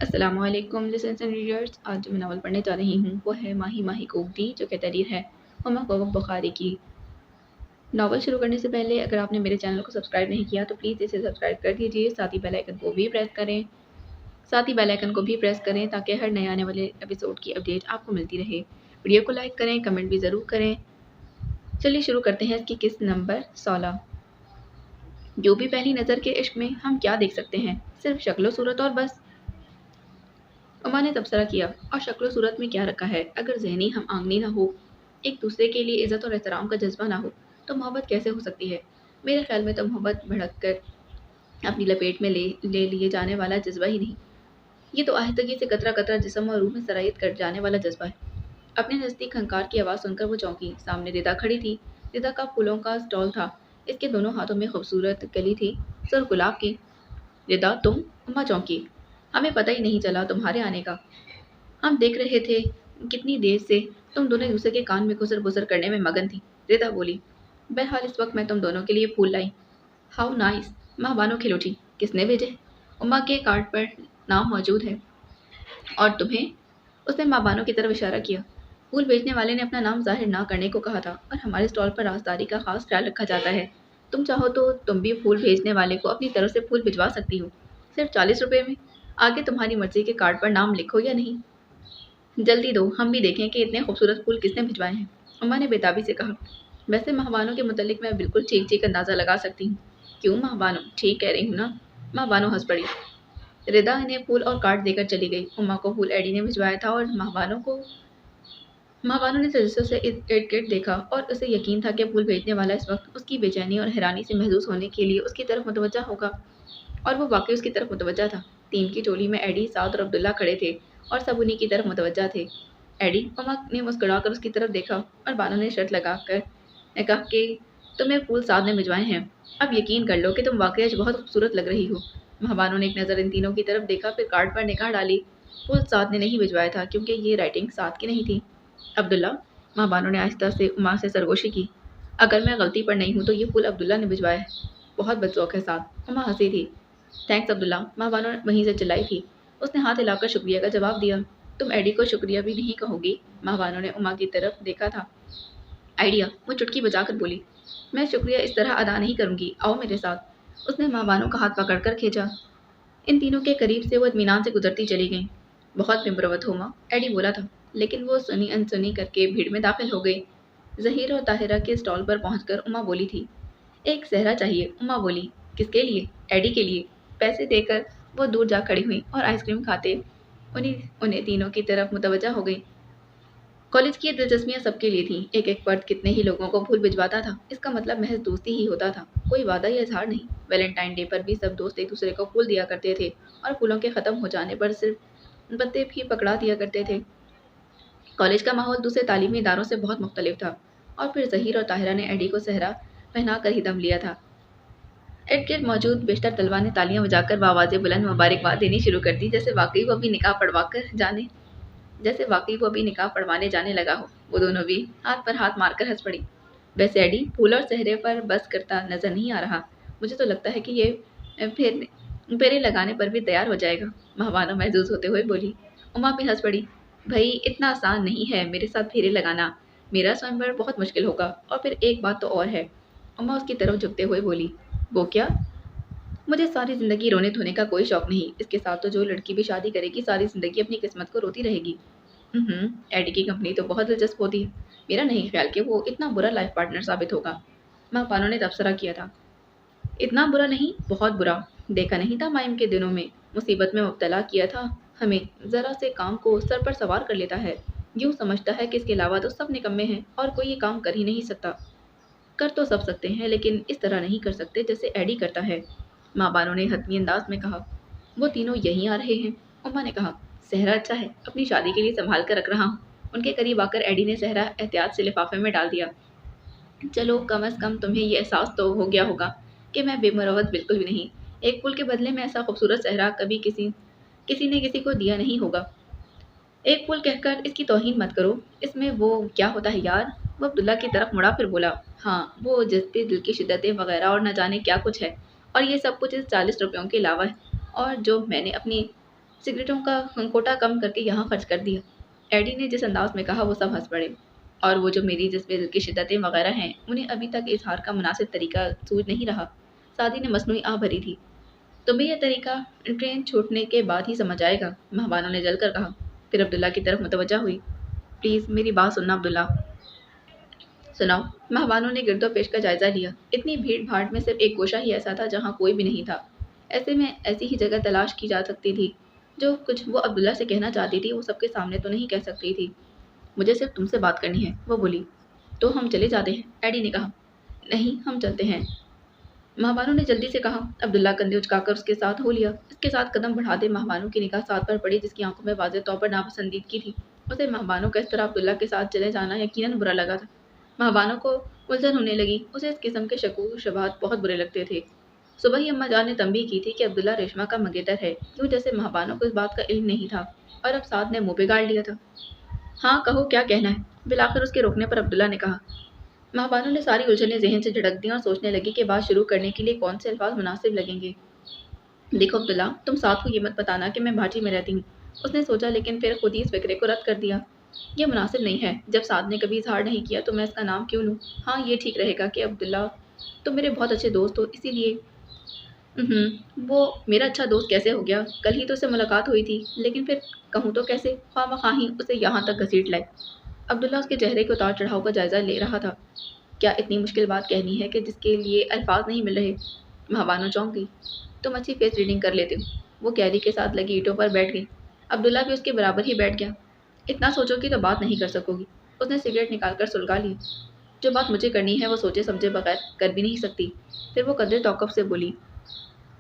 अस्सलाम वालेकुम listeners and readers. आज जो मैं नावल पढ़ने जा रही हूँ वो है माही माही कोकड़ी, जो कि तहरीर है हुमा कोकब बुखारी की। नावल शुरू करने से पहले अगर आपने मेरे चैनल को सब्सक्राइब नहीं किया तो प्लीज़ इसे सब्सक्राइब कर दीजिए। साथ ही बेल आइकन को भी प्रेस करें ताकि हर नए आने वाले एपिसोड की अपडेट आपको मिलती रहे। वीडियो को लाइक करें, कमेंट भी ज़रूर करें। चलिए शुरू करते हैं इसकी किस्त नंबर 16। जो भी पहली नज़र के इश्क में हम क्या देख सकते हैं, सिर्फ शक्लो सूरत और बस। उमा ने तबसरा किया, और शक्ल सूरत में क्या रखा है? अगर ज़हनी हम आंगनी ना हो, एक दूसरे के लिए इज़्ज़त और एहतराम का जज्बा ना हो, तो मोहब्बत कैसे हो सकती है? मेरे ख्याल में तो मोहब्बत भड़क कर अपनी लपेट में ले लिए जाने वाला जज्बा ही नहीं, ये तो आहिस्तगी से कतरा कतरा जिस्म और रूह में सरायत कर जाने वाला जज्बा है। अपने नज़दीक खंकार की आवाज़ सुनकर वो चौंकी। सामने रिदा खड़ी थी। रिदा का फूलों का स्टॉल था। इसके दोनों हाथों में खूबसूरत कली थी, सर गुलाब की। रिदा, तुम? उम्मा चौंकी। हमें पता ही नहीं चला तुम्हारे आने का। हम देख रहे थे कितनी देर से तुम दोनों एक दूसरे के कान में गुसर गुसर करने में मगन थी। रिदा बोली, बहरहाल इस वक्त मैं तुम दोनों के लिए फूल लाई। How nice. माँ बानो खिल उठी। किसने भेजे? उम्मा के कार्ड पर नाम मौजूद है। और तुम्हें? उसने माँ बानो की तरफ इशारा किया। फूल बेचने वाले ने अपना नाम जाहिर ना करने को कहा था, और हमारे स्टॉल पर राजदारी का खास ख्याल रखा जाता है। तुम चाहो तो तुम भी फूल भेजने वाले को अपनी तरफ से फूल भिजवा सकती हो, सिर्फ 40 रुपए में। आगे तुम्हारी मर्जी के कार्ड पर नाम लिखो या नहीं। जल्दी दो, हम भी देखें कि इतने खूबसूरत फूल किसने भिजवाए हैं। अम्मा ने बेताबी से कहा। वैसे महबानों के मुतल्लिक मैं बिल्कुल ठीक ठीक अंदाज़ा लगा सकती हूँ। क्यों महबानो? ठीक कह रही हूँ ना। महबानो हंस पड़ी। रिदा इन्हें फूल और कार्ड देकर चली गई। उम्मा को फूल एडी ने भिजवाया था, और महबानों ने तजस्सुस से इर्द गिर्द देखा, और उसे यकीन था कि फूल भेजने वाला इस वक्त उसकी बेचैनी और हैरानी से महसूस होने के लिए उसकी तरफ मुतवज्जा होगा। और वो वाकई उसकी तरफ मुतवज्जा था। टीम की टोली में एडी, साद और अब्दुल्ला खड़े थे, और सब उन्हीं की तरफ मुतवज्जा थे। एडी, उमा ने मुस्कुराकर उसकी तरफ देखा, और बानो ने शर्त लगाकर ने कहा कि तुम्हें फूल साद ने भिजवाए हैं। अब यकीन कर लो कि तुम वाकई आज बहुत खूबसूरत लग रही हो। महबानों ने एक नज़र इन तीनों की तरफ देखा, फिर कार्ड पर निगाह डाली। फूल साद ने नहीं भिजवाया था, क्योंकि ये राइटिंग साद की नहीं थी। अब्दुल्ला, महबानों ने आहिस्ता से उमा से सरगोशी की। अगर मैं गलती पर नहीं हूँ तो ये फूल अब्दुल्ला ने भिजवाया है। बहुत बदजोक है साद। उमा हंसी थी। थैंक्स अब्दुल्ला, माँ बानो वहीं से चिल्लाई थी। उसने हाथ हिलाकर शुक्रिया का जवाब दिया। तुम एडी को शुक्रिया भी नहीं कहोगी? माँ बानो ने उमा की तरफ देखा था। आइडिया, वो चुटकी बजाकर बोली। मैं शुक्रिया इस तरह अदा नहीं करूंगी, आओ मेरे साथ। उसने माँ बानो का हाथ पकड़कर खींचा। इन तीनों के करीब से वो इत्मीनान से गुजरती चली गई। बहुत बेमुरवत हो माँ, एडी बोला था, लेकिन वो सुनी अनसुनी करके भीड़ में दाखिल हो गई। जहीर और ताहिरा के स्टॉल पर पहुंचकर उमा बोली थी। एक सेहरा चाहिए, उमा बोली। किसके लिए? एडी के लिए। पैसे देकर वो दूर जा खड़ी हुई, और आइसक्रीम खाते उन्हीं उन्हें तीनों की तरफ मुतवज्जा हो गई। कॉलेज की दिलचस्पियां सबके लिए थीं। एक एक फर्द कितने ही लोगों को फूल भिजवाता था। इसका मतलब महज दोस्ती ही होता था, कोई वादा या इजहार नहीं। वैलेंटाइन डे पर भी सब दोस्त एक दूसरे को फूल दिया करते थे, और फूलों के ख़त्म हो जाने पर सिर्फ पत्ते भी पकड़ा दिया करते थे। कॉलेज का माहौल दूसरे तालीमी इदारों से बहुत मुख्तलिफ था। और फिर ज़हीर और ताहिरा ने एडी को सहरा पहना कर ही दम लिया था। इर्द गिर्द मौजूद बेशतर तलबा ने तालियां बजाकर बावाज़े बुलंद मुबारकबाद देनी शुरू कर दी, जैसे वाकई वो अभी निकाह पढ़वाने जाने लगा हो। वो दोनों भी हाथ पर हाथ मारकर हंस पड़ी। वैसे एडी, फूल और सहरे पर बस करता नजर नहीं आ रहा। मुझे तो लगता है कि ये फेरे लगाने पर भी तैयार हो जाएगा। महवाना महजूज होते हुए बोली। उमा भी हंस पड़ी। भाई, इतना आसान नहीं है मेरे साथ फेरे लगाना। मेरा स्वयंवर बहुत मुश्किल होगा। और फिर एक बात तो और है। उमा उसकी तरफ झुकते हुए बोली। वो क्या? मुझे सारी ज़िंदगी रोने धोने का कोई शौक नहीं। इसके साथ तो जो लड़की भी शादी करेगी सारी ज़िंदगी अपनी किस्मत को रोती रहेगी। एडी की कंपनी तो बहुत दिलचस्प होती है। मेरा नहीं ख्याल कि वो इतना बुरा लाइफ पार्टनर साबित होगा। माँ पानो ने तबसरा किया था। इतना बुरा नहीं, बहुत बुरा। देखा नहीं था मायम के दिनों में? मुसीबत में मुब्तला किया था हमें। ज़रा से काम को सर पर सवार कर लेता है। यूँ समझता है कि इसके अलावा तो सब निकम्मे हैं, और कोई ये काम कर ही नहीं सकता। कर तो सब सकते हैं, लेकिन इस तरह नहीं कर सकते जैसे एडी करता है। माँ बानो ने हतमी अंदाज में कहा। वो तीनों यहीं आ रहे हैं। उम्मा ने कहा। सहरा अच्छा है, अपनी शादी के लिए संभाल कर रख रहा हूँ। उनके करीब आकर एडी ने सहरा एहतियात से लिफाफे में डाल दिया। चलो, कम अज़ कम तुम्हें ये एहसास तो हो गया होगा कि मैं बेमुरवत बिल्कुल भी नहीं। एक फूल के बदले में ऐसा खूबसूरत सहरा कभी किसी किसी ने किसी को दिया नहीं होगा। एक फूल कहकर इसकी तौहीन मत करो। इसमें वो क्या होता है यार? वो अब्दुल्ला की तरफ मुड़ा, फिर बोला। हाँ, वो जज्बे, दिल की शिद्दतें वगैरह, और न जाने क्या कुछ है। और ये सब कुछ इस 40 रुपयों के अलावा है। और जो मैंने अपनी सिगरेटों का कोटा कम करके यहाँ खर्च कर दिया। एडी ने जिस अंदाज में कहा वो सब हंस पड़े। और वो जो मेरी जिसमें दिल की शिद्दतें वगैरह हैं उन्हें अभी तक इजहार का मुनासिब तरीका सूझ नहीं रहा। सादी ने मसनूई आह भरी थी। तुम्हें यह तरीका ट्रेन छूटने के बाद ही समझ आएगा, महबानो ने जलकर कहा। फिर अब्दुल्ला की तरफ मुतवज्जा हुई। प्लीज़ मेरी बात सुनना अब्दुल्ला। सुनाओ। महबानो ने गिरदोपेश का जायजा लिया। इतनी भीड़ भाड़ में सिर्फ एक गोशा ही ऐसा था जहाँ कोई भी नहीं था। ऐसे में ऐसी ही जगह तलाश की जा सकती थी। जो कुछ वो अब्दुल्ला से कहना चाहती थी वो सबके सामने तो नहीं कह सकती थी। मुझे सिर्फ तुमसे बात करनी है, वो बोली। तो हम चले जाते हैं, एडी ने कहा। नहीं, हम चलते हैं, महबानो ने जल्दी से कहा। अब्दुल्ला कंधे उचकाकर उसके साथ हो लिया। इसके साथ कदम बढ़ाते महबानो की निगाह साथ पर पड़ी जिसकी आंखों में वाज़ेह तौर पर नापसंदीदगी थी। उसे महबानो का इस तरह अब्दुल्ला के साथ चले जाना यकीनन बुरा लगा था। महबानो को उलझन होने लगी। उसे इस किस्म के शकूक शुबहात बहुत बुरे लगते थे। सुबह ही अम्मा जान ने तंबीह की थी कि अब्दुल्ला रेशमा का मंगेतर है, यूँ जैसे महबानो को इस बात का इल्म नहीं था। और अब साद ने मुँह बिगाड़ लिया था। हाँ कहो, क्या कहना है, बिलाखिर उसके रोकने पर अब्दुल्ला ने कहा। महबानो ने सारी उलझनें ज़हन से झटक दी और सोचने लगी कि बात शुरू करने के लिए कौन से अल्फाज मुनासिब लगेंगे। देखो अब्दुल्ला, तुम साथ को ये मत बताना कि मैं भाटी में रहती हूँ। उसने सोचा लेकिन फिर खुद ही इस फिक्रे को रद्द कर दिया। ये मुनासिब नहीं है। जब साद ने कभी इजहार नहीं किया तो मैं इसका नाम क्यों लूँ। हाँ ये ठीक रहेगा कि अब्दुल्ला तुम मेरे बहुत अच्छे दोस्त हो, इसीलिए। वो मेरा अच्छा दोस्त कैसे हो गया? कल ही तो उससे मुलाकात हुई थी, लेकिन फिर कहूँ तो कैसे? ख्वामखा ही उसे यहाँ तक घसीट लाए। अब्दुल्ला उसके चेहरे के उतार चढ़ाव का जायजा ले रहा था। क्या इतनी मुश्किल बात कहनी है कि जिसके लिए अल्फाज नहीं मिल रहे? महबानो चौंक गई। तुम अच्छी फेस रीडिंग कर लेते हो। वो कैदी के साथ लगी ईंटों पर बैठ गई। अब्दुल्ला भी उसके बराबर ही बैठ गया। इतना सोचोगी तो बात नहीं कर सकोगी। उसने सिगरेट निकालकर सुलगा ली। जो बात मुझे करनी है वो सोचे समझे बगैर कर भी नहीं सकती। फिर वो कदर तौक़ुफ़ से बोली।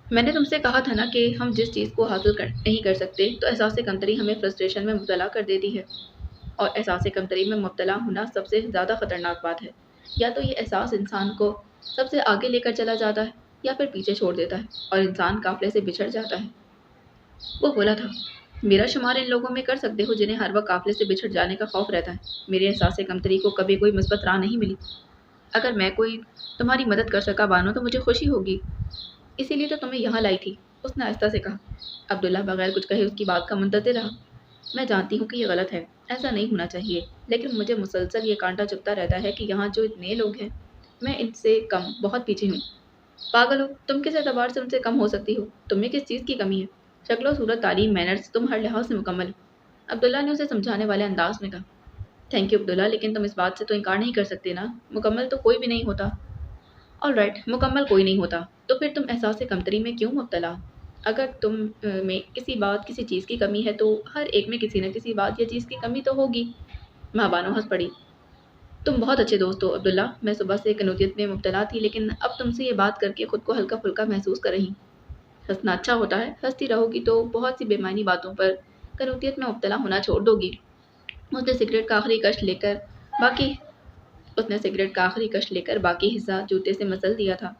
मैंने तुमसे कहा था ना कि हम जिस चीज़ को हासिल नहीं कर सकते तो एहसास कमतरी हमें फ्रस्ट्रेशन में मुब्तला कर देती है। और एहसास कमतरी में मुब्तला होना सबसे ज़्यादा ख़तरनाक बात है। या तो ये एहसास इंसान को सबसे आगे लेकर चला जाता है या फिर पीछे छोड़ देता है और इंसान काफ़िले से बिछड़ जाता है। वो बोला था। मेरा शुमार इन लोगों में कर सकते हो जिन्हें हर वक्त काफ़िले से बिछड़ जाने का खौफ रहता है। मेरे एहसास कमतरी को कभी कोई मुस्बत राह नहीं मिली। अगर मैं कोई तुम्हारी मदद कर सका बानो तो मुझे खुशी होगी। इसीलिए तो तुम्हें यहाँ लाई थी, उसने आहिस्ता से कहा। अब्दुल्ला बगैर कुछ कहे उसकी बात का मुंतज़िर रहा। मैं जानती हूँ कि ये गलत है, ऐसा नहीं होना चाहिए, लेकिन मुझे मुसलसल ये कांटा चुभता रहता है कि यहाँ जो इतने लोग हैं, मैं इनसे कम बहुत पीछे हूँ। पागल हो तुम, किस एतबार से उनसे कम हो सकती हो? तुम्हें किस चीज़ की कमी है? शक्लो सूरत, तालीम, मैनर्स, तुम हर लिहाज से मुकम्मल हो। अब्दुल्ला ने उसे समझाने वाले अंदाज में कहा। थैंक यू अब्दुल्ला, लेकिन तुम इस बात से तो इनकार नहीं कर सकते ना, मुकम्मल तो कोई भी नहीं होता। ऑल राइट, मुकम्मल कोई नहीं होता, तो फिर तुम एहसास कमतरी में क्यों मुब्तला? अगर तुम में किसी बात किसी चीज़ की कमी है तो हर एक में किसी न किसी बात या चीज़ की कमी तो होगी। महाबानो हंस पड़ी। तुम बहुत अच्छे दोस्त हो अब्दुल्ला। मैं सुबह से कनूतियत में मुब्तला थी, लेकिन अब तुमसे ये बात करके खुद को हल्का फुल्का महसूस कर रही। हंसना अच्छा होता है, हंसती रहोगी तो बहुत सी बेमानी बातों पर कनूतियत में मुब्तला होना छोड़ दोगी। उसने सिगरेट का आखिरी कश लेकर बाकी उसने सिगरेट का आखिरी कश लेकर बाकी हिस्सा जूते से मसल दिया था।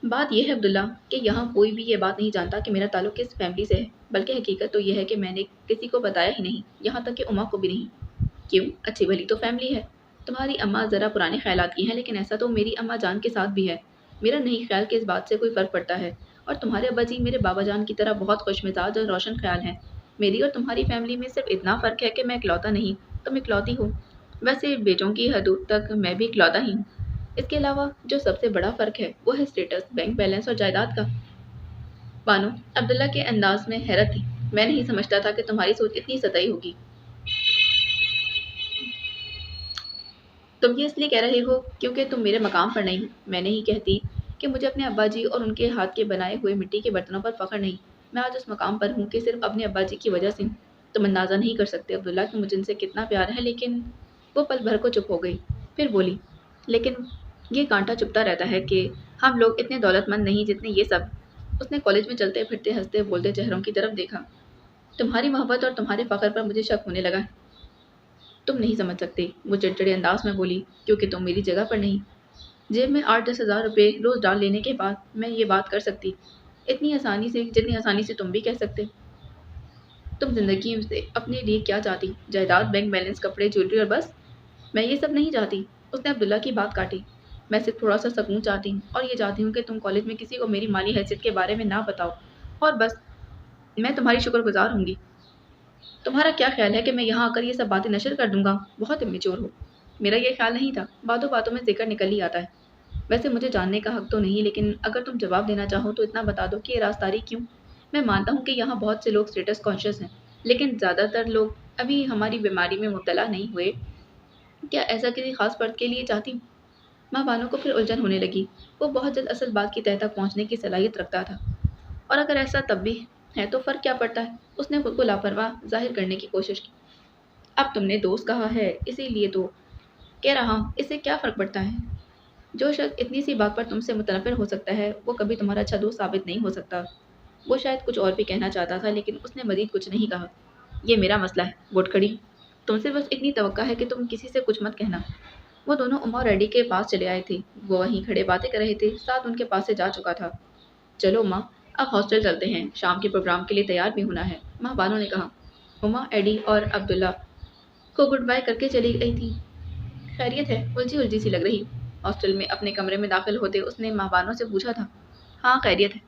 बात यह है अब्दुल्ला कि यहाँ कोई भी ये बात नहीं जानता कि मेरा ताल्लुक किस फैमिली से है, बल्कि हकीकत तो यह है कि मैंने किसी को बताया ही नहीं, यहाँ तक कि उमा को भी नहीं। क्यों? अच्छी भली तो फैमिली है। तुम्हारी अम्मा ज़रा पुराने ख्यालात की हैं, लेकिन ऐसा तो मेरी अम्मा जान के साथ भी है। मेरा नहीं ख्याल कि इस बात से कोई फ़र्क पड़ता है। और तुम्हारे अब्बा जी मेरे बाबा जान की तरह बहुत खुशमिजाज और रोशन ख्याल हैं। मेरी और तुम्हारी फैमिली में सिर्फ इतना फ़र्क है कि मैं इकलौता नहीं, तुम इकलौती हो। वैसे बेटों की हदूद तक मैं भी इकलौता ही हूँ। इसके अलावा जो सबसे बड़ा फ़र्क है वो है स्टेटस, बैंक बैलेंस और जायदाद का। बानो अब्दुल्ला के अंदाज में हैरत थी। मैं नहीं समझता था कि तुम्हारी सोच इतनी सतही होगी। तुम ये इसलिए कह रहे हो क्योंकि तुम मेरे मकाम पर नहीं हो। मैं नहीं कहती कि मुझे अपने अब्बा जी और उनके हाथ के बनाए हुए मिट्टी के बर्तनों पर फ़ख्र नहीं। मैं आज उस मकाम पर हूँ कि सिर्फ अपने अब्बा जी की वजह से हूँ। तुम अंदाज़ा नहीं कर सकते अब्दुल्ला कि मुझे उनसे कितना प्यार है। लेकिन वो पल भर को चुप हो गई, फिर बोली। लेकिन ये कांटा चुभता रहता है कि हम लोग इतने दौलतमंद नहीं जितने ये सब। उसने कॉलेज में चलते फिरते हंसते बोलते चेहरों की तरफ देखा। तुम्हारी मोहब्बत और तुम्हारे फ़ख्र पर मुझे शक होने लगा। तुम नहीं समझ सकते, वो चिड़चिड़े अंदाज में बोली, क्योंकि तुम मेरी जगह पर नहीं। जेब में 8-10 हज़ार रुपये रोज़ डाल लेने के बाद मैं ये बात कर सकती, इतनी आसानी से जितनी आसानी से तुम भी कह सकते। तुम ज़िंदगी से अपने लिए क्या चाहती? जायदाद, बैंक बैलेंस, कपड़े, ज्वेलरी और बस? मैं ये सब नहीं चाहती। उसने अब्दुल्ला की बात काटी। मैं सिर्फ थोड़ा सा सुकून चाहती हूँ और ये चाहती हूँ कि तुम कॉलेज में किसी को मेरी माली हैसियत के बारे में ना बताओ, और बस। मैं तुम्हारी शुक्रगुजार होंगी। तुम्हारा क्या ख्याल है कि मैं यहाँ आकर ये सब बातें नशर कर दूंगा? बहुत इमेच्योर हो। मेरा ये ख्याल नहीं था, बातों बातों में जिक्र निकल ही आता है। वैसे मुझे जानने का हक तो नहीं, लेकिन अगर तुम जवाब देना चाहो तो इतना बता दो कि ये राजदारी क्यों? मैं मानता हूँ कि यहाँ बहुत से लोग स्टेटस कॉन्शियस हैं, लेकिन ज़्यादातर लोग अभी हमारी बीमारी में मुब्तला नहीं हुए। क्या ऐसा किसी खास फर्द के लिए चाहती हूँ? माँ बानो को फिर उलझन होने लगी। वो बहुत जल्द असल बात की तह तक पहुँचने की सलाहियत रखता था, और अगर ऐसा तब भी है तो फ़र्क क्या पड़ता है? उसने खुद को लापरवाह ज़ाहिर करने की कोशिश की। अब तुमने दोस्त कहा है, इसीलिए तो कह रहा हूँ, इससे क्या फ़र्क पड़ता है? जो शख्स इतनी सी बात पर तुमसे मुतनफ़िर हो सकता है, वो कभी तुम्हारा अच्छा दोस्त साबित नहीं हो सकता। वो शायद कुछ और भी कहना चाहता था, लेकिन उसने मज़ीद कुछ नहीं कहा। ये मेरा मसला है, वो उठ खड़ी। तुमसे बस इतनी तवक्का है कि तुम किसी से कुछ मत कहना। वो दोनों उमा और एडी के पास चले आए थे। वो वहीं खड़े बातें कर रहे थे, साथ उनके पास से जा चुका था। चलो उमा, अब हॉस्टल चलते हैं, शाम के प्रोग्राम के लिए तैयार भी होना है, माँ बानो ने कहा। उमा, एडी और अब्दुल्ला को गुड बाय करके चली गई थी। खैरियत है? उलझी उलझी सी लग रही। हॉस्टल में अपने कमरे में दाखिल होते उसने माँ बानो से पूछा था। हाँ, खैरियत है।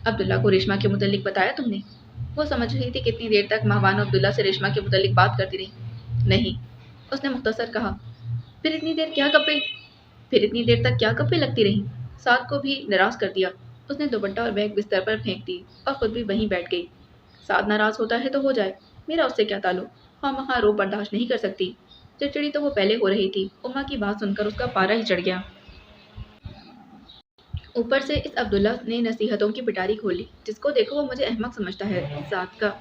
अब्दुल्ला को रेशमा के मुतल्लिक बताया तुमने? वो समझ रही थी कितनी देर तक माँ बानो अब्दुल्ला से रेशमा के मुतल्लिक बात करती रही। नहीं, उसने मुख्तसर कहा। फिर इतनी देर क्या गप्पे फिर इतनी देर तक क्या गप्पे लगती रहीं? साद को भी निराश कर दिया। उसने दुपट्टा और बैग बिस्तर पर फेंक दी और खुद भी वहीं बैठ गई। साद नाराज होता है तो हो जाए, मेरा उससे क्या ताल्लुक? खामखा रो बर्दाश्त नहीं कर सकती। चिड़चिड़ी तो वो पहले हो रही थी। उमा की बात सुनकर उसका पारा ही चढ़ गया। ऊपर से इस अब्दुल्ला ने नसीहतों की पिटारी खोली। जिसको देखो वो मुझे अहमक समझता है। साद का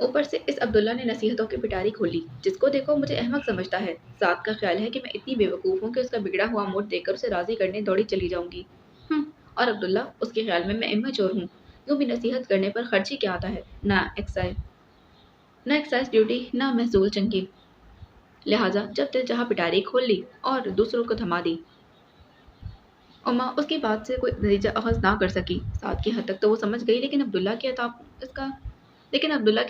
ऊपर से इस अब्दुल्ला ने नसीहतों की पिटारी खोली। जिसको देखो मुझे अहमक समझता है। साद का ख्याल है कि मैं इतनी बेवकूफ़ हूँ कि उसका बिगड़ा हुआ मूड देखकर उसे राजी करने दौड़ी चली जाऊंगी। और अब्दुल्ला, उसके ख्याल में मैं इमेच्योर हूँ। यूँ भी नसीहत करने पर खर्च ही क्या आता है? ना एक्साइज ड्यूटी, ना महसूल चंकी। लिहाजा जब दिल चाहा पिटारी खोल ली और दूसरों को थमा दी। उमा उसकी बात से कोई नतीजा अखज़ ना कर सकी। साद की हद तक तो वो समझ गई, लेकिन अब्दुल्ला के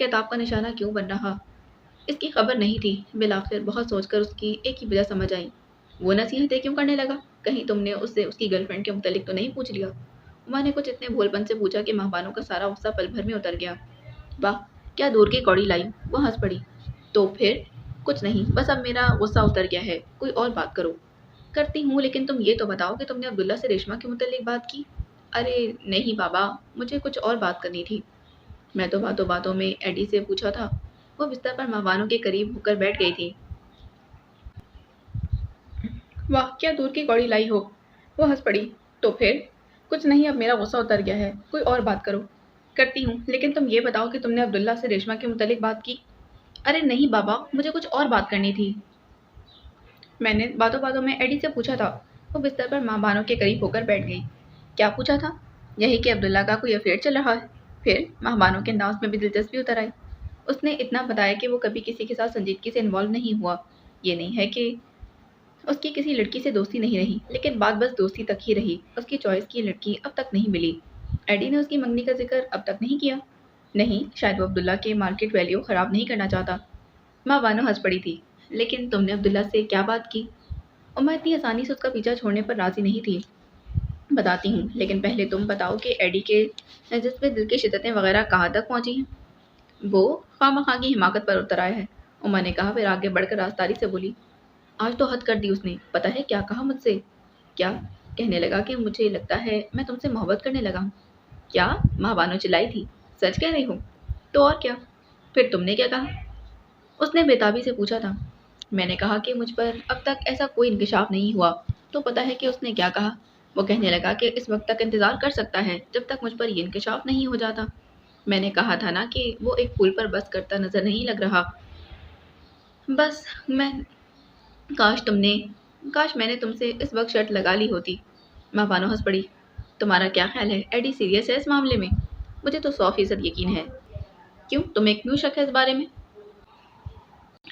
अताब का निशाना क्यों बन रहा, इसकी खबर नहीं थी। बिलाखिर बहुत सोचकर उसकी एक ही वजह समझ आई। वो नसीहतें क्यों करने लगा? कहीं तुमने उससे उसकी गर्लफ्रेंड के मुतल्लिक तो नहीं पूछ लिया? उमा ने कुछ इतने भोलपन से पूछा कि महबानों का सारा गुस्सा पल भर में उतर गया। वाह, क्या दूर की कौड़ी लाई! वो हंस पड़ी। तो फिर? कुछ नहीं, बस अब मेरा गुस्सा उतर गया है। कोई और बात करो। करती हूँ, लेकिन तुम ये तो बताओ कि तुमने अब्दुल्ला से रेशमा के मुतल्लिक बात की? अरे नहीं बाबा, मुझे कुछ और बात करनी थी। मैं तो बातों बातों में एडी से पूछा था। वो बिस्तर पर महबानों के करीब होकर बैठ गई थी। वाह, क्या दूर की कौड़ी लाई हो! वो हंस पड़ी। तो फिर? कुछ नहीं, अब मेरा गुस्सा उतर गया है। कोई और बात करो। करती हूँ, लेकिन तुम ये बताओ कि तुमने अब्दुल्ला से रेशमा के मुतल्लिक बात की? अरे नहीं बाबा, मुझे कुछ और बात करनी थी। मैंने बातों बातों में एडी से पूछा था। वो बिस्तर पर माँ बानो के करीब होकर बैठ गई। क्या पूछा था? यही कि अब्दुल्ला का कोई अफेयर चल रहा है। फिर माँ बानो के अंदाज में भी दिलचस्पी उतर आई। उसने इतना बताया कि वो कभी किसी के साथ संजीदगी से इन्वॉल्व नहीं हुआ। ये नहीं है कि उसकी किसी लड़की से दोस्ती नहीं रही, लेकिन बात बस दोस्ती तक ही रही। उसकी चॉइस की लड़की अब तक नहीं मिली। एडी ने उसकी मंगनी का जिक्र अब तक नहीं किया। नहीं, शायद वो अब्दुल्ला के मार्केट वैल्यू खराब नहीं करना चाहता। माँ बानो हंस पड़ी थी। लेकिन तुमने अब्दुल्ला से क्या बात की? उम्मा इतनी आसानी से उसका पीछा छोड़ने पर राजी नहीं थी। बताती हूँ, लेकिन पहले तुम बताओ कि एडी के जज्बे दिल की शिद्दतें वगैरह कहाँ तक पहुँची हैं? वो खामखा की हिमाकत पर उतर आया है, उमा ने कहा। फिर आगे बढ़कर राजदारी से बोली। आज तो हद कर दी उसने। पता है क्या कहा मुझसे? क्या? कहने लगा कि मुझे लगता है मैं तुमसे मोहब्बत करने लगा हूँ। क्या? माँ बानो चिल्लाई थी। सच कह रही हो? तो और क्या? फिर तुमने क्या कहा? उसने बेताबी से पूछा था। मैंने कहा कि मुझ पर अब तक ऐसा कोई इंकिशाफ नहीं हुआ। तो पता है कि उसने क्या कहा? वो कहने लगा कि इस वक्त तक इंतज़ार कर सकता है जब तक मुझ पर ये इंकिशाफ नहीं हो जाता। मैंने कहा था ना कि वो एक फूल पर बस करता नजर नहीं लग रहा। बस मैं काश तुमने काश मैंने तुमसे इस वक्त शर्त लगा ली होती। माँ बानो हंस पड़ी। तुम्हारा क्या ख्याल है, एडी सीरियस है इस मामले में? मुझे तो 100% यकीन है। क्यों, तुम्हें क्यों शक है इस बारे में?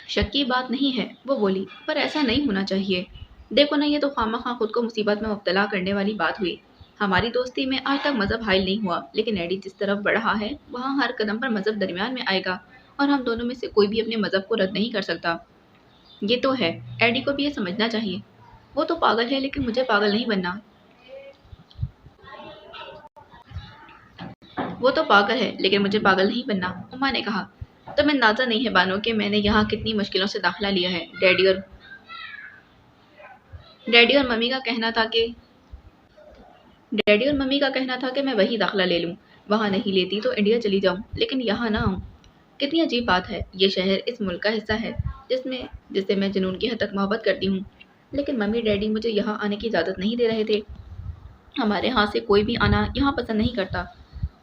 शक की बात नहीं है, वो बोली, पर ऐसा नहीं होना चाहिए। देखो ना, ये तो खामखा खुद को मुसीबत में मुब्तला करने वाली बात हुई। हमारी दोस्ती में आज तक मजहब हाइल नहीं हुआ, लेकिन एडी जिस तरफ बढ़ रहा है वहाँ हर कदम पर मजहब दरमियान में आएगा, और हम दोनों में से कोई भी अपने मजहब को रद्द नहीं कर सकता। ये तो है, एडी को भी ये समझना चाहिए। वो तो पागल है, लेकिन मुझे पागल नहीं बनना। وہ تو پاگل ہے لیکن مجھے پاگل نہیں بننا، اما نے کہا۔ تمہیں اندازہ نہیں ہے بانو کہ میں نے یہاں کتنی مشکلوں سے داخلہ لیا ہے۔ ڈیڈی اور ممی کا کہنا تھا کہ میں وہی داخلہ لے لوں، وہاں نہیں لیتی تو انڈیا چلی جاؤں، لیکن یہاں نہ آؤں۔ کتنی عجیب بات ہے، یہ شہر اس ملک کا حصہ ہے جس سے میں جنون کی حد تک محبت کرتی ہوں، لیکن ممی ڈیڈی مجھے یہاں آنے کی اجازت نہیں دے رہے تھے۔ ہمارے ہاں سے کوئی بھی آنا یہاں پسند نہیں کرتا،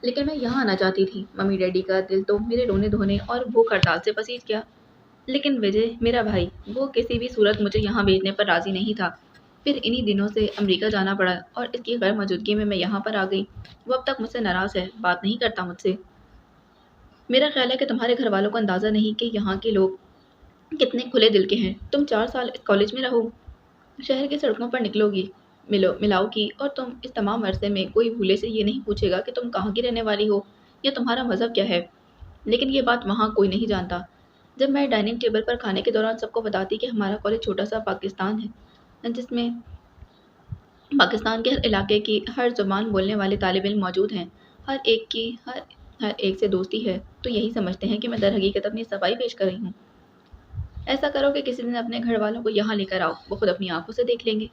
لیکن میں یہاں آنا چاہتی تھی۔ ممی ڈیڈی کا دل تو میرے رونے دھونے اور بھوک ہڑتال سے پسیج گیا، لیکن وجے میرا بھائی، وہ کسی بھی صورت مجھے یہاں بھیجنے پر راضی نہیں تھا۔ پھر انہی دنوں سے امریکہ جانا پڑا اور اس کی غیر موجودگی میں یہاں پر آ گئی۔ وہ اب تک مجھ سے ناراض ہے، بات نہیں کرتا مجھ سے۔ میرا خیال ہے کہ تمہارے گھر والوں کو اندازہ نہیں کہ یہاں کے لوگ کتنے کھلے دل کے ہیں۔ تم 4 سال اس کالج میں رہو، شہر کی سڑکوں پر نکلو گی، ملاؤ کی، اور تم اس تمام عرصے میں کوئی بھولے سے یہ نہیں پوچھے گا کہ تم کہاں کی رہنے والی ہو یا تمہارا مذہب کیا ہے۔ لیکن یہ بات وہاں کوئی نہیں جانتا۔ جب میں ڈائننگ ٹیبل پر کھانے کے دوران سب کو بتاتی کہ ہمارا کالج چھوٹا سا پاکستان ہے، جس میں پاکستان کے ہر علاقے کی ہر زبان بولنے والے طالب علم موجود ہیں، ہر ایک سے دوستی ہے، تو یہی سمجھتے ہیں کہ میں در حقیقت اپنی صفائی پیش کر رہی ہوں۔ ایسا کرو کہ کسی دن اپنے گھر والوں کو یہاں لے کر آؤ، وہ خود اپنی آنکھوں سے دیکھ لیں گے۔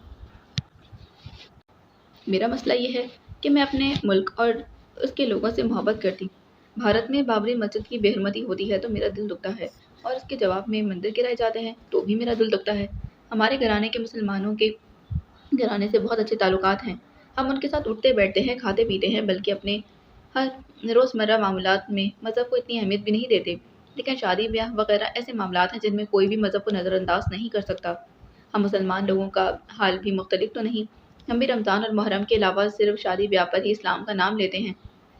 میرا مسئلہ یہ ہے کہ میں اپنے ملک اور اس کے لوگوں سے محبت کرتی ہوں۔ بھارت میں بابری مسجد کی بے حرمتی ہوتی ہے تو میرا دل دکھتا ہے، اور اس کے جواب میں مندر گرائے جاتے ہیں تو بھی میرا دل دکھتا ہے۔ ہمارے گھرانے کے مسلمانوں کے گھرانے سے بہت اچھے تعلقات ہیں، ہم ان کے ساتھ اٹھتے بیٹھتے ہیں، کھاتے پیتے ہیں، بلکہ اپنے ہر روزمرہ معاملات میں مذہب کو اتنی اہمیت بھی نہیں دیتے۔ لیکن شادی بیاہ وغیرہ ایسے معاملات ہیں جن میں کوئی بھی مذہب کو نظر انداز نہیں کر سکتا۔ ہم مسلمان لوگوں کا حال بھی مختلف تو نہیں، ہم بھی رمضان اور محرم کے علاوہ صرف شادی بیاہ پر ہی اسلام کا نام لیتے ہیں۔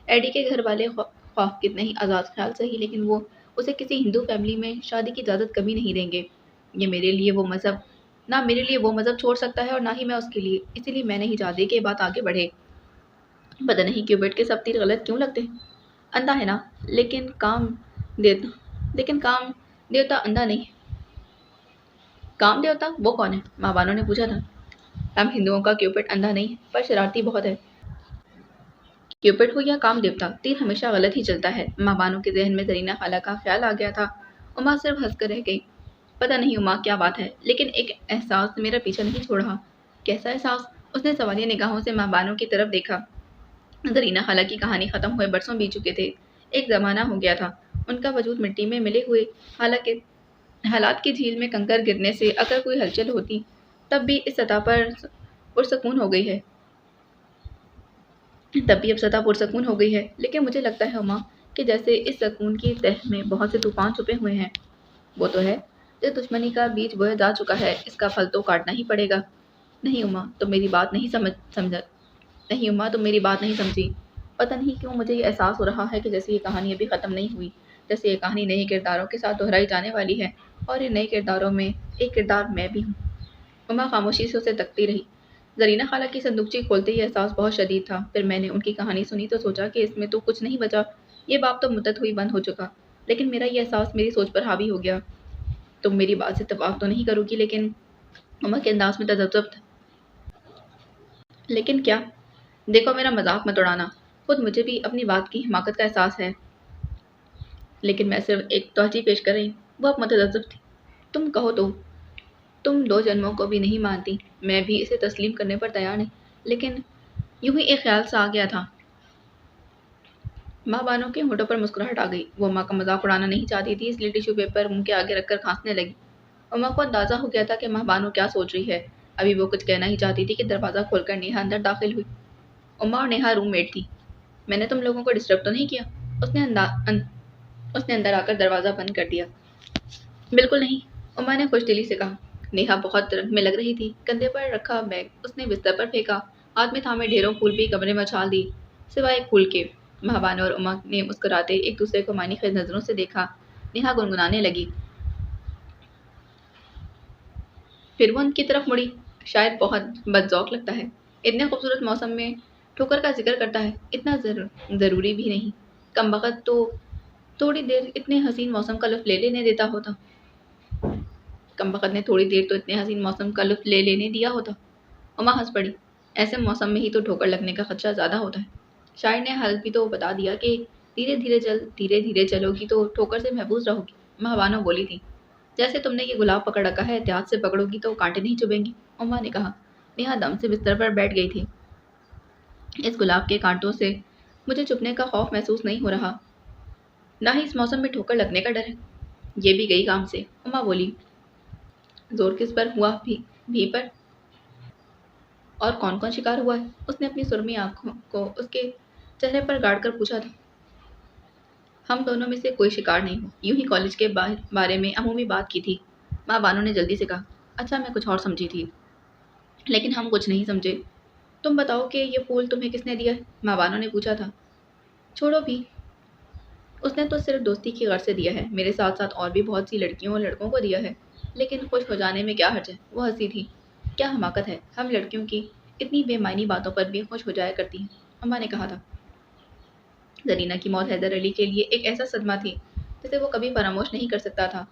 ایڈی کے گھر والے خواہ کتنے ہی آزاد خیال سہی، لیکن وہ اسے کسی ہندو فیملی میں شادی کی اجازت کبھی نہیں دیں گے۔ یہ میرے لیے وہ مذہب چھوڑ سکتا ہے اور نہ ہی میں اس کے لیے، اسی لیے میں نہیں چاہتی کہ یہ بات آگے بڑھے۔ پتہ نہیں کیوبٹ کے سب تیر غلط کیوں لگتے ہیں، اندھا ہے نا، لیکن کام دیوتا اندھا نہیں ہے۔ کام دیوتا وہ کون ہے؟ ماں بانو نے پوچھا تھا۔ ہم ہندوؤں کا کیوپٹ اندھا نہیں ہے، پر شرارتی بہت ہے۔ کیوپٹ ہو یا کام دیوتا، تیر ہمیشہ غلط ہی چلتا ہے۔ ماں بانو کے ذہن میں زرینہ خالہ کا خیال آ گیا تھا۔ اما صرف ہنس کر رہ گئی۔ پتہ نہیں اما کیا بات ہے، لیکن ایک احساس میرا پیچھا نہیں چھوڑ رہا۔ کیسا احساس؟ اس نے سوالیہ نگاہوں سے ماں بانو کی طرف دیکھا۔ زرینہ خالہ کی کہانی ختم ہوئے برسوں بیت چکے تھے، ایک زمانہ ہو گیا تھا۔ ان کا وجود مٹی میں ملے ہوئے، حالات کی جھیل میں کنکر گرنے سے اگر کوئی ہلچل ہوتی تب بھی اب سطح پرسکون ہو گئی ہے، لیکن مجھے لگتا ہے اما کہ جیسے اس سکون کی تہ میں بہت سے طوفان چھپے ہوئے ہیں۔ وہ تو ہے، جس دشمنی کا بیج بویا جا چکا ہے اس کا پھل تو کاٹنا ہی پڑے گا۔ نہیں اما، تم میری بات نہیں سمجھی۔ پتہ نہیں کیوں مجھے یہ احساس ہو رہا ہے کہ جیسے یہ کہانی ابھی ختم نہیں ہوئی، جیسے یہ کہانی نئے کرداروں کے ساتھ دہرائی جانے والی ہے، اور ان نئے کرداروں میں ایک کردار میں بھی ہوں۔ اما خاموشی سے اسے تکتی رہی۔ زرینہ خالہ کی صندوقچی کھولتے یہ احساس بہت شدید تھا۔ پھر میں نے ان کی کہانی سنی تو سوچا کہ اس میں تو کچھ نہیں بچا، یہ باب تو مدت ہوئی بند ہو چکا، لیکن میرا یہ احساس میری سوچ پر حاوی ہو گیا۔ تم میری بات سے اتفاق تو نہیں کرو گی؟ لیکن اما کے انداز میں تذبذب تھا۔ لیکن کیا؟ دیکھو میرا مذاق مت اڑانا، خود مجھے بھی اپنی بات کی حماقت کا احساس ہے، لیکن میں صرف ایک توجہ پیش کر رہی ہوں۔ وہ اب متذبذب تھی۔ تم کہو تو، تم 2 جنموں کو بھی نہیں مانتی، میں بھی اسے تسلیم کرنے پر تیار نہیں، لیکن یوں ہی ایک خیال سا آ گیا تھا۔ ماں بانو کے ہونٹوں پر مسکراہٹ آ گئی۔ وہ اماں کا مذاق اڑانا نہیں چاہتی تھی، اس لیے ٹیشو پیپر منہ کے آگے رکھ کر کھانسنے لگی۔ اماں کو اندازہ ہو گیا تھا کہ ماں بانو کیا سوچ رہی ہے۔ ابھی وہ کچھ کہنا ہی چاہتی تھی کہ دروازہ کھول کر نیہا اندر داخل ہوئی۔ اماں اور نیہا روم میٹ تھی۔ میں نے تم لوگوں کو ڈسٹرب تو نہیں کیا؟ اس نے اندر آ کر دروازہ بند کر دیا۔ بالکل نہیں، اماں نے خوش دلی سے کہا۔ نیہا بہت رنگ میں لگ رہی تھی۔ کندھے پر رکھا بیگ اس نے بستر پر پھینکا، ہاتھ میں تھامے ڈھیروں پھول بھی کمرے میں اچھال دی، سوائے ایک پھول کے۔ ماں بانو اور اماں نے مسکراتے ایک دوسرے کو معنی خیز نظروں سے دیکھا۔ نیہا گنگنانے لگی۔ پھر وہ ان کی طرف مڑی۔ شاید بہت بدذوق لگتا ہے، اتنے خوبصورت موسم میں ٹھوکر کا ذکر کرتا ہے، اتنا ضروری بھی نہیں، کمبخت تو تھوڑی دیر اتنے حسین موسم کا لطف لے لینے دیتا ہوتا۔ کمبخت نے تھوڑی دیر تو اتنے حسین موسم کا لطف لے لینے دیا ہوتا۔ اماں ہنس پڑی۔ ایسے موسم میں ہی تو ٹھوکر لگنے کا خدشہ زیادہ ہوتا ہے۔ شاعر نے حل بھی تو بتا دیا کہ دھیرے دھیرے چلو گی تو ٹھوکر سے محفوظ رہو گی، ماں بانو بولی تھی۔ جیسے تم نے یہ گلاب پکڑ رکھا ہے، احتیاط سے پکڑو گی تو کانٹے نہیں چبھیں گی، اما نے کہا۔ نیہا دم سے بستر پر بیٹھ گئی تھی۔ اس گلاب کے کانٹوں سے مجھے چبھنے کا خوف محسوس نہیں ہو رہا، نہ ہی اس موسم میں ٹھوکر لگنے کا ڈر ہے۔ یہ بھی گئی کام سے، اما بولی۔ زور کس پر ہوا؟ بھی پر؟ اور کون کون شکار ہوا ہے؟ اس نے اپنی سرمی آنکھوں کو اس کے چہرے پر گاڑ کر پوچھا تھا۔ ہم دونوں میں سے کوئی شکار نہیں ہو، یوں ہی کالج کے بارے میں عمومی بات کی تھی، ماں بانو نے جلدی سے کہا۔ اچھا، میں کچھ اور سمجھی تھی، لیکن ہم کچھ نہیں سمجھے۔ تم بتاؤ کہ یہ پھول تمہیں کس نے دیا ہے؟ ماں بانو نے پوچھا تھا۔ چھوڑو بھی، اس نے تو صرف دوستی کی غرض سے دیا ہے، میرے ساتھ ساتھ اور بھی بہت سی لڑکیوں اور لڑکوں کو دیا ہے، لیکن خوش ہو جانے میں کیا حرج ہے؟ وہ ہنسی تھی۔ کیا حماقت ہے، ہم لڑکیوں کی اتنی بے معنی باتوں پر بھی خوش ہو جایا کرتی ہیں، اماں نے کہا تھا۔ زرینہ کی موت حیدر علی کے لیے ایک ایسا صدمہ تھی جسے وہ کبھی فراموش نہیں کر سکتا تھا۔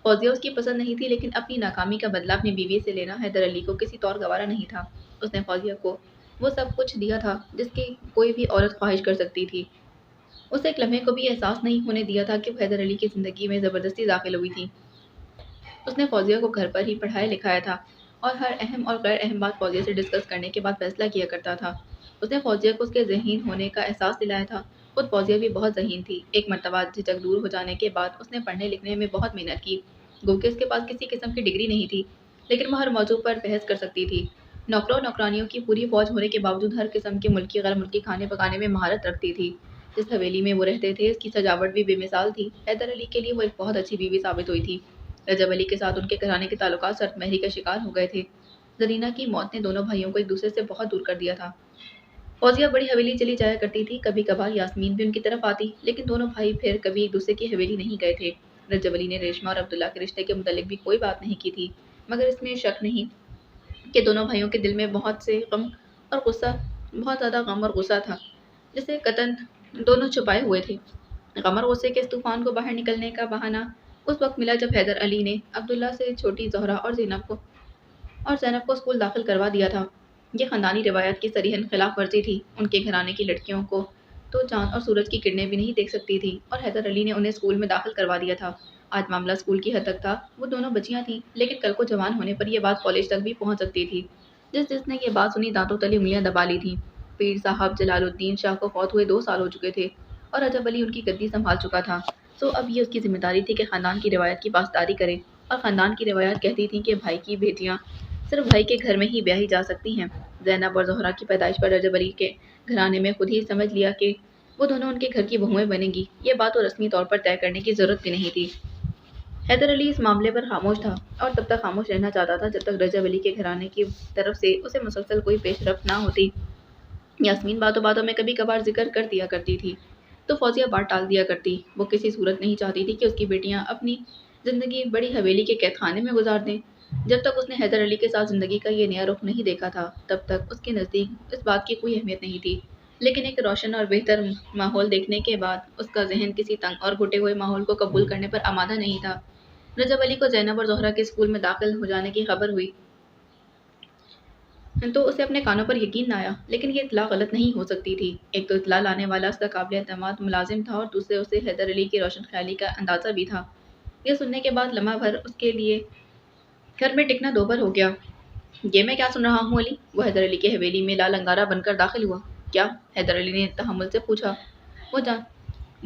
فوزیہ اس کی پسند نہیں تھی، لیکن اپنی ناکامی کا بدلہ اپنی بیوی سے لینا حیدر علی کو کسی طور گوارا نہیں تھا۔ اس نے فوزیہ کو وہ سب کچھ دیا تھا جس کی کوئی بھی عورت خواہش کر سکتی تھی۔ اسے ایک لمحے کو بھی احساس نہیں ہونے دیا تھا کہ وہ حیدر علی کی زندگی میں زبردستی داخل ہوئی تھی۔ اس نے فوزیہ کو گھر پر ہی پڑھایا لکھایا تھا اور ہر اہم اور غیر اہم بات فوزیہ سے ڈسکس کرنے کے بعد فیصلہ کیا کرتا تھا۔ اس نے فوزیہ کو اس کے ذہین ہونے کا احساس دلایا تھا۔ خود فوزیہ بھی بہت ذہین تھی۔ ایک مرتبہ جھجک دور ہو جانے کے بعد اس نے پڑھنے لکھنے میں بہت محنت کی۔ گو کہ اس کے پاس کسی قسم کی ڈگری نہیں تھی، لیکن وہ ہر موضوع پر بحث کر سکتی تھی۔ نوکروں نوکرانیوں کی پوری فوج ہونے کے باوجود ہر قسم کے ملکی غیر ملکی کھانے پکانے میں مہارت رکھتی تھی۔ جس حویلی میں وہ رہتے تھے اس کی سجاوٹ بھی بے مثال تھی۔ حیدر علی کے لیے وہ ایک بہت اچھی بیوی ثابت ہوئی تھی۔ رجب علی کے ساتھ ان کے گھرانے کے تعلقات سرد مہری کا شکار ہو گئے تھے۔ زرینہ کی موت نے دونوں بھائیوں کو ایک دوسرے سے بہت دور کر دیا تھا۔ فوزیہ بڑی حویلی چلی جایا کرتی تھی، کبھی کبھار یاسمین بھی ان کی طرف آتی، لیکن دونوں بھائی پھر کبھی ایک دوسرے کی حویلی نہیں گئے تھے۔ رجب علی نے ریشمہ اور عبداللہ کے رشتے کے متعلق بھی کوئی بات نہیں کی تھی، مگر اس میں شک نہیں کہ دونوں بھائیوں کے دل میں بہت زیادہ غم اور غصہ تھا، جسے قطعاً دونوں چھپائے ہوئے تھے۔ غم اور غصے کے اس طوفان کو باہر نکلنے کا بہانہ اس وقت ملا جب حیدر علی نے عبداللہ سے چھوٹی زہرہ اور زینب کو اسکول داخل کروا دیا تھا۔ یہ خاندانی روایات کی صریحاً خلاف ورزی تھی۔ ان کے گھرانے کی لڑکیوں کو تو چاند اور سورج کی کرنیں بھی نہیں دیکھ سکتی تھی، اور حیدر علی نے انہیں اسکول میں داخل کروا دیا تھا۔ آج معاملہ اسکول کی حد تک تھا، وہ دونوں بچیاں تھیں، لیکن کل کو جوان ہونے پر یہ بات کالج تک بھی پہنچ سکتی تھی۔ جس نے یہ بات سنی دانتوں تلے انگلیاں دبا لی تھیں۔ پیر صاحب جلال الدین شاہ کو فوت ہوئے 2 سال ہو چکے تھے اور رجب علی ان کی گدی سنبھال چکا تھا، سو اب یہ اس کی ذمہ داری تھی کہ خاندان کی روایت کی پاسداری کرے، اور خاندان کی روایات کہتی تھیں کہ بھائی کی بیٹیاں صرف بھائی کے گھر میں ہی بیاہی جا سکتی ہیں۔ زینب اور زہرہ کی پیدائش پر رجب علی کے گھرانے میں خود ہی سمجھ لیا کہ وہ دونوں ان کے گھر کی بہوئیں بنیں گی۔ یہ بات تو رسمی طور پر طے کرنے کی ضرورت بھی نہیں تھی۔ حیدر علی اس معاملے پر خاموش تھا اور تب تک خاموش رہنا چاہتا تھا جب تک رجب علی کے گھرانے کی طرف سے اسے مسلسل کوئی پیش رفت نہ ہوتی۔ یاسمین باتوں باتوں میں کبھی کبھار ذکر کر دیا کرتی تھی تو فوزیہ بات ٹال دیا کرتی۔ وہ کسی صورت نہیں چاہتی تھی کہ اس کی بیٹیاں اپنی زندگی بڑی حویلی کے قید خانے میں گزار دیں۔ جب تک اس نے حیدر علی کے ساتھ زندگی کا یہ نیا رخ نہیں دیکھا تھا، تب تک اس کے نزدیک اس بات کی کوئی اہمیت نہیں تھی، لیکن ایک روشن اور بہتر ماحول دیکھنے کے بعد اس کا ذہن کسی تنگ اور گھٹے ہوئے ماحول کو قبول کرنے پر آمادہ نہیں تھا۔ رجب علی کو زینب اور زہرہ کے اسکول میں داخل ہو جانے کی خبر ہوئی تو اسے اپنے کانوں پر یقین نہ آیا، لیکن یہ اطلاع غلط نہیں ہو سکتی تھی۔ ایک تو اطلاع لانے والا اس کا قابل اعتماد ملازم تھا اور دوسرے اسے حیدر علی کی روشن خیالی کا اندازہ بھی تھا۔ یہ سننے کے بعد لمحہ بھر اس کے لیے گھر میں ٹکنا دوبھر ہو گیا۔ یہ میں کیا سن رہا ہوں علی؟ وہ حیدر علی کی حویلی میں لال انگارہ بن کر داخل ہوا۔ کیا؟ حیدر علی نے تحمل سے پوچھا۔ وہ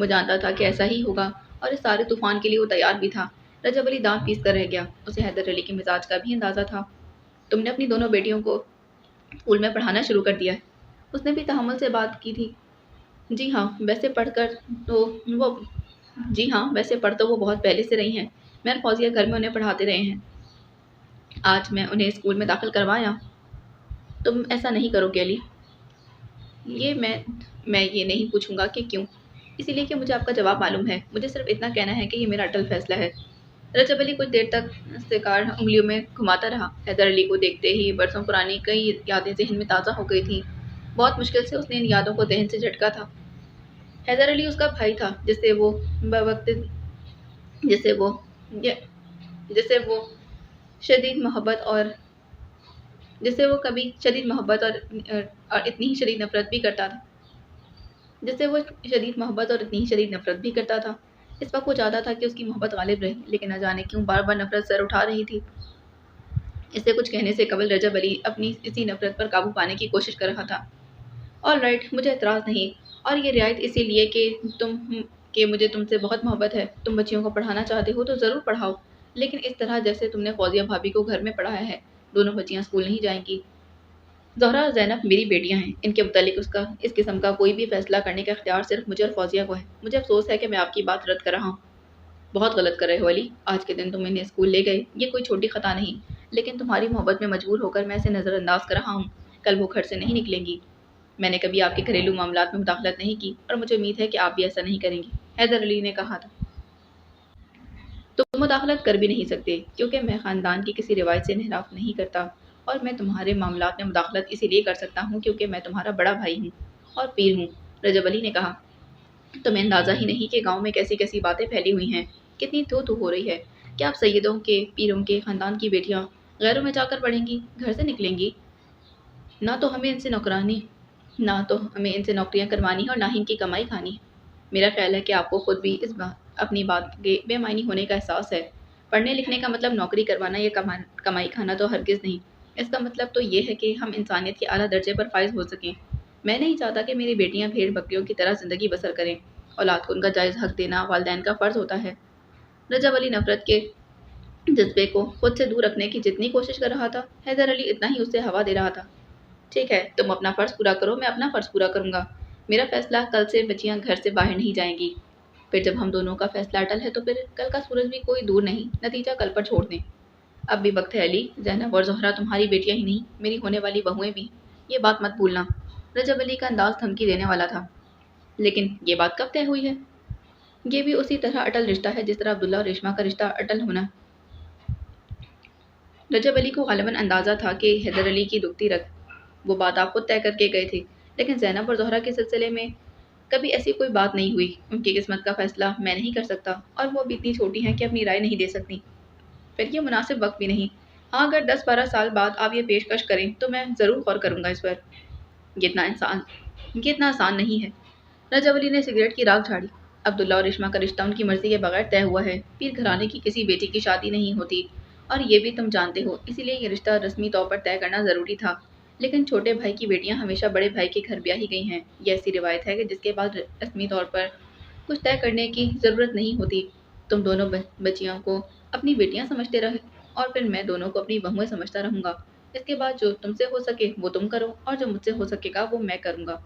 جانتا تھا کہ ایسا ہی ہوگا اور اس سارے طوفان کے لیے وہ تیار بھی تھا۔ رجب علی دانت پیس کر رہ گیا۔ اسے حیدر علی کے مزاج کا بھی اندازہ تھا۔ تم نے اپنی دونوں بیٹیوں کو اسکول میں پڑھانا شروع کر دیا ہے؟ اس نے بھی تحمل سے بات کی تھی۔ جی ہاں، ویسے پڑھ تو وہ بہت پہلے سے رہی ہیں، میں اور فوزیہ گھر میں انہیں پڑھاتے رہے ہیں۔ آج میں انہیں اسکول میں داخل کروایا۔ تم ایسا نہیں کرو گے علی؟ میں یہ نہیں پوچھوں گا کہ کیوں، اسی لیے کہ مجھے آپ کا جواب معلوم ہے۔ مجھے صرف اتنا کہنا ہے کہ یہ میرا اٹل فیصلہ ہے۔ رجب علی کچھ دیر تک سکار انگلیوں میں گھماتا رہا۔ حیدر علی کو دیکھتے ہی برسوں پرانی کئی یادیں ذہن میں تازہ ہو گئی تھیں۔ بہت مشکل سے اس نے ان یادوں کو ذہن سے جھٹکا تھا۔ حیدر علی اس کا بھائی تھا جسے وہ شدید محبت اور اتنی ہی شدید نفرت بھی کرتا تھا۔ جس سے وہ شدید محبت اور اتنی ہی شدید نفرت بھی کرتا تھا۔ اس وقت وہ چاہتا تھا کہ اس کی محبت غالب رہے، لیکن نہ جانے کیوں بار بار نفرت سر اٹھا رہی تھی۔ اسے کچھ کہنے سے قبل رجب علی اپنی اسی نفرت پر قابو پانے کی کوشش کر رہا تھا۔ آل رائٹ، مجھے اعتراض نہیں، اور یہ رعایت اسی لیے کہ مجھے تم سے بہت محبت ہے۔ تم بچیوں کو پڑھانا چاہتے ہو تو ضرور پڑھاؤ، لیکن اس طرح جیسے تم نے فوزیہ بھابھی کو گھر میں پڑھایا ہے۔ دونوں بچیاں اسکول نہیں جائیں گی۔ زہرا اور زینب میری بیٹیاں ہیں، ان کے متعلق اس قسم کا کوئی بھی فیصلہ کرنے کا اختیار صرف مجھے اور فوزیہ کو ہے۔ مجھے افسوس ہے کہ میں آپ کی بات رد کر رہا ہوں۔ بہت غلط کر رہے ہو علی، آج کے دن تم انہیں اسکول لے گئے، یہ کوئی چھوٹی خطا نہیں، لیکن تمہاری محبت میں مجبور ہو کر میں اسے نظر انداز کر رہا ہوں۔ کل وہ گھر سے نہیں نکلیں گی۔ میں نے کبھی آپ کے گھریلو معاملات میں مداخلت نہیں کی، اور مجھے امید ہے کہ آپ بھی ایسا نہیں کریں گی، حیدر علی نے کہا تھا۔ تم مداخلت کر بھی نہیں سکتے، کیونکہ میں خاندان کی کسی روایت سے انحراف نہیں کرتا، اور میں تمہارے معاملات میں مداخلت اسی لیے کر سکتا ہوں کیونکہ میں تمہارا بڑا بھائی ہوں اور پیر ہوں، رجب علی نے کہا۔ تمہیں اندازہ ہی نہیں کہ گاؤں میں کیسی کیسی باتیں پھیلی ہوئی ہیں، کتنی تو ہو رہی ہے۔ کیا آپ سیدوں کے، پیروں کے خاندان کی بیٹیاں غیروں میں جا کر پڑھیں گی، گھر سے نکلیں گی؟ نہ تو ہمیں ان سے نوکریاں کروانی ہے اور نہ ہی ان کی کمائی کھانی ہے۔ میرا خیال ہے کہ آپ کو خود بھی اپنی بات کے بے معنی ہونے کا احساس ہے۔ پڑھنے لکھنے کا مطلب نوکری کروانا یا کمائی کھانا تو ہرگز نہیں۔ اس کا مطلب تو یہ ہے کہ ہم انسانیت کے اعلیٰ درجے پر فائز ہو سکیں۔ میں نہیں چاہتا کہ میری بیٹیاں بھیڑ بکریوں کی طرح زندگی بسر کریں۔ اولاد کو ان کا جائز حق دینا والدین کا فرض ہوتا ہے۔ رجب علی نفرت کے جذبے کو خود سے دور رکھنے کی جتنی کوشش کر رہا تھا، حیدر علی اتنا ہی اسے ہوا دے رہا تھا۔ ٹھیک ہے، تم اپنا فرض پورا کرو، میں اپنا فرض پورا کروں گا۔ میرا فیصلہ، کل سے بچیاں گھر سے باہر نہیں جائیں گی۔ پھر جب ہم دونوں کا فیصلہ اٹل ہے تو پھر کل کا سورج بھی کوئی دور نہیں، نتیجہ کل پر چھوڑ دیں۔ اب بھی وقت ہے علی، زینب اور زہرا تمہاری بیٹیاں ہی نہیں، میری ہونے والی بہوئیں بھی، یہ بات مت بھولنا۔ رجب علی کا انداز دھمکی دینے والا تھا۔ لیکن یہ بات کب طے ہوئی ہے؟ یہ بھی اسی طرح اٹل رشتہ ہے جس طرح عبداللہ اور ریشمہ کا رشتہ اٹل ہونا۔ رجب علی کو غالباً اندازہ تھا کہ حیدر علی کی دکھتی رکھ وہ بات آپ خود طے کر کے گئے تھے، لیکن زینب اور زہرا کے سلسلے میں کبھی ایسی کوئی بات نہیں ہوئی۔ ان کی قسمت کا فیصلہ میں نہیں کر سکتا، اور وہ ابھی اتنی چھوٹی ہیں کہ اپنی رائے نہیں دے سکتی۔ پھر یہ مناسب وقت بھی نہیں۔ ہاں، اگر 10-12 سال بعد آپ یہ پیشکش کریں تو میں ضرور غور کروں گا اس پر۔ یہ اتنا آسان نہیں ہے۔ رجب علی نے سگریٹ کی راکھ جھاڑی۔ عبداللہ اور ریشمہ کا رشتہ ان کی مرضی کے بغیر طے ہوا ہے۔ پیر گھرانے کی کسی بیٹی کی شادی نہیں ہوتی، اور یہ بھی تم جانتے ہو، اسی لیے یہ رشتہ رسمی طور پر طے کرنا ضروری تھا۔ لیکن چھوٹے بھائی کی بیٹیاں ہمیشہ بڑے بھائی کے گھر بیاہی گئی ہیں۔ یہ ایسی روایت ہے کہ جس کے بعد رسمی طور پر کچھ طے کرنے کی ضرورت نہیں ہوتی۔ تم دونوں بچیوں کو اپنی بیٹیاں سمجھتے رہے، اور پھر میں دونوں کو اپنی بہویں سمجھتا رہوں گا۔ اس کے بعد جو تم سے ہو سکے وہ تم کرو، اور جو مجھ سے ہو سکے گا وہ میں کروں گا۔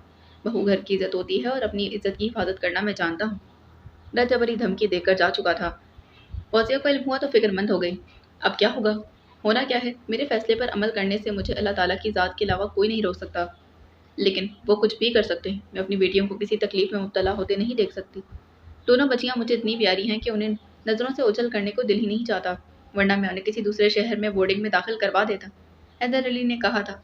بہو گھر کی عزت ہوتی ہے، اور اپنی عزت کی حفاظت کرنا میں جانتا ہوں۔ رجب علی دھمکی دے کر جا چکا تھا۔ فوزیہ کو علم ہوا تو فکر مند ہو گئی۔ اب کیا ہوگا؟ ہونا کیا ہے، میرے فیصلے پر عمل کرنے سے مجھے اللہ تعالیٰ کی ذات کے علاوہ کوئی نہیں روک سکتا، لیکن وہ کچھ بھی کر سکتے ہیں۔ میں اپنی بیٹیوں کو کسی تکلیف میں مبتلا ہوتے نہیں دیکھ سکتی۔ دونوں بچیاں مجھے اتنی پیاری ہیں کہ انہیں نظروں سے اوجھل کرنے کو دل ہی نہیں چاہتا، ورنہ میں انہیں کسی دوسرے شہر میں بورڈنگ میں داخل کروا دیتا، حیدر علی نے کہا تھا۔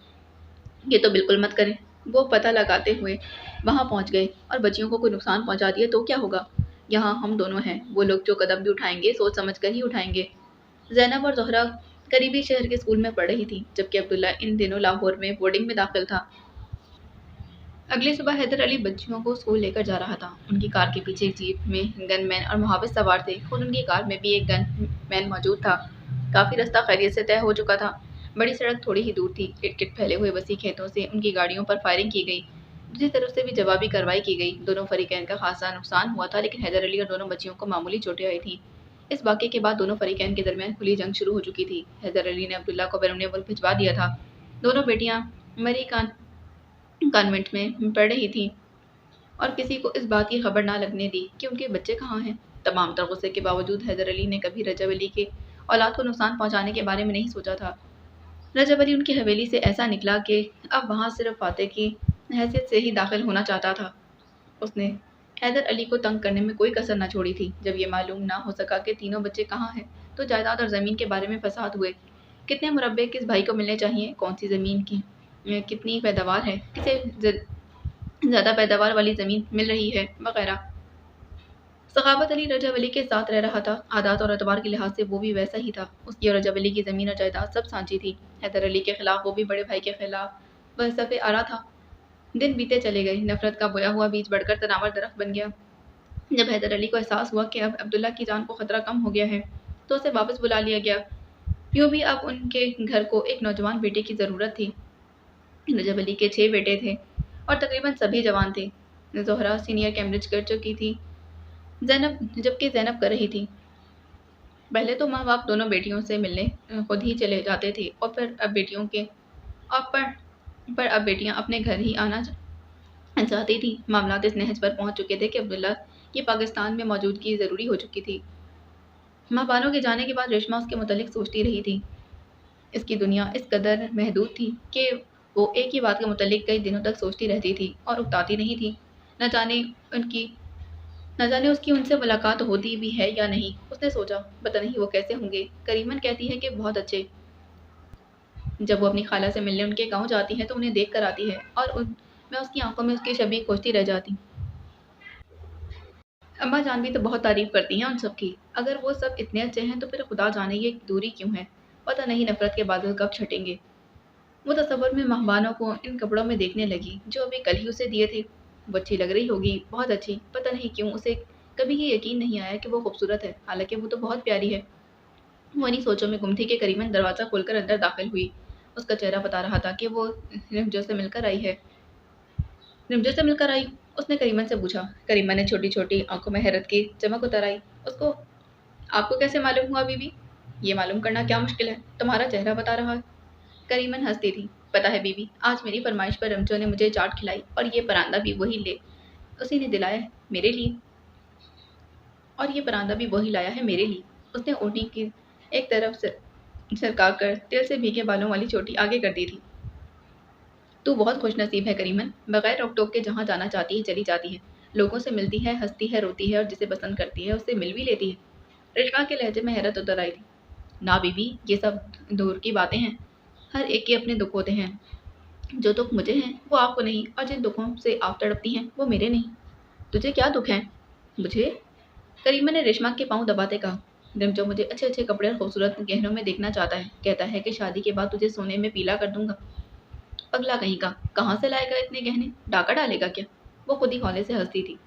یہ تو بالکل مت کریں۔ وہ پتہ لگاتے ہوئے وہاں پہنچ گئے، اور بچیوں کو کوئی نقصان پہنچا دیا تو کیا ہوگا؟ یہاں ہم دونوں ہیں، وہ لوگ جو قدم بھی اٹھائیں گے سوچ سمجھ کر ہی اٹھائیں گے۔ زینب اور زہرا قریبی شہر کے اسکول میں پڑھ رہی تھی، جبکہ عبداللہ ان دنوں لاہور میں بورڈنگ میں داخل تھا۔ اگلی صبح حیدر علی بچیوں کو اسکول لے کر جا رہا تھا۔ ان کی کار کے پیچھے ایک جیپ میں گن مین اور محافظ سوار تھے، خود ان کی کار میں بھی ایک گن مین موجود تھا۔ کافی رستہ خیریت سے طے ہو چکا تھا۔ بڑی سڑک تھوڑی ہی دور تھی۔ ارد گرد پھیلے ہوئے وسیع کھیتوں سے ان کی گاڑیوں پر فائرنگ کی گئی۔ دوسری طرف سے بھی جوابی کارروائی کی گئی۔ دونوں فریقین کا خاصا نقصان ہوا تھا، لیکن حیدر علی اور دونوں بچیوں کو معمولی چوٹیں آئی تھیں۔ اس واقعے کے بعد دونوں فریقین کے درمیان کھلی جنگ شروع ہو چکی تھی۔ حیدر علی نے عبداللہ کو بیرون ملک بھجوا دیا تھا۔ دونوں بیٹیاں مری کانوینٹ میں پڑھ رہی تھیں، اور کسی کو اس بات کی خبر نہ لگنے دی کہ ان کے بچے کہاں ہیں۔ تمام تر غصے کے باوجود حیدر علی نے کبھی رجب علی کے اولاد کو نقصان پہنچانے کے بارے میں نہیں سوچا تھا۔ رجب علی ان کی حویلی سے ایسا نکلا کہ اب وہاں صرف فاتح کی حیثیت سے ہی داخل ہونا چاہتا تھا۔ اس نے حیدر علی کو تنگ کرنے میں کوئی کسر نہ چھوڑی تھی۔ جب یہ معلوم نہ ہو سکا کہ تینوں بچے کہاں ہیں تو جائیداد اور زمین کے بارے میں فساد ہوئے۔ کتنے مربع کس بھائی کو ملنے چاہیے، کون سی زمین کی کتنی پیداوار ہے، کسے زیادہ پیداوار والی زمین مل رہی ہے، وغیرہ۔ سخاوت علی رجب علی کے ساتھ رہ رہا تھا۔ عادات اور اعتبار کے لحاظ سے وہ بھی ویسا ہی تھا۔ اس کی اور رجب علی کی زمین اور جائیداد سب سانجی تھی۔ حیدر علی کے خلاف وہ بھی بڑے بھائی کے خلاف صف آرا تھا۔ दिन बीते चले गए। नफरत का बोया हुआ बीज बढ़कर तनावर दरख्त बन गया। जब हैदर अली को एहसास हुआ कि अब अब्दुल्ला की जान को खतरा कम हो गया है तो उसे वापस बुला लिया गया। यूं भी अब उनके घर को एक नौजवान बेटे की ज़रूरत थी। रजब अली के 6 बेटे थे और तकरीबन सभी जवान थे। जोहरा सीनियर कैम्ब्रिज कर चुकी थी, जबकि जैनब कर रही थी। पहले तो माँ बाप दोनों बेटियों से मिलने खुद ही चले जाते थे और फिर अब बेटियों के और पर अब बेटियां अपने घर ही आना चाहती थी। मामलात इस नहज पर पहुंच चुके थे कि अब्दुल्ला की पाकिस्तान में मौजूदगी ज़रूरी हो चुकी थी। माँ बानो के जाने के बाद रेशमा उसके मुतालिक सोचती रही थी। इसकी दुनिया इस कदर महदूद थी कि वो एक ही बात के मुतालिक कई दिनों तक सोचती रहती थी और उकताती नहीं थी। न जाने उनकी न जाने उसकी उनसे मुलाकात होती भी है या नहीं। उसने सोचा, पता नहीं वो कैसे होंगे। करीमन कहती है कि बहुत अच्छे। जब वो अपनी खाला से मिलने उनके गांव जाती है तो उन्हें देख कर आती है और मैं उसकी आंखों में उसकी छवि खोजती रह जाती। अम्मा जान भी तो बहुत तारीफ करती हैं उन सब की। अगर वो सब इतने अच्छे हैं तो फिर खुदा जाने ये दूरी क्यों है। पता नहीं नफरत के बादल कब छटेंगे। वो तसव्वुर में मेहमानों को इन कपड़ों में देखने लगी जो अभी कल ही उसे दिए थे। वो अच्छी लग रही होगी, बहुत अच्छी। पता नहीं क्यों उसे कभी ये यकीन नहीं आया कि वो खूबसूरत है, हालांकि वो तो बहुत प्यारी है। वो इन्हीं सोचों में गुम थी कि करीमन दरवाज़ा खोलकर अंदर दाखिल हुई। उसका चेहरा बता रहा था कि वो रिमजो से मिलकर आई है। रिमजो से मिलकर आई? उसने करीमन से पूछा। करीमन ने छोटी छोटी आंखों में हैरत की चमक उतर आई। उसको आपको कैसे मालूम हुआ बीबी? ये मालूम करना क्या मुश्किल है, तुम्हारा चेहरा बता रहा है। करीमन हंसती थी। पता है बीबी, आज मेरी फरमाइश पर रिमजो ने मुझे चाट खिलाई और ये परांदा भी उसी ने दिलाया है मेरे लिए। और ये परांदा भी वही लाया है मेरे लिए। उसने ओढ़नी की एक तरफ से सरका कर तेल से भीगे बालों वाली चोटी आगे कर दी थी। तू बहुत खुशनसीब है करीमन, बगैर रोक टोक के जहाँ जाना चाहती है चली जाती है। लोगों से मिलती है, हंसती है, रोती है और जिसे पसंद करती है उससे मिल भी लेती है। रिश्मा के लहजे में हैरत उतर आई थी। ना बीबी, ये सब दूर की बातें हैं। हर एक के अपने दुख होते हैं। जो दुख मुझे हैं वो आपको नहीं, और जिन दुखों से आप तड़पती हैं वो मेरे नहीं। तुझे क्या दुख है? मुझे? करीमा ने रेशमा के पांव दबाते कहा। रिमजो मुझे अच्छे अच्छे कपड़े और खूबसूरत गहनों में देखना चाहता है। कहता है कि शादी के बाद तुझे सोने में पीला कर दूंगा। पगला कहीं का, कहाँ से लाएगा इतने गहने? डाका डालेगा क्या? वो खुद ही हौले से हंसती थी।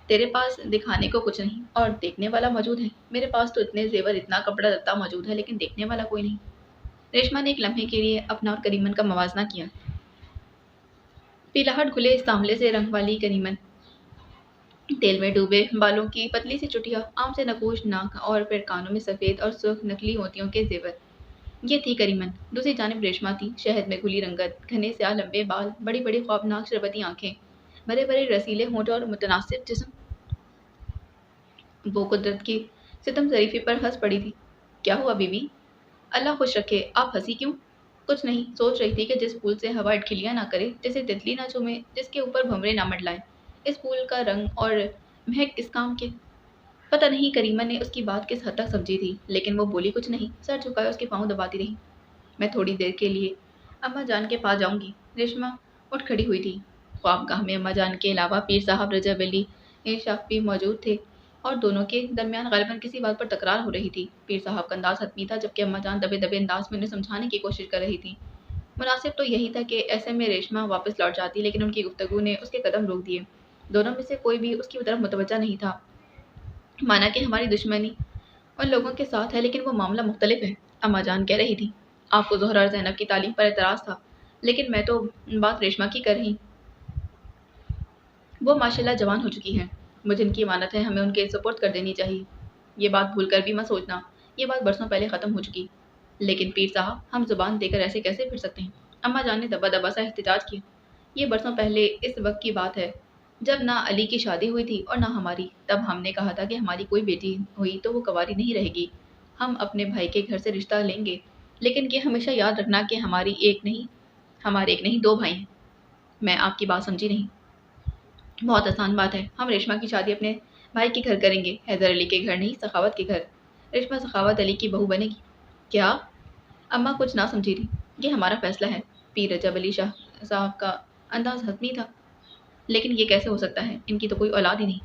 तेरे पास दिखाने को कुछ नहीं और देखने वाला मौजूद है। मेरे पास तो इतने जेवर, इतना कपड़ा लत्ता मौजूद है, लेकिन देखने वाला कोई नहीं। रेशमा ने एक लम्हे के लिए अपना और करीमन का मवाजना किया। पीलाहट घुले सांवले से रंग वाली करीमन, तेल में डूबे बालों की पतली सी चुटिया, आम से नकूश नाक और फिर कानों में सफ़ेद और सुर्ख नकली मोतियों के जेवर। ये थी करीमन। दूसरी जानिब रेशमा थी, शहद में घुली रंगत, घने स्याह लंबे बाल, बड़ी बड़ी ख्वाबनाक शरबती आंखें, भरे भरे रसीले होंठ और मुतनासिब जिस्म। वो कुदरत की सितम ज़रीफ़ी पर हंस पड़ी थी। क्या हुआ बीबी? अल्लाह खुश रखे, आप हंसी क्यों? कुछ नहीं, सोच रही थी कि जिस फूल से हवा इटखिलियाँ ना करे, जिसे तितली ना चूमे, जिसके ऊपर भंवरे ना मंडलाएं, इस फूल का रंग और महक किस काम के? पता नहीं करीमा ने उसकी बात किस हद तक समझी थी, लेकिन वो बोली कुछ नहीं, सर झुकाए उसके पाँव दबाती रही। मैं थोड़ी देर के लिए अम्मा जान के पास जाऊंगी। रेशमा उठ खड़ी हुई थी। ख्वाबगाह में अम्मा जान के अलावा पीर साहब, रजब अली शाफी मौजूद थे और दोनों के दरमियान गालिबन किसी बात पर तकरार हो रही थी। पीर साहब का अंदाज हतमी था, जबकि अम्मा जान दबे दबे अंदाज में उन्हें समझाने की कोशिश कर रही थी। मुनासिब तो यही था कि ऐसे में रेशमा वापस लौट जाती, लेकिन उनकी गुफ्तगू ने उसके कदम रोक दिए। दोनों में से कोई भी उसकी तरफ मुतवज्जा नहीं था। माना कि हमारी दुश्मनी उन लोगों के साथ है, लेकिन वो मामला मुख्तलिफ है। अम्मा जान कह रही थी, आपको ज़ोहरा और ज़ैनब की तालीम पर एतराज़ था, लेकिन मैं तो बात रेशमा की कर रही। वो माशाल्लाह जवान हो चुकी हैं। मुझे इनकी इमानत है, हमें उनके सुपुर्द कर देनी चाहिए। ये बात भूल कर भी मत सोचना, ये बात बरसों पहले ख़त्म हो चुकी। लेकिन पीर साहब, हम ज़ुबान देकर ऐसे कैसे फिर सकते हैं? अम्मा जान ने दबा दबा सा एहतजाज किया। ये बरसों पहले इस वक्त की बात है, जब ना अली की शादी हुई थी और ना हमारी। तब हमने कहा था कि हमारी कोई बेटी हुई तो वो कंवारी नहीं रहेगी, हम अपने भाई के घर से रिश्ता लेंगे। लेकिन ये हमेशा याद रखना कि हमारे एक नहीं दो भाई हैं। मैं आपकी बात समझी नहीं। बहुत आसान बात है, हम रेशमा की शादी अपने भाई के घर करेंगे, हैदर अली के घर नहीं, सखावत के घर। रेशमा सखावत अली की बहू बनेगी। क्या? अम्मा कुछ ना समझी थी। ये हमारा फैसला है। पीर रजब अली शाह साहब का अंदाज हतमी था। लेकिन ये कैसे हो सकता है? इनकी तो कोई औलाद ही नहीं।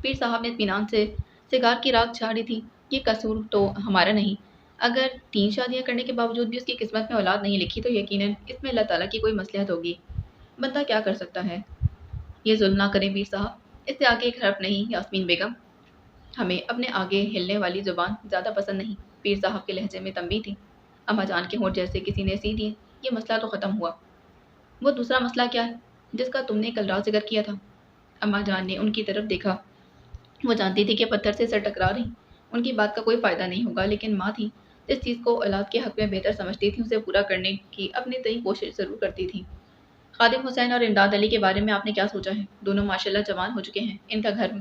पीर साहब ने इत्मीनान से सिगार की राख छाड़ी थी। ये कसूर तो हमारा नहीं। अगर 3 शादियां करने के बावजूद भी उसकी किस्मत में औलाद नहीं लिखी तो यकीनन इसमें अल्लाह ताला की कोई मसलहत होगी। بندہ کیا کر سکتا ہے؟ یہ ظلم نہ کریں پیر صاحب، اس سے آگے ایک حرف نہیں یاسمین بیگم۔ ہمیں اپنے آگے ہلنے والی زبان زیادہ پسند نہیں۔ پیر صاحب کے لہجے میں تنبیہ تھی۔ اما جان کے ہونٹ جیسے کسی نے سی دیے۔ یہ مسئلہ تو ختم ہوا، وہ دوسرا مسئلہ کیا ہے جس کا تم نے کل رات ذکر کیا تھا؟ اما جان نے ان کی طرف دیکھا۔ وہ جانتی تھی کہ پتھر سے سر ٹکرا رہی، ان کی بات کا کوئی فائدہ نہیں ہوگا، لیکن ماں تھی، جس چیز کو اولاد کے حق میں بہتر سمجھتی تھی اسے پورا کرنے کی اپنی تئی کوشش ضرور کرتی تھی۔ خادم حسین اور امداد علی کے بارے میں آپ نے کیا سوچا ہے؟ دونوں ماشاءاللہ جوان ہو چکے ہیں، ان کا گھر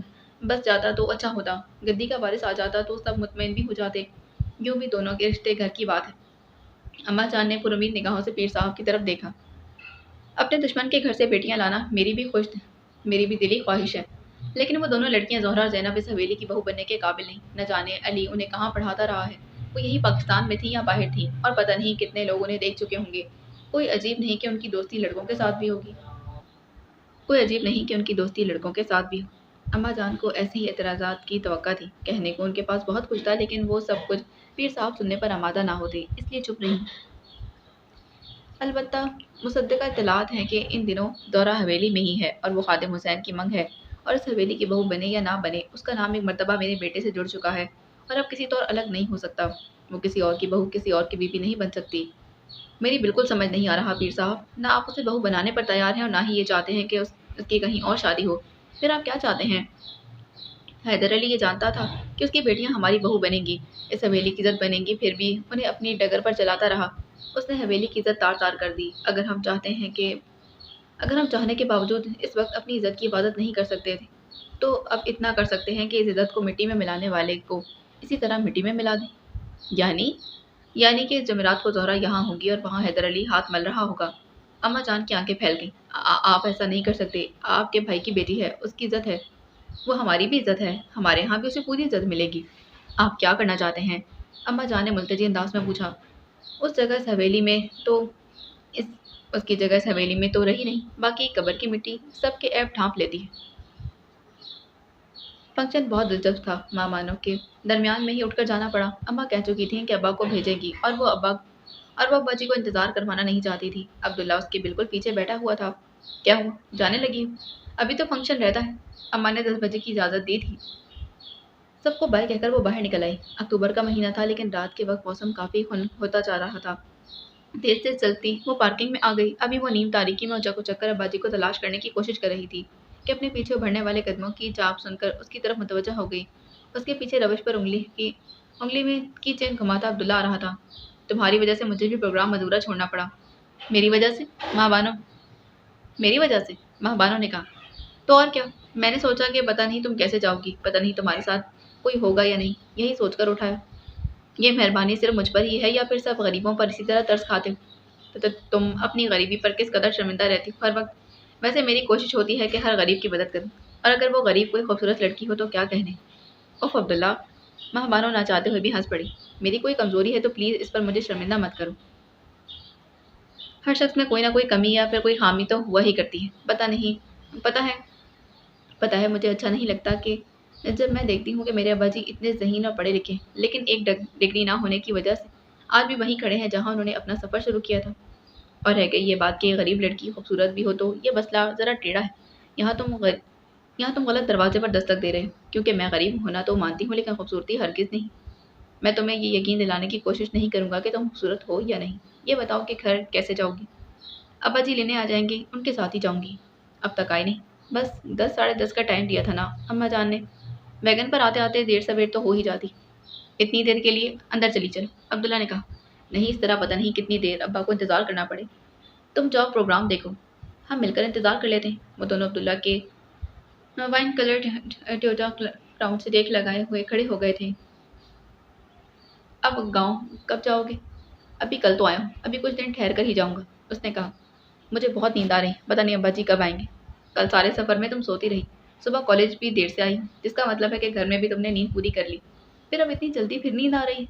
بس جاتا تو اچھا ہوتا، گدی کا وارث آ جاتا تو سب مطمئن بھی ہو جاتے۔ یوں بھی دونوں کے رشتے گھر کی بات ہے۔ اما جان نے پرامید نگاہوں سے پیر صاحب کی طرف دیکھا۔ اپنے دشمن کے گھر سے بیٹیاں لانا میری بھی دلی خواہش ہے، لیکن وہ دونوں لڑکیاں زہرا اور زینب اس حویلی کی بہو بننے کے قابل نہیں۔ نہ جانے علی انہیں کہاں پڑھاتا رہا ہے، وہ یہی پاکستان میں تھی یا باہر تھی، اور پتہ نہیں کتنے لوگ انہیں دیکھ چکے ہوں گے۔ کوئی عجیب نہیں کہ ان کی دوستی لڑکوں کے ساتھ بھی ہوگی۔ کوئی عجیب نہیں کہ ان کی دوستی لڑکوں کے ساتھ بھی ہو۔ اما جان کو ایسے ہی اعتراضات کی توقع تھی۔ کہنے کو ان کے پاس بہت کچھ تھا، لیکن وہ سب کچھ پیر صاحب سننے پر آمادہ نہ ہوتے، اس لیے چپ رہی۔ البتہ مصدقہ اطلاعات ہیں کہ ان دنوں دورہ حویلی میں ہی ہے، اور وہ خادم حسین کی منگ ہے، اور اس حویلی کی بہو بنے یا نہ بنے، اس کا نام ایک مرتبہ میرے بیٹے سے جڑ چکا ہے، اور اب کسی طور الگ نہیں ہو سکتا۔ وہ کسی اور کی بہو کسی اور کی بیوی نہیں بن سکتی۔ میری بالکل سمجھ نہیں آ رہا پیر صاحب، نہ آپ اسے بہو بنانے پر تیار ہیں اور نہ ہی یہ چاہتے ہیں کہ اس کی کہیں اور شادی ہو۔ پھر آپ کیا چاہتے ہیں؟ حیدر علی یہ جانتا تھا کہ اس کی بیٹیاں ہماری بہو بنیں گی، اس حویلی کی عزت بنیں گی، پھر بھی انہیں اپنی ڈگر پر چلاتا رہا۔ اس نے حویلی کی عزت تار تار کر دی۔ اگر ہم چاہنے کے باوجود اس وقت اپنی عزت کی حفاظت نہیں کر سکتے تھے، تو اب اتنا کر سکتے ہیں کہ اس عزت کو مٹی میں ملانے والے کو اسی طرح مٹی میں ملا دیں۔ یعنی کہ اس جمعرات کو زہرا یہاں ہوگی اور وہاں حیدر علی ہاتھ مل رہا ہوگا۔ اما جان کی آنکھیں پھیل گئیں۔ آپ ایسا نہیں کر سکتے، آپ کے بھائی کی بیٹی ہے، اس کی عزت ہے، وہ ہماری بھی عزت ہے، ہمارے ہاں بھی اسے پوری عزت ملے گی۔ آپ کیا کرنا چاہتے ہیں؟ اما جان نے ملتجی انداز میں پوچھا۔ اس جگہ اس حویلی میں تو اس کی جگہ اس حویلی میں تو رہی نہیں، باقی قبر کی مٹی سب کے عیب ڈھانپ لیتی ہے۔ فنکشن بہت دلچسپ تھا، مہمانوں کے درمیان میں ہی اٹھ کر جانا پڑا۔ اماں کہہ چکی تھیں کہ ابا کو بھیجے گی، اور وہ ابا جی کو انتظار کروانا نہیں چاہتی تھی۔ عبداللہ اس کے بالکل پیچھے بیٹھا ہوا تھا۔ کیا ہوا؟ جانے لگی ہوں؟ ابھی تو فنکشن رہتا ہے، اماں نے 10 بجے کی اجازت دی تھی۔ سب کو بائے کہہ کر وہ باہر نکل آئی۔ اکتوبر کا مہینہ تھا، لیکن رات کے وقت موسم کافی خنک ہوتا جا رہا تھا۔ تیز تیز چلتی وہ پارکنگ میں آ گئی۔ ابھی وہ نیم تاریکی میں اچک اچک کر ابا جی کو تلاش کرنے کی کوشش کر رہی تھی کہ اپنے پیچھے ابھرنے والے قدموں کی چاپ سن کر اس کی طرف متوجہ ہو گئی۔ اس کے پیچھے روش پر انگلی میں کی چین گھماتا عبداللہ آ رہا تھا۔ تمہاری وجہ سے مجھے بھی پروگرام ادھورا چھوڑنا پڑا۔ میری وجہ سے؟ ماہ بانو نے کہا۔ تو اور کیا، میں نے سوچا کہ پتہ نہیں تم کیسے جاؤ گی، پتہ نہیں تمہارے ساتھ کوئی ہوگا یا نہیں، یہی سوچ کر اٹھایا۔ یہ مہربانی صرف مجھ پر ہی ہے یا پھر سب غریبوں پر اسی طرح ترس کھاتے ہو؟ تو تم اپنی غریبی پر کس قدر شرمندہ رہتی ہو ہر وقت؟ ویسے میری کوشش ہوتی ہے کہ ہر غریب کی مدد کروں، اور اگر وہ غریب کوئی خوبصورت لڑکی ہو تو کیا کہنے۔ اوف عبداللہ، ماہ بانو نہ چاہتے ہوئے بھی ہنس پڑی۔ میری کوئی کمزوری ہے تو پلیز اس پر مجھے شرمندہ مت کرو۔ ہر شخص میں کوئی نہ کوئی کمی یا پھر کوئی خامی تو ہوا ہی کرتی ہے۔ پتہ ہے مجھے اچھا نہیں لگتا کہ جب میں دیکھتی ہوں کہ میرے ابا جی اتنے ذہین اور پڑھے لکھے، لیکن ایک ڈگری نہ ہونے کی وجہ سے آج بھی وہیں کھڑے ہیں جہاں انہوں نے اپنا سفر شروع کیا تھا۔ اور رہ گئی یہ بات کہ غریب لڑکی خوبصورت بھی ہو تو یہ مسئلہ ذرا ٹیڑھا ہے۔ یہاں تم غلط دروازے پر دستک دے رہے ہو، کیونکہ میں غریب ہونا تو مانتی ہوں لیکن خوبصورتی ہرگز نہیں۔ میں تمہیں یہ یقین دلانے کی کوشش نہیں کروں گا کہ تم خوبصورت ہو یا نہیں۔ یہ بتاؤ کہ گھر کیسے جاؤ گی؟ ابا جی لینے آ جائیں گے، ان کے ساتھ ہی جاؤں گی۔ اب تک آئی نہیں؟ بس 10 ساڑھے 10 کا ٹائم دیا تھا نا اماں جان نے، ویگن پر آتے آتے دیر سویر تو ہو ہی جاتی۔ اتنی دیر کے لیے اندر چلی چلو، عبداللہ نے کہا۔ نہیں، اس طرح پتہ نہیں کتنی دیر ابا کو انتظار کرنا پڑے۔ تم جاؤ پروگرام دیکھو، ہم مل کر انتظار کر لیتے ہیں۔ وہ دونوں عبداللہ کے وائن کلر ٹویوٹا کراؤن سے دیکھ لگائے ہوئے کھڑے ہو گئے تھے۔ اب گاؤں کب جاؤ گے؟ ابھی کل تو آیا ہوں، ابھی کچھ دن ٹھہر کر ہی جاؤں گا، اس نے کہا۔ مجھے بہت نیند آ رہی، پتہ نہیں ابا جی کب آئیں گے۔ کل سارے سفر میں تم سوتی رہی، صبح کالج بھی دیر سے آئی، جس کا مطلب ہے کہ گھر میں بھی تم نے نیند پوری کر لی، پھر اب اتنی جلدی پھر نیند آ رہی ہے؟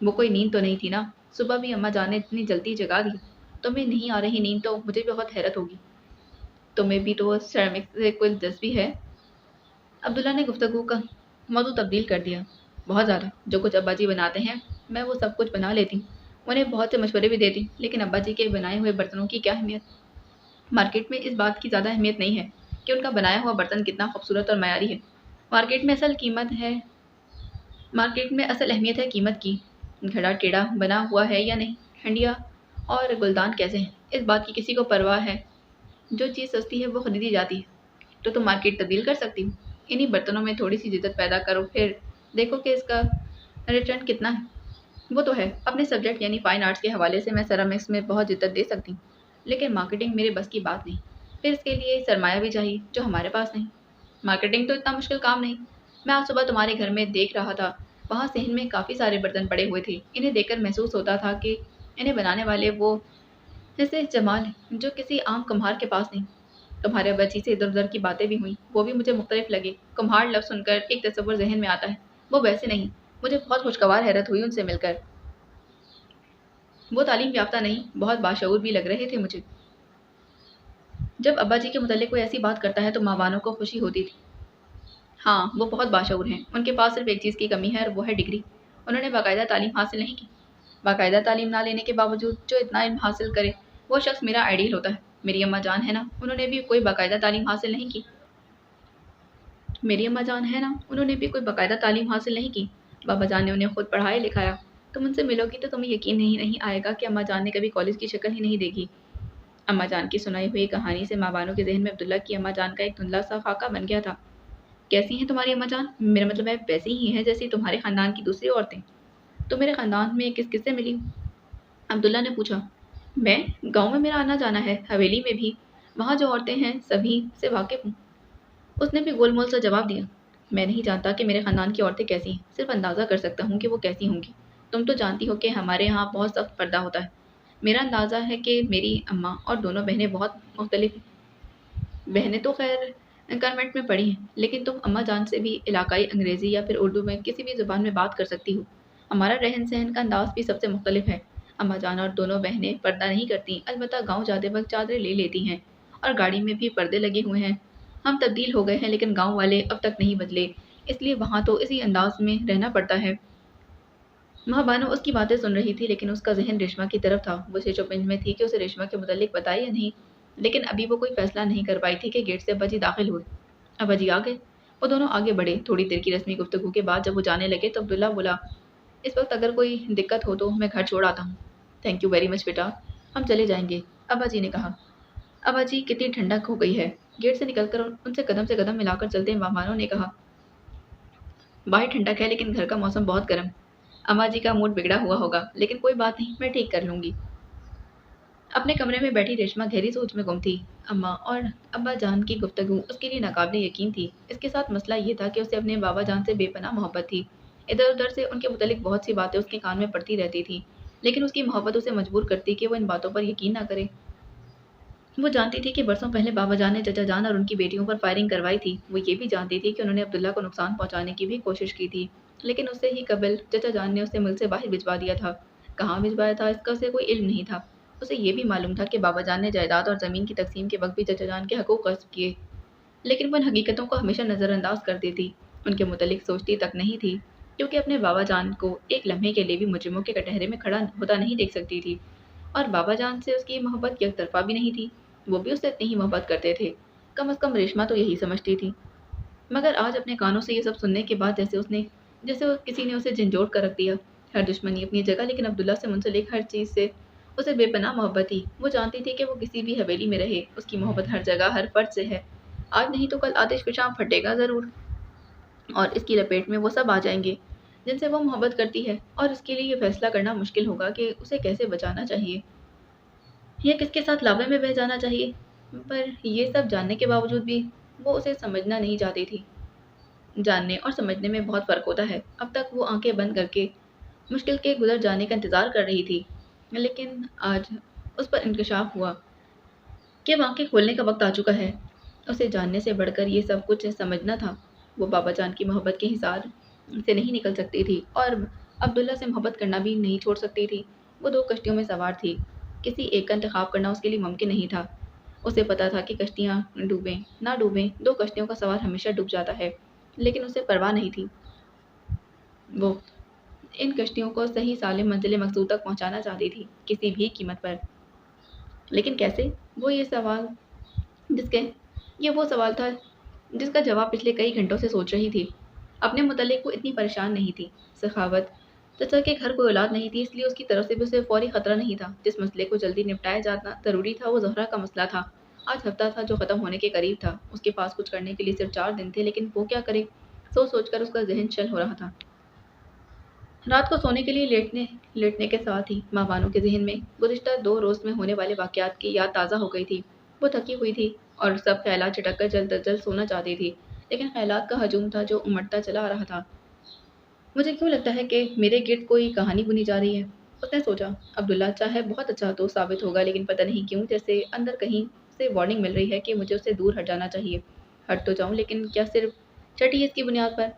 وہ کوئی نیند تو نہیں تھی نا، صبح بھی اماں جان نے اتنی جلدی جگا دی۔ تمہیں نہیں آ رہی نیند تو مجھے بھی بہت حیرت ہوگی۔ تمہیں بھی تو سیرامکس سے کوئی دلچسپی ہے؟ عبداللہ نے گفتگو کا موضوع تبدیل کر دیا۔ بہت زیادہ، جو کچھ ابا جی بناتے ہیں میں وہ سب کچھ بنا لیتی ہوں، انہیں بہت سے مشورے بھی دیتی ہوں، لیکن ابا جی کے بنائے ہوئے برتنوں کی کیا اہمیت؟ मार्केट में इस बात की ज़्यादा अहमियत नहीं है कि उनका बनाया हुआ बर्तन कितना खूबसूरत और मयारी है। मार्केट में असल कीमत है मार्केट में असल अहमियत है कीमत की। घड़ा टेढ़ा बना हुआ है या नहीं, हंडिया और गुलदान कैसे हैं, इस बात की किसी को परवाह है। जो चीज़ सस्ती है वो खरीदी जाती है। तो तुम मार्केट तब्दील कर सकती हो। इन्हीं बर्तनों में थोड़ी सी जिद्दत पैदा करो, फिर देखो कि इसका रिटर्न कितना है। वो तो है, अपने सब्जेक्ट यानी फाइन आर्ट्स के हवाले से मैं सेरामिक्स में बहुत जिद्दत दे सकती हूँ, लेकिन मार्केटिंग मेरे बस की बात नहीं। फिर इसके लिए सरमाया भी चाहिए जो हमारे पास नहीं। मार्केटिंग तो इतना मुश्किल काम नहीं। मैं आज सुबह तुम्हारे घर में देख रहा था, वहाँ सहन में काफ़ी सारे बर्तन पड़े हुए थे। इन्हें देखकर महसूस होता था कि इन्हें बनाने वाले वो जैसे जमाल है जो किसी आम कुम्हार के पास नहीं। तुम्हारे बच्ची से इधर उधर की बातें भी हुई, वो भी मुझे मुख्तलिफ लगे। कुम्हार लफ्ज़ सुनकर एक तस्वर जहन में आता है, वो वैसे नहीं। मुझे बहुत खुशगवार हैरत हुई उनसे मिलकर। वो तालीम याफ्ता नहीं, बहुत बाशऊर भी लग रहे थे मुझे। जब अब्बा जी के मुतल्लिक कोई ऐसी बात करता है तो माँ बानों को खुशी होती थी। हाँ, वो बहुत बाशऊर हैं। उनके पास सिर्फ एक चीज़ की कमी है और वो है डिग्री। उन्होंने बाकायदा तालीम हासिल नहीं की। बाकायदा तालीम ना लेने के बावजूद जो इतना इल्म हासिल करे, वो शख्स मेरा आइडियल होता है। मेरी अम्मा जान है ना, उन्होंने भी कोई बाकायदा तालीम हासिल नहीं की। मेरी अम्मा जान है ना, उन्होंने भी कोई बाकायदा तालीम हासिल नहीं की। बाबा जान ने उन्हें खुद पढ़ाया लिखाया। तुम उनसे मिलोगी तो तुम्हें यकीन नहीं आएगा कि अम्मा जान ने कभी कॉलेज की शक्ल ही नहीं देखी। अम्मा जान की सुनाई हुई कहानी से माँ बानों के जहन में अब्दुल्ला की अम्मा जान का एक धुंधला सा खाका बन गया था। कैसी हैं तुम्हारी अम्मा जान? मेरा मतलब है वैसी ही हैं जैसी तुम्हारे खानदान की दूसरी औरतें। तो मेरे खानदान में किस किस से मिली? अब्दुल्ला ने पूछा। मैं गांव में मेरा आना जाना है, हवेली में भी। वहाँ जो औरतें हैं सभी से वाकिफ हूँ। उसने भी गोलमोल सा जवाब दिया। मैं नहीं जानता कि मेरे खानदान की औरतें कैसी हैं, सिर्फ अंदाज़ा कर सकता हूँ कि वो कैसी होंगी। तुम तो जानती हो कि हमारे यहाँ बहुत सख्त पर्दा होता है। मेरा अंदाज़ा है कि मेरी अम्मा और दोनों बहनें बहुत मुख्तलिफ हैं। बहनें तो खैर कन्वेंट में पढ़ी हैं, लेकिन तुम अम्मा जान से भी इलाकाई अंग्रेज़ी या फिर उर्दू में किसी भी ज़ुबान में बात कर सकती हो। हमारा रहन सहन का अंदाज भी सबसे मुख्तलिफ है। अम्मा जान और दोनों बहनें पर्दा नहीं करती, अलबत्ता गाँव जाते वक्त चादरें ले लेती हैं और गाड़ी में भी पर्दे लगे हुए हैं। हम तब्दील हो गए हैं लेकिन गाँव वाले अब तक नहीं बदले, इसलिए वहाँ तो इसी अंदाज में रहना पड़ता है। माँ बानो उसकी बातें सुन रही थी लेकिन उसका जहन रेशमा की तरफ था। वो इसे चुपिंज में थी कि उसे रेशमा के मुतल्लिक बताए या नहीं, लेकिन अभी वो कोई फैसला नहीं कर पाई थी कि गेट से अब्बाजी दाखिल हुए। अब्बाजी आ गए। वो दोनों आगे बढ़े। थोड़ी देर की रस्मी गुफ्तगू के बाद जब वो जाने लगे तो अब्दुल्ला बोला, इस वक्त अगर कोई दिक्कत हो तो मैं घर छोड़ आता हूँ। थैंक यू वेरी मच बेटा, हम चले जाएंगे, अब्बाजी ने कहा। अब्बाजी कितनी ठंडक हो गई है। गेट से निकलकर उनसे कदम से कदम मिलाकर चलते मेहमानों ने कहा, बाहर ठंडक है लेकिन घर का मौसम बहुत गर्म। अम्मा जी का मूड बिगड़ा हुआ होगा, लेकिन कोई बात नहीं, मैं ठीक कर लूंगी। अपने कमरे में बैठी रेशमा गहरी सोच में गुम थी। अम्मा और अब्बा जान की गुफ्तगू उसके लिए नाकाबिले यकीन थी। इसके साथ मसला ये था कि उसे अपने बाबा जान से बेपनाह मोहब्बत थी। इधर उधर से उनके मुतलिक बहुत सी बातें उसके कान में पड़ती रहती थी, लेकिन उसकी मोहब्बत उसे मजबूर करती कि वो इन बातों पर यकीन ना करे। वो जानती थी कि बरसों पहले बाबा जान ने चचा जान और उनकी बेटियों पर फायरिंग करवाई थी। वो ये भी जानती थी कि उन्होंने अब्दुल्ला को नुकसान पहुंचाने की भी कोशिश की थी, लेकिन उससे ही कबल चचा जान ने उसे मुल्क से बाहर भिजवा दिया था। कहाँ भिजवाया था इसका उसे कोई इल्म नहीं था। उसे ये भी मालूम था कि बाबा जान ने जायदाद और ज़मीन की तकसीम के वक्त भी चचा जान के हकूक़ गस्ब किए, लेकिन वो इन हकीकतों को हमेशा नज़रअंदाज करती थी। उनके मुतलिक सोचती तक नहीं थी, क्योंकि अपने बाबा जान को एक लम्हे के लिए भी मुजरिमों के कटहरे में खड़ा होता नहीं देख सकती थी। और बाबा जान से उसकी मोहब्बत एकतरफ़ा भी नहीं थी। वो भी उससे इतनी ही मोहब्बत करते थे। कम से कम रेशमा तो यही समझती थी। मगर आज अपने कानों से ये सब सुनने के बाद जैसे वो किसी ने उसे झंझोड़ कर रख दिया। हर दुश्मनी अपनी जगह, लेकिन अब्दुल्ला से मुंसलिक हर चीज़ से उसे बेपनाह मोहब्बत थी। वो जानती थी कि वो किसी भी हवेली में रहे, उसकी मोहब्बत हर जगह हर फर्द से है। आज नहीं तो कल आतिश फिशां फटेगा ज़रूर, और इसकी लपेट में वो सब आ जाएंगे जिनसे वो मोहब्बत करती है। और इसके लिए ये फैसला करना मुश्किल होगा कि उसे कैसे बचाना चाहिए या किसके साथ लावे में बह जाना चाहिए। पर ये सब जानने के बावजूद भी वो उसे समझना नहीं चाहती थी। जानने और समझने में बहुत फ़र्क होता है। अब तक वो आंखें बंद करके मुश्किल के गुजर जाने का इंतज़ार कर रही थी, लेकिन आज उस पर इंकशाफ हुआ कि अब आंखें खोलने का वक्त आ चुका है। उसे जानने से बढ़कर ये सब कुछ समझना था। वो बाबा जान की मोहब्बत के हिसार से नहीं निकल सकती थी और अब्दुल्ला से मोहब्बत करना भी नहीं छोड़ सकती थी। वो दो कश्तियों में सवार थी। किसी एक का इंतखाब करना उसके लिए मुमकिन नहीं था। उसे पता था कि कश्तियाँ डूबें ना डूबें, दो कश्तियों का सवार हमेशा डूब जाता है, लेकिन उसे परवाह नहीं थी। वो इन कश्तियों को सही सालिम मंजिल मकसूद तक पहुंचाना चाहती थी, किसी भी कीमत पर। लेकिन कैसे? वो ये सवाल जिसके ये वो सवाल था जिसका जवाब पिछले कई घंटों से सोच रही थी। अपने मुतालिक वो इतनी परेशान नहीं थी। सखावत चाचा के घर कोई औलाद नहीं थी, इसलिए उसकी तरफ से भी उसे फौरी खतरा नहीं था। जिस मसले को जल्दी निपटाया जाना ज़रूरी था वो ज़ोहरा का मसला था। आज हफ्ता था जो ख़त्म होने के करीब था। उसके पास कुछ करने के लिए सिर्फ 4 दिन थे, लेकिन वो क्या करे? सोच सोच कर उसका जहन चल हो रहा था। रात को सोने के लिए लेटने लेटने के साथ ही माँ बानो के जहन में गुज़िश्ता 2 रोज़ में होने वाले वाक़यात की याद ताज़ा हो गई थी। वो थकी हुई थी और सब ख़यालात झटक कर जल्द अज जल्द सोना चाहती थी, लेकिन ख़यालात का हजूम था जो उमड़ता चला आ रहा था। मुझे क्यों लगता है कि मेरे गिर्द कोई कहानी बुनी जा रही है? उसने सोचा। अब्दुल्ला चाहे बहुत अच्छा दोस्त साबित होगा, लेकिन पता नहीं क्यों जैसे अंदर कहीं से वार्निंग मिल रही है कि मुझे उससे दूर हट जाना चाहिए। हट तो जाऊँ, लेकिन क्या सिर्फ छठी इसकी बुनियाद पर?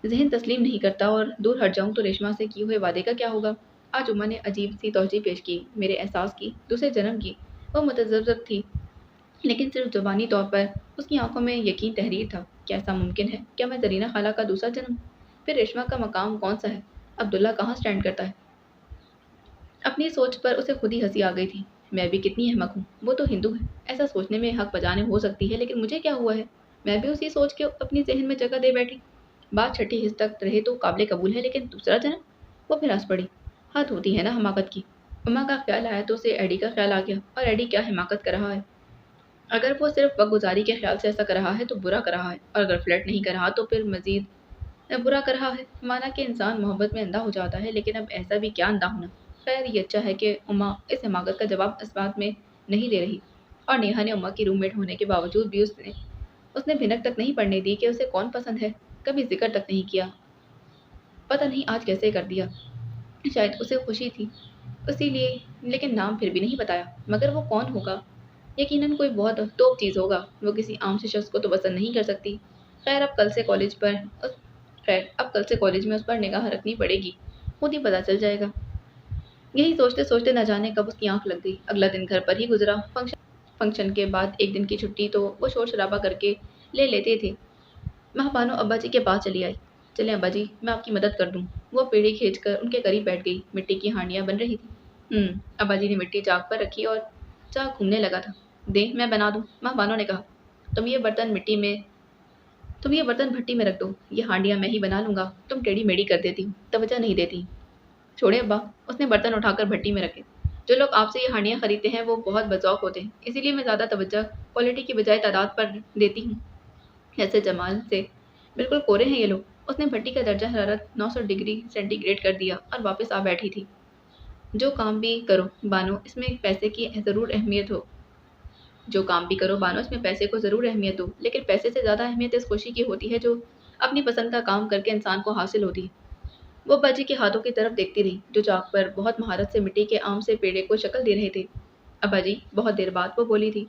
ज़हन तस्लीम नहीं करता और दूर हट जाऊँ तो रेशमा से किए हुए वादे का क्या होगा? आज उमा ने अजीब सी तौजीह पेश की, मेरे एहसास की, दूसरे जन्म की। वो मुतज़ब्ज़ब थी, लेकिन सिर्फ ज़ुबानी तौर पर। उसकी आंखों में यकीन तहरीर था। क्या ऐसा मुमकिन है? क्या मैं ज़रीना खाला का दूसरा जन्म? फिर रेशमा का मकाम कौन सा है? अब्दुल्ला कहाँ स्टैंड करता है? अपनी सोच पर उसे खुद ही हंसी आ गई थी। मैं भी कितनी अहमक हूँ। वो तो हिंदू है, ऐसा सोचने में हक बजाने हो सकती है, लेकिन मुझे क्या हुआ है? मैं भी उसी सोच के अपनी जहन में जगह दे बैठी। बात छठी हिस्स तक रहे तो काबिल कबूल है, लेकिन दूसरा जन्म? वो फिर हंस पड़ी। हद होती है ना हमाकत की। उमा का ख्याल आया तो उसे एडी का ख्याल आ गया। और एडी क्या हिमाकत कर रहा है? अगर वो सिर्फ वक्त गुजारी के ख्याल से ऐसा कर रहा है तो बुरा कर रहा है, और अगर फ्लर्ट नहीं कर रहा तो फिर मजीद बुरा कर रहा है। माना कि इंसान मोहब्बत में अंधा हो जाता है, लेकिन अब ऐसा भी क्या अंधा होना। खैर ये अच्छा है कि उमा इस हिमाकत का जवाब इस बात में नहीं दे रही। और नेहा ने उमा की रूममेट होने के बावजूद भी उसने उसने भिनक तक नहीं पड़ने दी कि उसे कौन पसंद है। कभी जिक्र तक नहीं किया। पता नहीं आज कैसे कर दिया। शायद उसे खुशी थी इसीलिए, लेकिन नाम फिर भी नहीं बताया। मगर वो कौन होगा? यकीनन कोई बहुत तोप चीज़ होगा। वो किसी आम से शख्स को तो पसंद नहीं कर सकती। खैर अब कल से कॉलेज पर उस खैर अब कल से कॉलेज में उस पर निगाह रखनी पड़ेगी। खुद ही पता चल जाएगा। यही सोचते सोचते न जाने कब उसकी आंख लग गई। अगला दिन घर पर ही गुजरा। फंक्शन के बाद एक दिन की छुट्टी तो वो शोर शराबा करके ले लेते थे। महाबानो अब्बा जी के पास चली आई। चले अब्बा जी, मैं आपकी मदद कर दूं। वो पीढ़ी खींच कर उनके करीब बैठ गई। मिट्टी की हांडियां बन रही थी। अब्बा जी ने मिट्टी जाग पर रखी और चाक घूमने लगा था। दे मैं बना दूं, महाबानो ने कहा। तुम ये बर्तन मिट्टी में तुम ये बर्तन भट्टी में रख दो। ये हांडियां मैं ही बना लूंगा। तुम टेढ़ी मेढ़ी कर देती हो, तवज्जो नहीं देती। छोड़े अब्बा। उसने बर्तन उठाकर भट्टी में रखे। जो लोग आपसे ये हांडियां खरीदते हैं वो बहुत बज़ौक़ होते हैं, इसीलिए मैं ज़्यादा तवज्जो क्वालिटी की बजाय तादाद पर देती हूँ। ऐसे जमाल से बिल्कुल कोरे हैं ये लोग। उसने भट्टी का दर्जा हरारत 900 डिग्री सेंटीग्रेड कर दिया और वापस आ बैठी थी। जो काम भी करो बानो, इसमें पैसे की ज़रूर अहमियत हो जो काम भी करो बानो, इसमें पैसे को ज़रूर अहमियत हो, लेकिन पैसे से ज़्यादा अहमियत इस खुशी की होती है जो अपनी पसंद का काम करके इंसान को हासिल होती है। वो बाजी के हाथों की तरफ देखती रही, जो चाक पर बहुत महारत से मिट्टी के आम से पेड़े को शक्ल दे रहे थे। अब्बा जी, बहुत देर बाद वो बोली थी,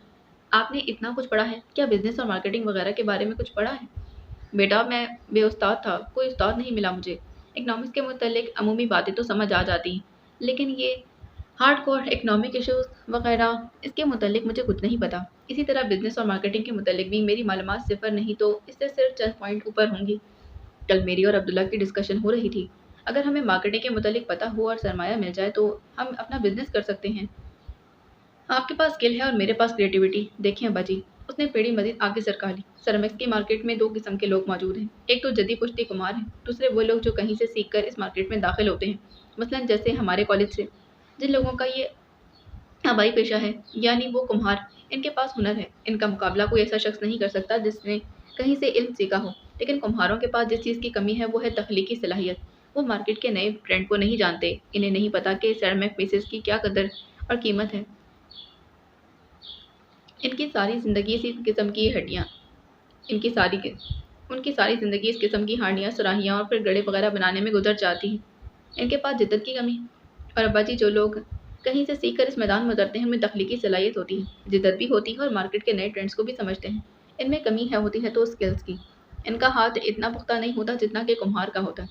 आपने इतना कुछ पढ़ा है? क्या बिजनेस और मार्केटिंग वगैरह के बारे में कुछ पढ़ा है? बेटा मैं बेउस्ताद था, कोई उस्ताद नहीं मिला मुझे। इकनॉमिक्स के मुतल्लिक अमूमी बातें तो समझ आ जाती हैं, लेकिन ये हार्डकोर इकनॉमिक इश्यूज वगैरह इसके मुतल्लिक मुझे कुछ नहीं पता। इसी तरह बिजनेस और मार्केटिंग के मुतल्लिक भी मेरी मालूमात सिफर नहीं तो इससे सिर्फ चंद पॉइंट ऊपर होंगी। कल मेरी और अब्दुल्ला की डिस्कशन हो रही थी। अगर हमें मार्केटिंग के मुतल्लिक पता हो और सरमाया मिल जाए तो हम अपना बिजनेस कर सकते हैं। आपके पास स्किल है और मेरे पास क्रिएटिविटी। देखें अब्बा जी, उसने पेड़ी मजीद आगे सरका ली। सरमेक्स की मार्केट में 2 किस्म के लोग मौजूद हैं। एक तो जदी पुश्ती कुमार हैं, दूसरे वो लोग जो कहीं से सीख कर इस मार्केट में दाखिल होते हैं। मसलन जैसे हमारे कॉलेज से। जिन लोगों का ये हवाई पेशा है, यानी वो कुम्हार, इनके पास हुनर है। इनका मुकाबला कोई ऐसा शख्स नहीं कर सकता जिसने कहीं से इल्म सीखा हो। लेकिन कुम्हारों के पास जिस चीज़ की कमी है वो है तख्लीकी सलाहियत। वो मार्केट के नए ट्रेंड को नहीं जानते। इन्हें नहीं पता कि सेरेमिक पीसेस की क्या कदर और कीमत है। इनकी सारी ज़िंदगी इसी किस्म की हड्डियाँ इनकी सारी उनकी सारी ज़िंदगी इस किस्म की हांडियाँ, सुराहियाँ और फिर गड़े वगैरह बनाने में गुजर जाती है। इनके पास जिद्दत की कमी है। और अब्बा जी, जो लोग कहीं से सीख कर इस मैदान में उतरते हैं, उनमें तख्लीकी सलाहियत होती है, जिद्दत भी होती है और मार्केट के नए ट्रेंड्स को भी समझते हैं। इनमें कमी है होती है तो स्किल्स की। इनका हाथ इतना पुख्ता नहीं होता जितना कि कुम्हार का होता है।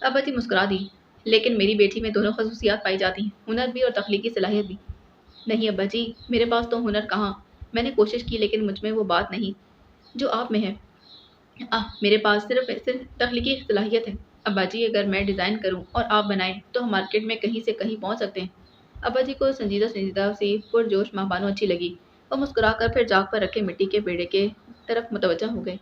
अब्बा जी मुस्कुरा दी। लेकिन मेरी बेटी में दोनों खसूसियात पाई जाती हैं, हुनर भी और तख्लीकी सलाहियत भी। नहीं अब्बा जी, मेरे पास तो हुनर कहाँ। मैंने कोशिश की, लेकिन मुझ में वो बात नहीं जो आप में है। मेरे पास सिर्फ तख्लीकी सलाहियत है। अब्बा जी, अगर मैं डिज़ाइन करूं और आप बनाएं तो हम मार्केट में कहीं से कहीं पहुंच सकते हैं। अब्बा जी को संजीदा संजीदा सी पुरजोश माँ बानो अच्छी लगी। वो मुस्कुरा कर फिर जाग पर रखे मिट्टी के पेड़े के तरफ मुतवज्जा हो गए।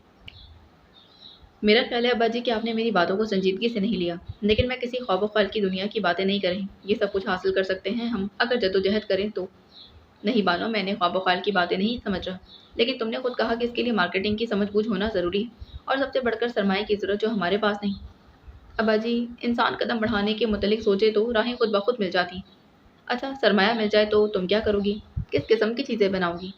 मेरा ख्याल है अब्बा जी कि आपने मेरी बातों को संजीदगी से नहीं लिया, लेकिन मैं किसी ख्वाब ख्याल की दुनिया की बातें नहीं कर रही। ये सब कुछ हासिल कर सकते हैं हम अगर जद्दोजहद करें तो। नहीं बानो, मैंने ख्वाब ख्याल की बातें नहीं समझ रहा, लेकिन तुमने खुद कहा कि इसके लिए मार्केटिंग की समझ बूझ होना ज़रूरी है, और सबसे बढ़कर सरमाए की ज़रूरत जो हमारे पास नहीं। अब्बा जी, इंसान कदम बढ़ाने के मुतलिक सोचे तो राहें खुद ब खुद मिल जाती। अच्छा, सरमाया मिल जाए तो तुम क्या करोगी? किस किस्म की चीज़ें बनाओगी?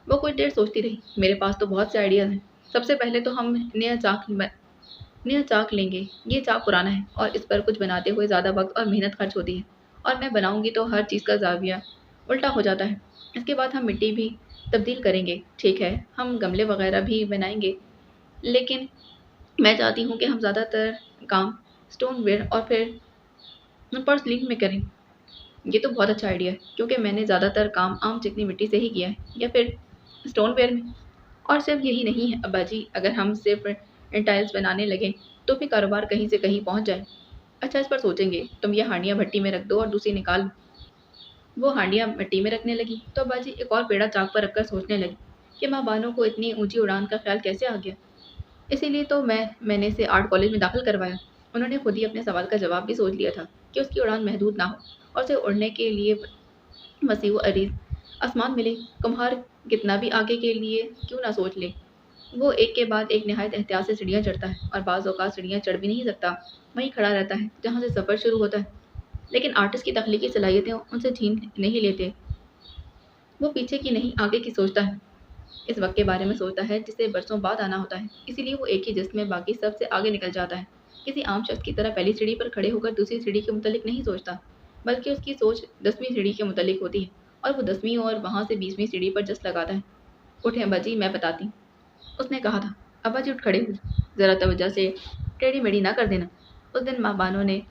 वो कुछ देर सोचती रही। मेरे पास तो बहुत से आइडियाज़ हैं। सबसे पहले तो हम नया चाक लेंगे। ये चाक पुराना है और इस पर कुछ बनाते हुए ज़्यादा वक्त और मेहनत खर्च होती है, और मैं बनाऊंगी तो हर चीज़ का जाविया उल्टा हो जाता है। इसके बाद हम मिट्टी भी तब्दील करेंगे। ठीक है, हम गमले वगैरह भी बनाएंगे, लेकिन मैं चाहती हूँ कि हम ज़्यादातर काम स्टोन वेयर और फिर पर्सलिन में करें। ये तो बहुत अच्छा आइडिया है, क्योंकि मैंने ज़्यादातर काम आम चिकनी मिट्टी से ही किया है। या फिर स्टोन वेयर में। और सिर्फ यही नहीं है अब्बा जी, अगर हम सिर्फ टाइल्स बनाने लगे तो भी कारोबार कहीं से कहीं पहुंच जाए। अच्छा, इस पर सोचेंगे। तुम ये हांडियां भट्टी में रख दो और दूसरी निकाल लो। वो हांडियां मिट्टी में रखने लगी तो अब्बा जी एक और पेड़ा चाक पर रखकर सोचने लगी कि माँ बानो को इतनी ऊंची उड़ान का ख्याल कैसे आ गया। इसीलिए तो मैंने इसे आर्ट कॉलेज में दाखिल करवाया। उन्होंने खुद ही अपने सवाल का जवाब भी सोच लिया था कि उसकी उड़ान महदूद ना हो, और उसे उड़ने के लिए वसी व अरीज आसमान मिले। कुम्हार कितना भी आगे के लिए क्यों ना सोच ले, वो एक के बाद एक निहायत एहतियात से सीढ़ियाँ चढ़ता है, और बाज़ औक़ात सीढ़ियाँ चढ़ भी नहीं सकता, वहीं खड़ा रहता है जहाँ से सफ़र शुरू होता है। लेकिन आर्टिस्ट की तख्लीकी सलाहियतें उनसे छीन नहीं लेते। वो पीछे की नहीं आगे की सोचता है, इस वक्त के बारे में सोचता है जिसे बरसों बाद आना होता है। इसीलिए वो एक ही जिस्म में बाकी सबसे आगे निकल जाता है। किसी आम शख्स की तरह पहली सीढ़ी पर खड़े होकर दूसरी सीढ़ी के मुतलिक नहीं सोचता, बल्कि उसकी सोच 10वीं सीढ़ी के मुतलिक होती है, और वो 10वीं और वहाँ से 20वीं सीढ़ी पर जस्ट लगाता है। उठे अब्बा जी, मैं बताती हूँ, उसने कहा था। अब्बा जी उठ खड़े हुए। ज़रा तवज्जो से टेढ़ी मेढ़ी ना कर देना। उस दिन माँ बानो ने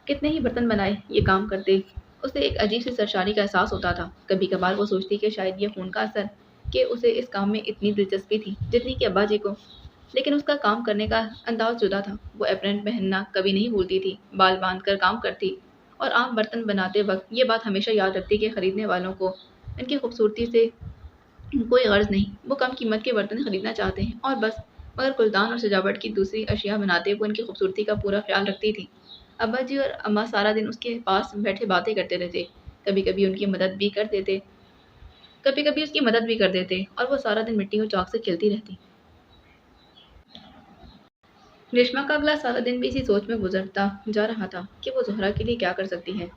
कितने ही बर्तन बनाए ये काम करते। उसे एक अजीब सी सरशारी का एहसास होता था। कभी कभार वो सोचती कि शायद ये खून का असर, कि उसे इस काम में इतनी दिलचस्पी थी जितनी कि अब्बा जी को। लेकिन उसका काम करने का अंदाज जुदा था। वो एप्रन पहनना कभी नहीं भूलती थी, बाल बांध कर काम करती, और आम बर्तन बनाते वक्त ये बात हमेशा याद रखती कि खरीदने वालों को इनकी खूबसूरती से कोई गर्ज नहीं। वो कम कीमत के बर्तन खरीदना चाहते हैं और बस। मगर गुलदान और सजावट की दूसरी अशिया बनाते हुए उनकी खूबसूरती का पूरा ख्याल रखती थी। अब्बा जी और अम्मा सारा दिन उसके पास बैठे बातें करते रहते। कभी कभी उनकी मदद भी कर देते, कभी कभी उसकी मदद भी कर देते, और वो सारा दिन मिट्टी और चाक से खेलती रहती। रेशमा का अगला सारा दिन भी इसी सोच में गुजरता जा रहा था कि वो ज़ोहरा के लिए क्या कर सकती है।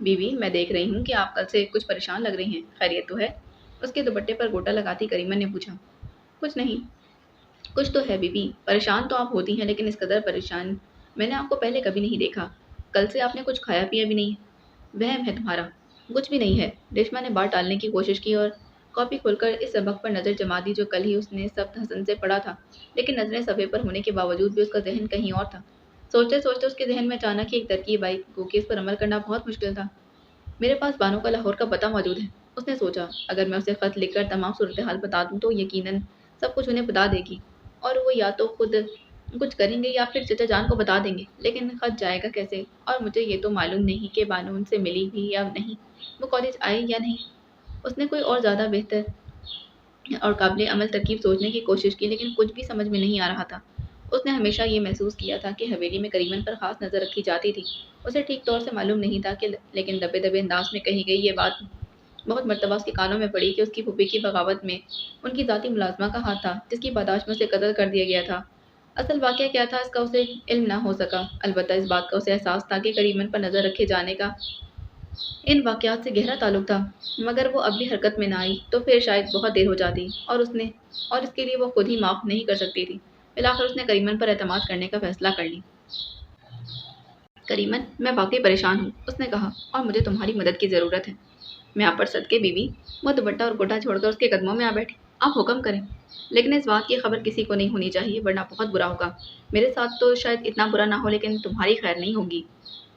बीवी, मैं देख रही हूँ कि आप कल से कुछ परेशान लग रही हैं। खैरियत तो है? उसके दुपट्टे पर गोटा लगाती करीमन ने पूछा। कुछ नहीं। कुछ तो है बीवी, परेशान तो आप होती हैं, लेकिन इस कदर परेशान मैंने आपको पहले कभी नहीं देखा। कल से आपने कुछ खाया पिया भी नहीं। वहम है तुम्हारा। कुछ भी नहीं है। रेशमा ने बात टालने की कोशिश की और कॉपी खोलकर इस सबक पर नज़र जमा दी जो कल ही उसने सख्त हसन से पढ़ा था। लेकिन नज़रें सफ़े पर होने के बावजूद भी उसका जहन कहीं और था। सोचते सोचते उसके जहन में अचानक ही एक तरकीब आई, क्योंकि इस पर अमल करना बहुत मुश्किल था। मेरे पास बानो का लाहौर का पता मौजूद है। उसने सोचा, अगर मैं उसे ख़त लिखकर तमाम सूरत हाल बता दूँ तो यकीनन सब कुछ उन्हें बता देगी, और वो या तो खुद कुछ करेंगे या फिर चचा जान को बता देंगे। लेकिन ख़त जाएगा कैसे? और मुझे ये तो मालूम नहीं कि बानो उनसे मिली भी या नहीं, वो कॉलेज आई या नहीं। उसने कोई और ज़्यादा बेहतर और काबिल अमल तरकीब सोचने की कोशिश की, लेकिन कुछ भी समझ में नहीं आ रहा था। उसने हमेशा ये महसूस किया था कि हवेली में करीमन पर ख़ास नज़र रखी जाती थी। उसे ठीक तौर से मालूम नहीं था कि, लेकिन दबे दबे अंदाज में कही गई ये बात बहुत मरतबा उसके कानों में पड़ी कि उसकी फूफी की बगावत में उनकी ज़ाती मुलाजमा का हाथ था, जिसकी पादाश में उसे कत्ल कर दिया गया था। असल वाक़या क्या था इसका उसे इल्म ना हो सका। अलबत्ता इस बात का उसे एहसास था कि करीमन पर नज़र रखे जाने का इन वाक़यात से गहरा ताल्लुक था। मगर वो अब भी हरकत में ना आई तो फिर शायद बहुत देर हो जाती, और इसके लिए वो खुद ही माफ़ नहीं कर सकती थी। फिर उसने करीमन पर एतमाद करने का फ़ैसला कर ली। करीमन, मैं वाक़ई परेशान हूँ, उसने कहा, और मुझे तुम्हारी मदद की ज़रूरत है। मैं आप पर सदके बीवी। वो दुपट्टा और गोटा छोड़कर उसके कदमों में आ बैठी। आप हुक्म करें। लेकिन इस बात की खबर किसी को नहीं होनी चाहिए, वरना बहुत बुरा होगा। मेरे साथ तो शायद इतना बुरा ना हो, लेकिन तुम्हारी खैर नहीं होगी।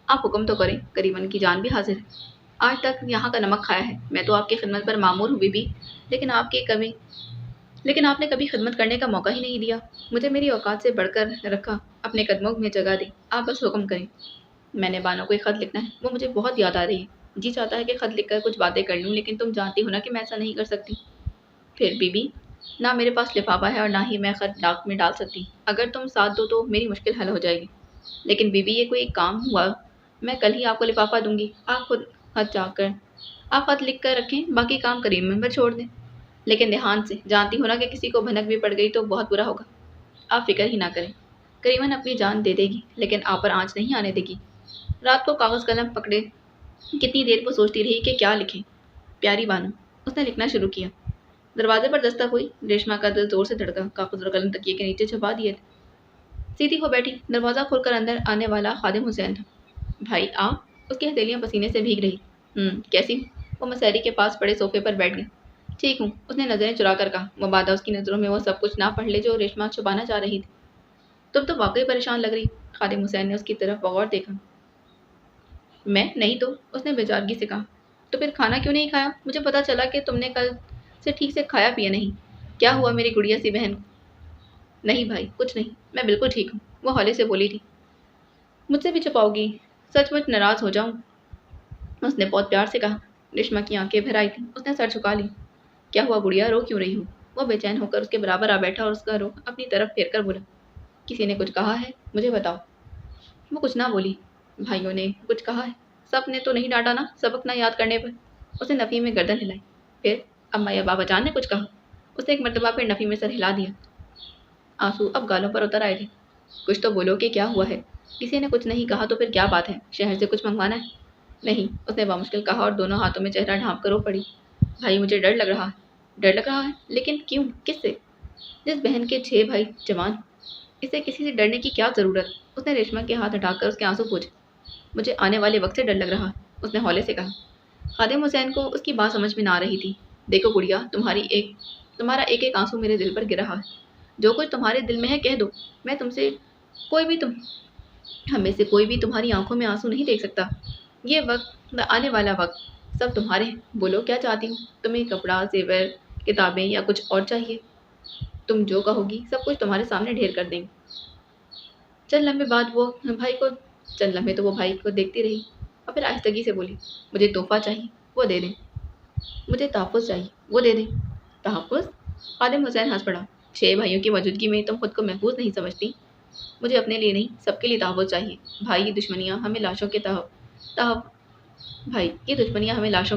आप हुक्म तो करें, करीमन की जान भी हाजिर है। आज तक यहाँ का नमक खाया है। मैं तो आपकी खिदमत पर मामूर हूँ बीबी, लेकिन आपकी कभी लेकिन आपने कभी खिदमत करने का मौका ही नहीं दिया। मुझे मेरी औकात से बढ़कर रखा, अपने कदमों में जगह दी। आप बस हुक्म करें। मैंने बानो को एक खत लिखना है, वो मुझे बहुत याद आ रही है। جی چاہتا ہے کہ خط لکھ کر کچھ باتیں کر لوں، لیکن تم جانتی ہو نا کہ میں ایسا نہیں کر سکتی۔ پھر بیبی، نہ میرے پاس لفافہ ہے اور نہ ہی میں خط ڈاک میں ڈال سکتی۔ اگر تم ساتھ دو تو میری مشکل حل ہو جائے گی۔ لیکن بیبی، یہ کوئی کام ہوا؟ میں کل ہی آپ کو لفافہ دوں گی، آپ خط لکھ کر رکھیں، باقی کام کریم میں چھوڑ دیں۔ لیکن دھیان سے، جانتی ہو نا کہ کسی کو بھنک بھی پڑ گئی تو بہت برا ہوگا۔ آپ فکر ہی نہ کریں، کریمن اپنی جان دے دے گی لیکن آپ پر آنچ نہیں آنے دے گی۔ رات کو کاغذ قلم پکڑے کتنی دیر وہ سوچتی رہی کہ کیا لکھیں۔ پیاری بانو، اس نے لکھنا شروع کیا۔ دروازے پر دستک ہوئی، ریشما کا دل زور سے دھڑکا، کاغذ اور قلم تکیے کے نیچے چھپا دیے تھے۔ سیدھی ہو بیٹھی، دروازہ کھول کر اندر آنے والا خادم حسین تھا۔ بھائی آپ، اس کی ہتھیلیاں پسینے سے بھیگ رہی۔ کیسی ہوں؟ وہ مسحری کے پاس پڑے صوفے پر بیٹھ گئی۔ ٹھیک ہوں، اس نے نظریں چرا کر کہا، مبادا اس کی نظروں میں وہ سب کچھ نہ پڑھ لے جو ریشما چھپانا چاہ رہی تھی۔ تم تو واقعی پریشان لگ رہی۔ خادم حسین نے اس کی طرف بغور دیکھا۔ میں نہیں تو، اس نے بیچارگی سے کہا۔ تو پھر کھانا کیوں نہیں کھایا؟ مجھے پتا چلا کہ تم نے کل سے ٹھیک سے کھایا پیا نہیں۔ کیا ہوا میری گڑیا سی بہن؟ نہیں بھائی، کچھ نہیں، میں بالکل ٹھیک ہوں، وہ ہولے سے بولی تھی۔ مجھ سے بھی چھپاؤ گی؟ سچ مچ ناراض ہو جاؤں، اس نے بہت پیار سے کہا۔ ریشما کی آنکھیں بھر آئی تھیں، اس نے سر جھکا لی۔ کیا ہوا گڑیا، رو کیوں رہی ہو؟ وہ بے چین ہو کر اس کے برابر آ بیٹھا اور اس کا رخ اپنی طرف پھیر کر بولا، کسی نے کچھ کہا ہے؟ مجھے بتاؤ۔ وہ کچھ نہ بولی۔ بھائیوں نے کچھ کہا ہے؟ سب نے تو نہیں ڈانٹا نا سبق نہ یاد کرنے پر؟ اس نے نفی میں گردن ہلائی۔ پھر اماں یا بابا جان نے کچھ کہا؟ اس نے ایک مرتبہ پھر نفی میں سر ہلا دیا۔ آنسو اب گالوں پر اتر آئے تھے۔ کچھ تو بولو کہ کیا ہوا ہے؟ کسی نے کچھ نہیں کہا تو پھر کیا بات ہے؟ شہر سے کچھ منگوانا ہے؟ نہیں، اس نے بامشکل کہا اور دونوں ہاتھوں میں چہرہ ڈھانپ کر رو پڑی۔ بھائی مجھے ڈر لگ رہا ہے۔ ڈر لگ رہا ہے؟ لیکن کیوں؟ کس سے؟ جس بہن کے 6 بھائی جوان، اسے کسی سے ڈرنے کی کیا ضرورت؟ اس نے ریشما کے ہاتھ ہٹا کر اس کے آنسو پوچھے۔ مجھے آنے والے وقت سے ڈر لگ رہا ہے، اس نے ہولے سے کہا۔ خادم حسین کو اس کی بات سمجھ میں نہ آ رہی تھی۔ دیکھو گڑیا، تمہارا ایک ایک آنسو میرے دل پر گر رہا ہے۔ جو کچھ تمہارے دل میں ہے کہہ دو، میں تم سے کوئی بھی تم ہم میں سے کوئی بھی تمہاری آنکھوں میں آنسو نہیں دیکھ سکتا۔ یہ وقت، آنے والا وقت، سب تمہارے ہیں۔ بولو کیا چاہتی ہوں؟ تمہیں کپڑا، زیور، کتابیں یا کچھ اور چاہیے؟ تم جو کہو گی سب کچھ تمہارے سامنے ڈھیر کر دیں گے۔ چند لمحے تو وہ بھائی کو دیکھتی رہی اور پھر آہستگی سے بولی، مجھے تحفہ چاہیے، وہ دے دیں۔ مجھے تحفظ چاہیے، وہ دے دیں۔ تحفظ؟ خادم حسین ہنس پڑا۔ 6 بھائیوں کی موجودگی میں تم خود کو محفوظ نہیں سمجھتی؟ مجھے اپنے لیے نہیں، سب کے لیے تحفظ چاہیے۔ بھائی یہ دشمنیاں ہمیں لاشوں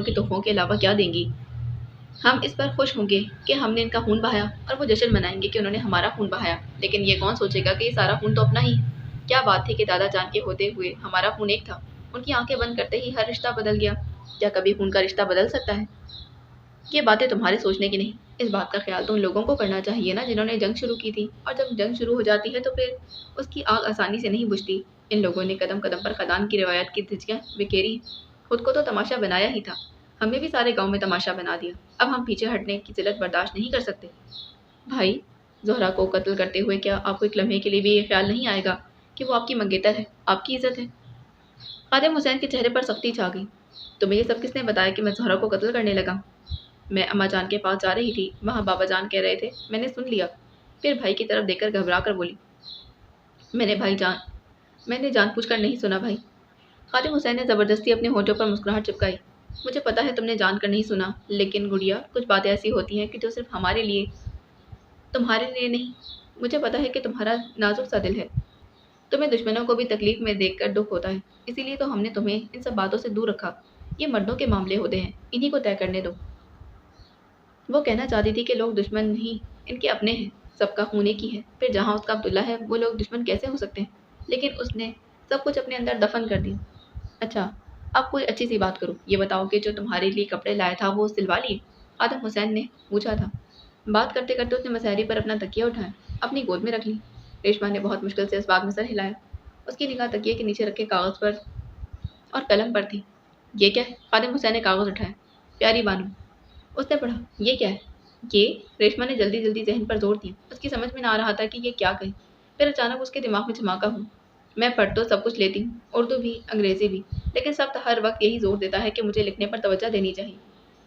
کے تحفوں کے علاوہ کیا دیں گی؟ ہم اس پر خوش ہوں گے کہ ہم نے ان کا خون بہایا، اور وہ جشن منائیں گے کہ انہوں نے ہمارا خون بہایا۔ لیکن یہ کون سوچے گا کہ یہ سارا خون تو اپنا ہی ہے؟ کیا بات تھی کہ دادا جان کے ہوتے ہوئے ہمارا خون ایک تھا؟ ان کی آنکھیں بند کرتے ہی ہر رشتہ بدل گیا۔ کیا کبھی خون کا رشتہ بدل سکتا ہے؟ یہ باتیں تمہارے سوچنے کی نہیں۔ اس بات کا خیال تو ان لوگوں کو کرنا چاہیے نا جنہوں نے جنگ شروع کی تھی، اور جب جنگ شروع ہو جاتی ہے تو پھر اس کی آگ آسانی سے نہیں بجھتی۔ ان لوگوں نے قدم قدم پر خدان کی روایت کی دھجیاں بکھیری، خود کو تو تماشا بنایا ہی تھا، ہمیں بھی سارے گاؤں میں تماشا بنا دیا۔ اب ہم پیچھے ہٹنے کی ذلت برداشت نہیں کر سکتے۔ بھائی، زہرا کو قتل کرتے ہوئے کیا آپ کو ایک لمحے کے لیے بھی یہ خیال نہیں آئے گا کہ وہ آپ کی منگیتر ہے، آپ کی عزت ہے؟ خادم حسین کے چہرے پر سختی چھا گئی۔ تمہیں یہ سب کس نے بتایا کہ میں زہرا کو قتل کرنے لگا؟ میں اماں جان کے پاس جا رہی تھی، وہاں بابا جان کہہ رہے تھے، میں نے سن لیا۔ پھر بھائی کی طرف دیکھ کر گھبرا کر بولی، میں نے جان بوجھ کر نہیں سنا بھائی۔ خادم حسین نے زبردستی اپنے ہونٹوں پر مسکراہٹ چپکائی۔ مجھے پتا ہے تم نے جان کر نہیں سنا، لیکن گڑیا کچھ باتیں ایسی ہوتی ہیں کہ جو صرف تمہارے لیے نہیں۔ مجھے پتا ہے کہ تمہارا نازک سا دل ہے، تمہیں دشمنوں کو بھی تکلیف میں دیکھ کر دکھ ہوتا ہے، اسی لیے تو ہم نے تمہیں ان سب باتوں سے دور رکھا۔ یہ مردوں کے معاملے ہوتے ہیں، انہی کو طے کرنے دو۔ وہ کہنا چاہتی تھی کہ لوگ دشمن نہیں، ان کے اپنے ہیں، سب کا خون ایک ہی ہے۔ پھر جہاں اس کا عبداللہ ہے، وہ لوگ دشمن کیسے ہو سکتے ہیں؟ لیکن اس نے سب کچھ اپنے اندر دفن کر دیا۔ اچھا، اب کوئی اچھی سی بات کرو، یہ بتاؤ کہ جو تمہارے لیے کپڑے لایا تھا وہ سلوا لیے؟ خادم حسین نے پوچھا تھا۔ بات کرتے کرتے اس نے مسحری پر اپنا تکیہ اٹھایا، اپنی گود میں رکھ لی۔ ریشما نے بہت مشکل سے اس بات میں سر ہلایا۔ اس کی نگاہ تکیے کے نیچے رکھے کاغذ پر اور قلم پر تھی۔ یہ کیا ہے؟ خادم حسین نے کاغذ اٹھایا۔ پیاری بانو، اس نے پڑھا۔ یہ کیا ہے؟ یہ ریشما نے جلدی جلدی ذہن پر زور دیا۔ اس کی سمجھ میں نہ آ رہا تھا کہ یہ کیا کہے۔ پھر اچانک اس کے دماغ میں دھماکہ ہوا۔ میں پڑھ تو سب کچھ لیتی ہوں، اردو بھی، انگریزی بھی، لیکن سب ہر وقت یہی زور دیتا ہے کہ مجھے لکھنے پر توجہ دینی چاہیے۔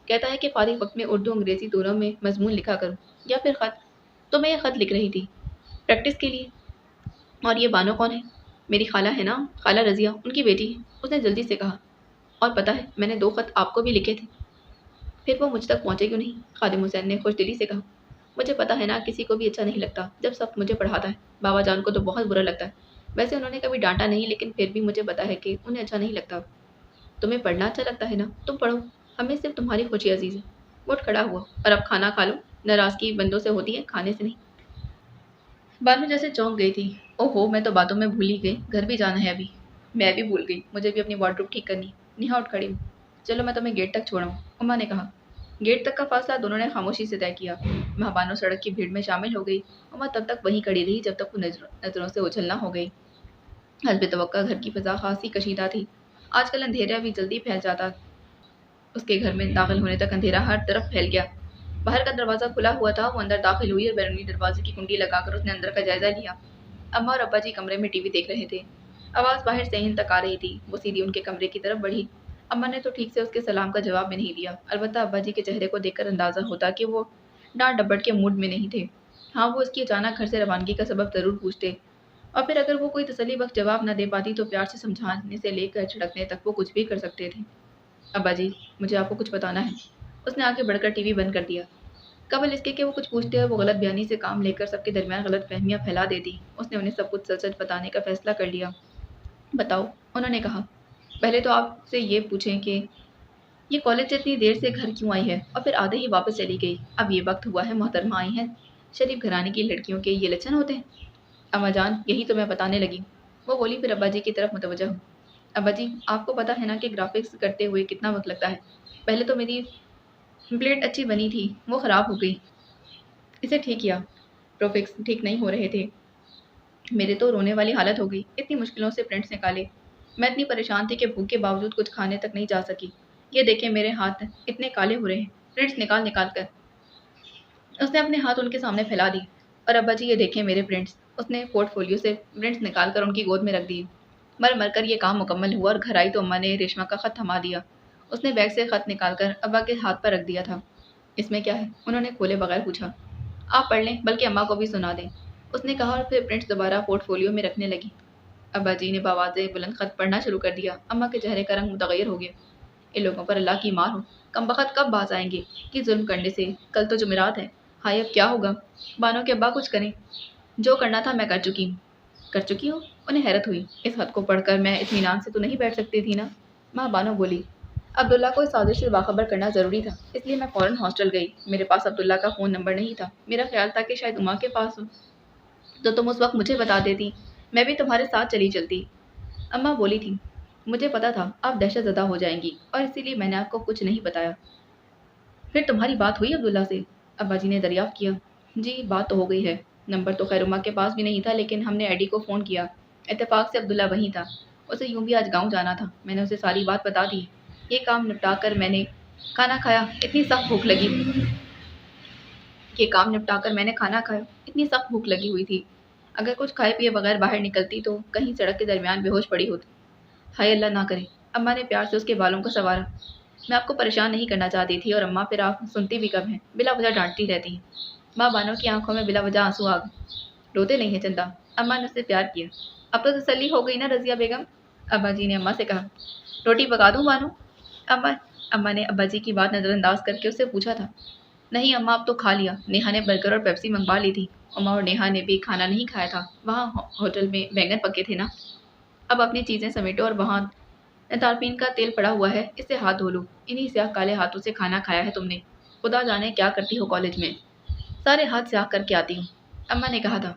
کہتا ہے کہ فارغ وقت میں اردو انگریزی دونوں میں مضمون لکھا کروں، یا پھر خط۔ تو میں یہ خط لکھ رہی تھی پریکٹس کے لیے۔ اور یہ بانو کون ہے؟ میری خالہ ہے نا، خالہ رضیہ، ان کی بیٹی ہے، اس نے جلدی سے کہا۔ اور पता है मैंने 2 खत आपको भी लिखे थे, फिर वो मुझ तक पहुंचे क्यों नहीं? खादिम हुसैन ने खुशदिली से कहा। मुझे पता है ना किसी को भी अच्छा नहीं लगता जब सब मुझे पढ़ाता है। बाबा जान को तो बहुत बुरा लगता है। वैसे उन्होंने कभी डांटा नहीं लेकिन फिर भी मुझे पता है कि उन्हें अच्छा नहीं लगता। तुम्हें पढ़ना अच्छा लगता है ना, तुम पढ़ो। हमें सिर्फ तुम्हारी खुशी अजीज है। वो उठ खड़ा हुआ। और अब खाना खा लो। नाराजगी बंदों से होती है, खाने से नहीं। बानू जैसे चौंक गई थी। ओहो, मैं तो बातों में भूल ही गई, घर भी जाना है अभी। मैं भी भूल गई, मुझे भी अपनी वार्डरोब ठीक करनी। नेहा उठ खड़ी हुई। चलो मैं तुम्हें गेट तक छोड़ाऊँ, उमा ने कहा। गेट तक का फासला दोनों ने खामोशी से तय किया। वहाँ बानो सड़क की भीड़ में शामिल हो गई। उमा तब तक वहीं खड़ी रही जब तक वो नजरों से ओझल ना हो गई। हस्ब तवक्का घर की फिजा खासी कशीदा थी। आजकल अंधेरा भी जल्दी फैल जाता। उसके घर में दाखिल होने तक अंधेरा हर तरफ फैल गया। बाहर का दरवाजा खुला हुआ था। वो अंदर दाखिल हुई और बैरूनी दरवाजे की कुंडी लगाकर उसने अंदर का जायजा लिया। अम्मा और अब्बा जी कमरे में टीवी देख रहे थे। आवाज बाहर से इन तक आ रही थी। वो सीधी उनके कमरे की तरफ बढ़ी। अम्मा ने तो ठीक से उसके सलाम का जवाब भी नहीं दिया। अलबत्ता अब्बा जी के चेहरे को देखकर अंदाजा होता कि वो डांट डपट के मूड में नहीं थे। हाँ, वो उसकी अचानक घर से रवानगी का सबब जरूर पूछते, और फिर अगर वो कोई तसल्ली बख्श जवाब न दे पाती तो प्यार से समझाने से लेकर झिड़कने तक वो कुछ भी कर सकते थे। अब्बा जी, मुझे आपको कुछ बताना है। उसने आगे बढ़कर टीवी बंद कर दिया। कबल इसके कि वो कुछ पूछते और वो गलत बयानी से काम लेकर सबके दरमियान गलत फहमियाँ फैला देती, उसने उन्हें सब कुछ सच सच बताने का फैसला कर लिया। बताओ, उन्होंने कहा। पहले तो आपसे ये पूछें कि ये कॉलेज से इतनी देर से घर क्यों आई है और फिर आधे ही वापस चली गई। अब ये वक्त हुआ है, मोहतरमा आई हैं। शरीफ घराने की लड़कियों के ये लक्षण होते हैं। अम्मा जान, यही तो मैं बताने लगी। वो बोली, फिर अब्बा जी की तरफ मुतवज्जह हुई। अब्बा जी, आपको पता है ना कि ग्राफिक्स करते हुए कितना वक्त लगता है। पहले तो मेरी प्लेट अच्छी बनी थी, वो ख़राब हो गई। इसे ठीक किया, प्रोफिक्स ठीक नहीं हो रहे थे। मेरे तो रोने वाली हालत हो गई। इतनी मुश्किलों से प्रिंट्स निकाले। मैं इतनी परेशान थी कि भूख के बावजूद कुछ खाने तक नहीं जा सकी। ये देखें मेरे हाथ इतने काले हो रहे हैं, प्रिंट्स निकाल निकाल कर। उसने अपने हाथ उनके सामने फैला दिए। और अब्बा जी, ये देखें मेरे प्रिंट्स। उसने पोर्टफोलियो से प्रिंट्स निकाल कर उनकी गोद में रख दिए। मर मर कर ये काम मुकम्मल हुआ और घर आई तो अम्मा ने रेशमा का खत थमा दिया। उसने बैग से खत निकाल कर अब्बा के हाथ पर रख दिया था। इसमें क्या है? उन्होंने खोले बगैर पूछा। आप पढ़ लें, बल्कि अम्मा को भी सुना दें, उसने कहा और फिर प्रिंट्स दोबारा पोर्टफोलियो में रखने लगी। अब्बा जी ने बवाज़े बुलंद खत पढ़ना शुरू कर दिया। अम्मा के चेहरे का रंग मुतगैर हो गया। इन लोगों पर अल्लाह की मार हो। कमबख्त कब बाज आएंगे कि जुल्म करने से। कल तो जुमेरात है। हाय, अब क्या होगा? बानो के अब्बा कुछ करें। जो करना था मैं कर चुकी हूँ। कर चुकी हो? उन्हें हैरत हुई। इस खत को पढ़कर मैं इत्मीनान से तो नहीं बैठ सकती थी ना। माँ बानो बोली, अब्दुल्ला को इस साजिश से बाखबर करना ज़रूरी था, इसलिए मैं फ़ौरन हॉस्टल गई। मेरे पास अब्दुल्ला का फ़ोन नंबर नहीं था। मेरा ख्याल था कि शायद उमा के पास हो, तो तुम उस वक्त मुझे बता देती, मैं भी तुम्हारे साथ चली चलती। अम्मा बोली थी, मुझे पता था आप दहशत ज़दा हो जाएंगी और इसीलिए मैंने आपको कुछ नहीं बताया। फिर तुम्हारी बात हुई अब्दुल्ला से? अब्बा जी ने दरियाफ्त किया। जी, बात तो हो गई है। नंबर तो खैर उमा के पास भी नहीं था, लेकिन हमने एडी को फ़ोन किया। इत्तेफाक से अब्दुल्ला वहीं था। उसे यूं भी आज गांव जाना था। मैंने उसे सारी बात बता दी। ये काम निपटा कर मैंने खाना खाया। इतनी सख्त भूख लगी ये काम निपटा कर मैंने खाना खाया। इतनी सख्त भूख लगी हुई थी। अगर कुछ खाए पिए बगैर बाहर निकलती तो कहीं सड़क के दरमियान बेहोश पड़ी होती। हाय अल्लाह ना करे। अम्मा ने प्यार से उसके बालों को संवारा। मैं आपको परेशान नहीं करना चाहती थी, और अम्मा फिर आप सुनती भी कब हैं, बिला वजह डांटती रहती हैं। माँ बानो की आंखों में बिला वजह आंसू आ गए। रोते नहीं है चंदा। अम्मा ने उससे प्यार किया। अब तो तसल्ली हो गई ना रजिया बेगम? अब्बा जी ने अम्मा से कहा। रोटी पका दूं बानो? अम्मा अम्मा ने अब्बा जी की बात नज़रअंदाज करके उससे पूछा था। नहीं अम्मा, अब तो खा लिया। नेहा ने बर्गर और पेप्सी मंगवा ली थी। अम्मा और नेहा ने भी खाना नहीं खाया था। वहाँ होटल में बैंगन पके थे ना। अब अपनी चीज़ें समेटो और वहाँ तारपीन का तेल पड़ा हुआ है, इससे हाथ धो लो। इन्हीं स्याह काले हाथों से खाना खाया है तुमने। खुदा जाने क्या करती हो कॉलेज में। सारे हाथ स्याह करके आती हूँ, अम्मा ने कहा था।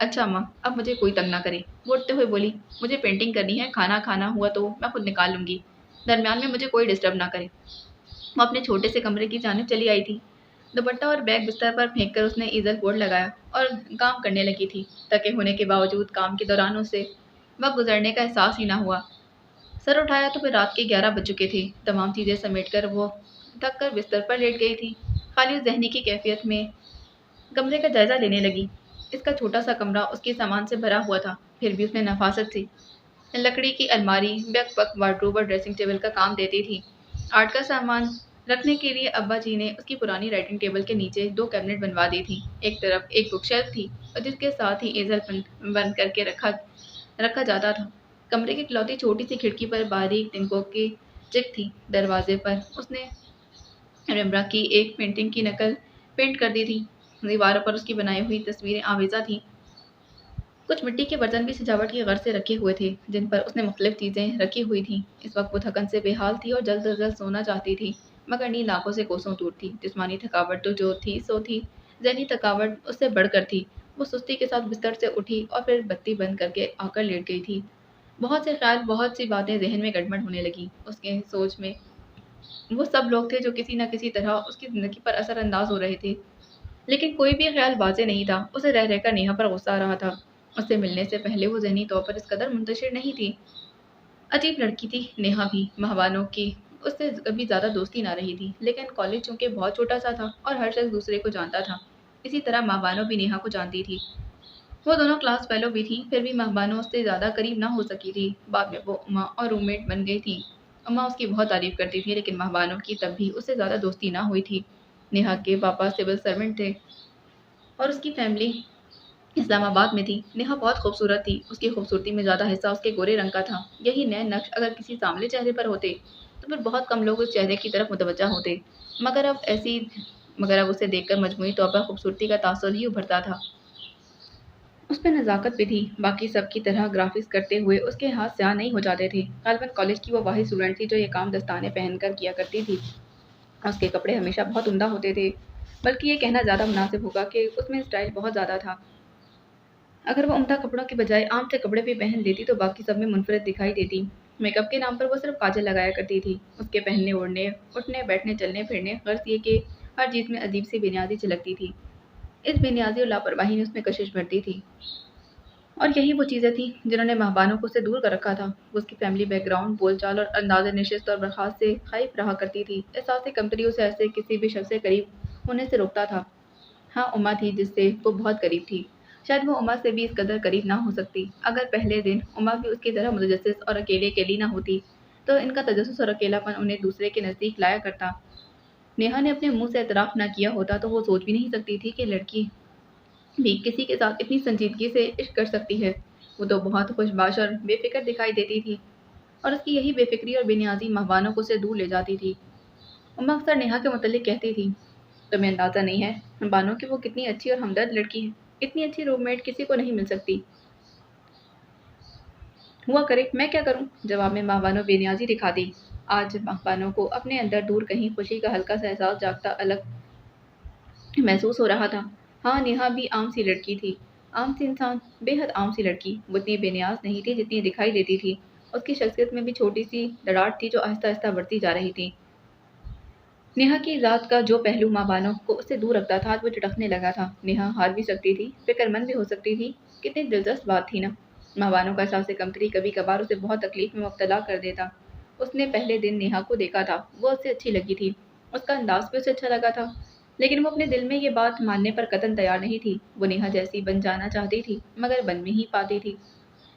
अच्छा अम्मा, अब मुझे कोई तंग ना करे। वो उठते हुए बोली, मुझे पेंटिंग करनी है। खाना खाना हुआ तो मैं खुद निकाल लूँगी। दरमियान में मुझे कोई डिस्टर्ब ना करे। वो अपने छोटे से कमरे की जानिब चली आई थी। दुपट्टा और बैग बिस्तर पर फेंक कर उसने ईजल बोर्ड लगाया और काम करने लगी थी। थके होने के बावजूद काम के दौरान उसे वक्त गुजरने का एहसास ही ना हुआ। सर उठाया तो फिर रात के 11 बज चुके थे। तमाम चीज़ें समेटकर वो थक कर बिस्तर पर लेट गई थी। खाली जहनी की कैफियत में कमरे का जायजा लेने लगी। इसका छोटा सा कमरा उसके सामान से भरा हुआ था, फिर भी उसने नफासत से लकड़ी की अलमारी, बैकपैक, वार्डरोब और ड्रेसिंग टेबल का काम देती थी। आर्ट का सामान रखने के लिए अब्बा जी ने उसकी पुरानी राइटिंग टेबल के नीचे 2 कैबिनेट बनवा दी थी। एक तरफ एक बुक शेल्फ थी और जिसके साथ ही एजल बंद करके रखा रखा जाता था। कमरे की इकलौती छोटी सी खिड़की पर बारीक तिनकों के चिप थी। दरवाजे पर उसने रेम्ब्रांड की एक पेंटिंग की नकल पेंट कर दी थी। दीवारों पर उसकी बनाई हुई तस्वीरें आवेजा थीं। कुछ मिट्टी के बर्तन भी सजावट की गर्ज से रखे हुए थे, जिन पर उसने मुख्तलिफ चीज़ें रखी हुई थीं। इस वक्त वो थकन से बेहाल थी और जल्द से जल्द सोना चाहती थी, मगर नींद आंखों से कोसों दूर थी। जिस्मानी थकावट तो जो थी सो थी, ज़हनी थकावट उससे बढ़कर थी। वो सुस्ती के साथ बिस्तर से उठी और फिर बत्ती बंद करके आकर लेट गई थी। बहुत से ख्याल, बहुत सी बातें जहन में गड़बड़ होने लगी। उसके सोच में वो सब लोग थे जो किसी न किसी तरह उसकी ज़िंदगी पर असरअंदाज हो रहे थे, लेकिन कोई भी ख़्याल वाज़ेह नहीं था। उसे रह रहकर नेहा पर गुस्सा आ रहा था। उससे मिलने से पहले वो ज़हनी तौर पर इस कदर मुंतशिर नहीं थी। अजीब लड़की थी नेहा भी। महबानों की उससे कभी ज़्यादा दोस्ती ना रही थी, लेकिन कॉलेज चूँकि बहुत छोटा-सा था और हर शख़्स दूसरे को जानता था, इसी तरह महबानो भी नेहा को जानती थी। वो दोनों क्लास फेलो भी थीं, फिर भी महबानो उससे ज़्यादा करीब ना हो सकी थी। बाद में वो उमा और रूममेट बन गई थी। उमा उसकी बहुत तारीफ़ करती थी, लेकिन महबानो की तब भी उससे ज़्यादा दोस्ती ना हुई थी। नेहा के पापा सिविल सर्वेंट थे और उसकी फैमिली इस्लामाबाद में थी। नेहा बहुत खूबसूरत थी। उसकी खूबसूरती में ज़्यादा हिस्सा उसके गोरे रंग का था। यही नए नक्श अगर किसी सांवले चेहरे पर होते, तो फिर बहुत कम लोग उस चेहरे की तरफ मुतवज्जा होते। मगर अब ऐसी मगर अब उसे देखकर मजमूई तौर पर खूबसूरती का तासुर ही उभरता था। उस पे नज़ाकत भी थी। बाकी सब की तरह ग्राफिक्स करते हुए उसके हाथ स्याह नहीं हो जाते थे। गालिबन कॉलेज की वो वाहिद स्टूडेंट थी जो ये काम दस्ताने पहनकर किया करती थी। उसके कपड़े हमेशा बहुत उम्दा होते थे, बल्कि ये कहना ज़्यादा मुनासिब होगा कि उसमें स्टाइल बहुत ज़्यादा था। अगर वो उम्दा कपड़ों के बजाय आम से कपड़े भी पहन लेती तो बाकी सब में मुनफरद दिखाई देती। मेकअप के नाम पर वो सिर्फ काजल लगाया करती थी। उसके पहनने ओढ़ने, उठने बैठने चलने फिरने, गर्ज ये कि हर चीज़ में अजीब सी बेनियाजी झलकती थी। इस बेनियाजी और लापरवाही ने उसमें कशिश भरती थी, और यही वो चीज़ें थीं जिन्होंने महबानों को उससे दूर कर रखा था। वो उसकी फैमिली बैकग्राउंड, बोलचाल और अंदाज़ नशिस्त और बर्खास्त से खौफ रहा करती थी। एहसास कमतरी उसे ऐसे किसी भी शख्स से करीब होने से रोकता था। हाँ, उमा थी जिससे वो बहुत करीब थी। शायद वो उमा से भी इस कदर करीब ना हो सकती। अगर पहले दिन उमा भी उसकी तरह मुतजस्सिस और अकेली ना होती, तो इनका तजस्सुस और अकेलापन उन्हें दूसरे के नज़दीक लाया करता। नेहा ने अपने मुंह से एतराफ़ ना किया होता तो वो सोच भी नहीं सकती थी कि लड़की भी किसी के साथ इतनी संजीदगी से इश्क कर सकती है। वो तो बहुत खुशबाश और बेफ़िक्र दिखाई देती थी, और उसकी यही बेफ़िक्री और बेनियाज़ी महबानों को उससे दूर ले जाती थी। उम्मा अक्सर नेहा के मुतल्लिक़ कहती थी, तुम्हें अंदाज़ा नहीं है महबानो कि वो कितनी अच्छी और हमदर्द लड़की है। इतनी अच्छी रूममेट किसी को नहीं मिल सकती। हुआ करे, मैं क्या करूं? जवाब में महबानो बेनियाज़ी दिखाती। आज महबानो को अपने अंदर दूर कहीं खुशी का हल्का सा एहसास जागता अलग महसूस हो रहा था। हाँ, नेहा भी आम सी लड़की थी। आम सी इंसान, बेहद आम सी लड़की। वो इतनी बेनियाज नहीं थी जितनी दिखाई देती थी। उसकी शख्सियत में भी छोटी सी दरार थी जो आहिस्ता आहिस्ता बढ़ती जा रही थी। नेहा की ज़ात का जो पहलू माँ-बानो को उससे दूर रखता था, आज वो चटकने लगा था। नेहा हार भी सकती थी, फ़िक्रमंद भी हो सकती थी। कितनी दिलचस्प बात थी ना। माँ-बानो का एहसास कमतरी कभी-कभार उसे बहुत तकलीफ़ में मुब्तला कर देता। उसने पहले दिन नेहा को देखा था, वो उससे अच्छी लगी थी। उसका अंदाज़ भी उसे अच्छा लगा था। लेकिन वो अपने दिल में ये बात मानने पर कतई तैयार नहीं थी। वो नेहा जैसी बन जाना चाहती थी, मगर बन नहीं पाती थी।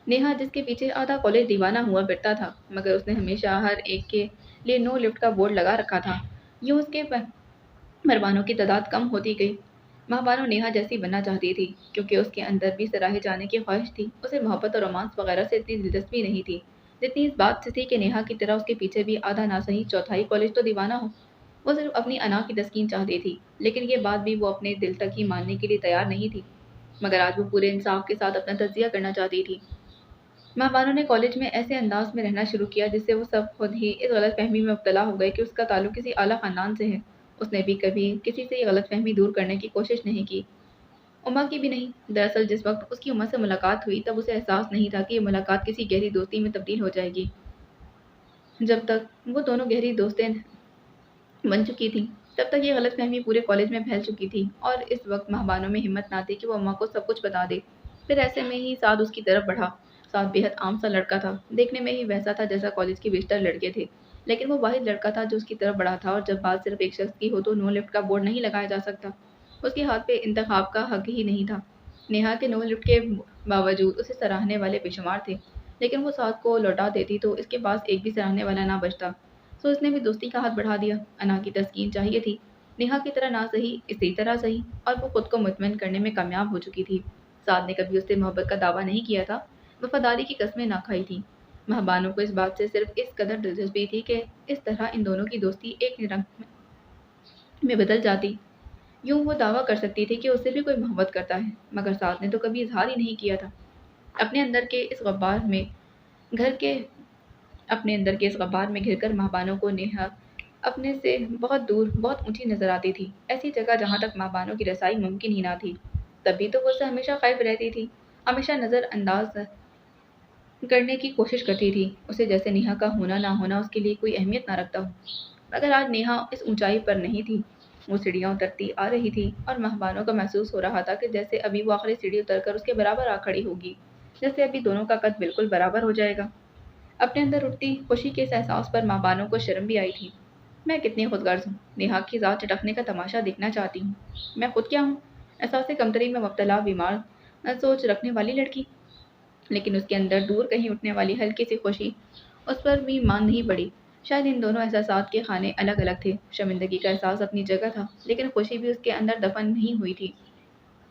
नेहा जिसके पीछे आधा कॉलेज दीवाना हुआ फिरता था, मगर उसने हमेशा हर एक के लिए नो लिफ्ट का बोर्ड लगा रखा था। यूँ उसके मेहरबानों की तादाद कम होती गई। महबानो नेहा जैसी बनना चाहती थी, क्योंकि उसके अंदर भी सराहे जाने की ख्वाहिश थी। उसे मोहब्बत और रोमांस वगैरह से इतनी दिलचस्पी नहीं थी, जितनी इस बात से थी कि नेहा की तरह उसके पीछे भी आधा ना सही चौथाई कॉलेज तो दीवाना हो। वो सिर्फ अपनी अना की तस्कीन चाहती थी, लेकिन ये बात भी वो अपने दिल तक ही मानने के लिए तैयार नहीं थी। मगर आज वो पूरे इंसाफ के साथ अपना तजिया करना चाहती थी। महबानो ने कॉलेज में ऐसे अंदाज में रहना शुरू किया जिससे वो सब खुद ही इस गलतफहमी में मुब्तला हो गए कि उसका ताल्लुक किसी आला ख़ानदान से है। उसने भी कभी किसी से ये गलतफहमी दूर करने की कोशिश नहीं की, उमा की भी नहीं। दरअसल जिस वक्त उसकी उमा से मुलाकात हुई तब उसे एहसास नहीं था कि ये मुलाकात किसी गहरी दोस्ती में तब्दील हो जाएगी। जब तक वो दोनों गहरी दोस्तें बन चुकी थी, तब तक ये गलतफहमी पूरे कॉलेज में फैल चुकी थी, और इस वक्त महबानो में हिम्मत ना थी कि वो अम्मा को सब कुछ बता दे। फिर ऐसे में ही साद उसकी तरफ बढ़ा। साद बेहद आम सा लड़का था, देखने में ही वैसा था जैसा कॉलेज के बेशतर लड़के थे, लेकिन वो वाहिद लड़का था जो उसकी तरफ बढ़ा था। और जब बात सिर्फ एक शख्स की हो तो नो लिफ्ट का बोर्ड नहीं लगाया जा सकता। उसके हाथ पे इंतखाब का हक ही नहीं था। नेहा के नो लिफ्ट के बावजूद उसे सराहने वाले बेशुमार थे, लेकिन वो साद को लौटा देती तो इसके पास एक भी सराहने वाला ना बचता। तो उसने भी दोस्ती का हाथ बढ़ा दिया। अना की तस्कीन चाहिए थी, नेहा की तरह ना सही, इसी तरह सही, और वो खुद को मुतमईन करने में कामयाब हो चुकी थी। साद ने कभी उससे मोहब्बत का दावा नहीं किया था, वफादारी की कस्में ना खाई थी, महबानों को इस बात से सिर्फ इस कदर दिलचस्पी थी कि इस तरह इन दोनों की दोस्ती एक रंग में बदल जाती। यूं वो दावा कर सकती थी कि उससे भी कोई मोहब्बत करता है, मगर साथ ने तो कभी इजहार ही नहीं किया था। अपने अंदर के इस गब्बार में घर के अपने अंदर के इस गब्बार में घिरकर महबानों को नेहा अपने से बहुत दूर, बहुत ऊंची नजर आती थी, ऐसी जगह जहां तक महबानों की रसाई मुमकिन ही ना थी। तभी तो वो उससे हमेशा खौफ रहती थी, हमेशा नजरअंदाज करने की कोशिश करती थी, उसे जैसे नेहा का होना ना होना उसके लिए कोई अहमियत ना रखता हो। मगर आज नेहा इस ऊंचाई पर नहीं थी, वो सीढ़ियां उतरती आ रही थी और महबानों को महसूस हो रहा था कि जैसे अभी वो आखिरी सीढ़ी उतरकर उसके बराबर आ खड़ी होगी, जैसे अभी दोनों का कद बिल्कुल बराबर हो जाएगा। अपने अंदर उठती खुशी के इस एहसास पर महबानों को शर्म भी आई थी। मैं कितनी खुदगर्ज हूँ, नेहा की जात चटकने का तमाशा देखना चाहती हूँ। मैं खुद क्या हूँ, एहसास कमतरी में मुब्तला बीमार सोच रखने वाली लड़की। लेकिन उसके अंदर दूर कहीं उठने वाली हल्की सी खुशी उस पर भी मान नहीं पड़ी। शायद इन दोनों एहसासात के खाने अलग अलग थे। शर्मिंदगी का एहसास अपनी जगह था, लेकिन खुशी भी उसके अंदर दफन नहीं हुई थी।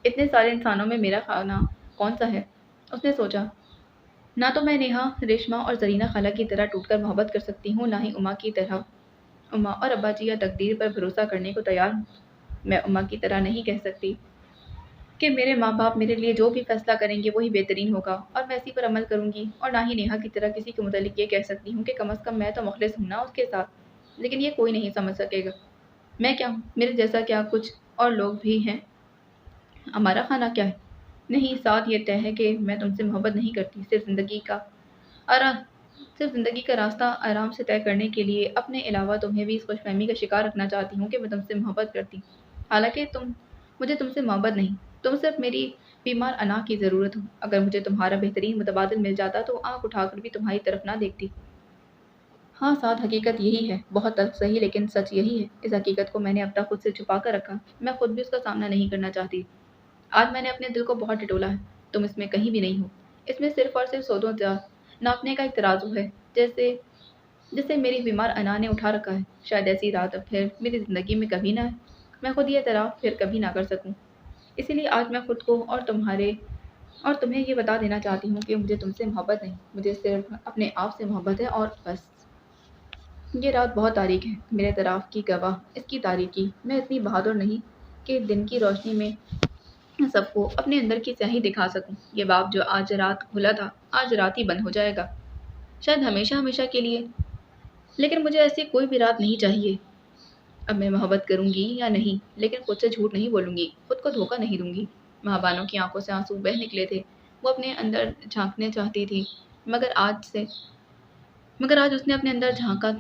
इतने सारे इंसानों में मेरा खाना कौन सा है, उसने सोचा। ना तो मैं नेहा, रेशमा और जरीना खाला की तरह टूटकर मोहब्बत कर सकती हूँ, ना ही उमा की तरह। उमा और अब्बा जी या तकदीर पर भरोसा करने को तैयार हूँ। मैं उमा की तरह नहीं कह सकती कि मेरे माँ बाप मेरे लिए जो भी फैसला करेंगे वही बेहतरीन होगा और मैं इसी पर अमल करूंगी, और ना ही नेहा की तरह किसी के मुतालिक ये कह सकती हूँ कि कम अज़ कम मैं तो मुखलिस हूँ ना उसके साथ। लेकिन ये कोई नहीं समझ सकेगा। मैं क्या हूँ, मेरे जैसा क्या कुछ और लोग भी हैं। हमारा खाना क्या है? नहीं, साथ ये तय है कि मैं तुमसे मोहब्बत नहीं करती, आराम सिर्फ ज़िंदगी का रास्ता आराम से तय करने के लिए अपने अलावा तुम्हें भी इस खुशफ़हमी का शिकार रखना चाहती हूँ कि मैं तुमसे मोहब्बत करती। हालाँकि मुझे तुमसे मोहब्बत नहीं, तुम सिर्फ मेरी बीमार अना की ज़रूरत हो। अगर मुझे तुम्हारा बेहतरीन मुतबादिल मिल जाता तो आँख उठाकर भी तुम्हारी तरफ ना देखती। हाँ, साथ हकीकत यही है, बहुत तल्ख़ सही लेकिन सच यही है। इस हकीकत को मैंने अब तक खुद से छुपा कर रखा। मैं खुद भी उसका सामना नहीं करना चाहती। आज मैंने अपने दिल को बहुत टटोला है। तुम इसमें कहीं भी नहीं हो। इसमें सिर्फ और सिर्फ सौदों जा नापने का एक तराजू है, जैसे जिसे मेरी बीमार अना ने उठा रखा है। शायद ऐसी रात अब फिर मेरी ज़िंदगी में कभी ना आए। मैं खुद ये एतराफ़ फिर कभी ना कर सकूँ। इसीलिए आज मैं खुद को और तुम्हें ये बता देना चाहती हूँ कि मुझे तुमसे मोहब्बत नहीं, मुझे सिर्फ अपने आप से मोहब्बत है और बस। ये रात बहुत तारीक है, मेरे एतराफ़ की गवाह इसकी तारीकी। मैं इतनी बहादुर नहीं कि दिन की रोशनी में सबको अपने अंदर की स्याही दिखा सकूं। ये बाब जो आज रात खुला था, आज रात ही बंद हो जाएगा, शायद हमेशा हमेशा के लिए। लेकिन मुझे ऐसी कोई भी रात नहीं चाहिए। अब मैं मोहब्बत करूंगी या नहीं, लेकिन खुद से झूठ नहीं बोलूंगी, खुद को धोखा नहीं दूंगी। महाबानों की आंखों से आंसू बह निकले थे। वो अपने अंदर झांकने चाहती थी, मगर आज से मगर आज उसने अपने अंदर झांका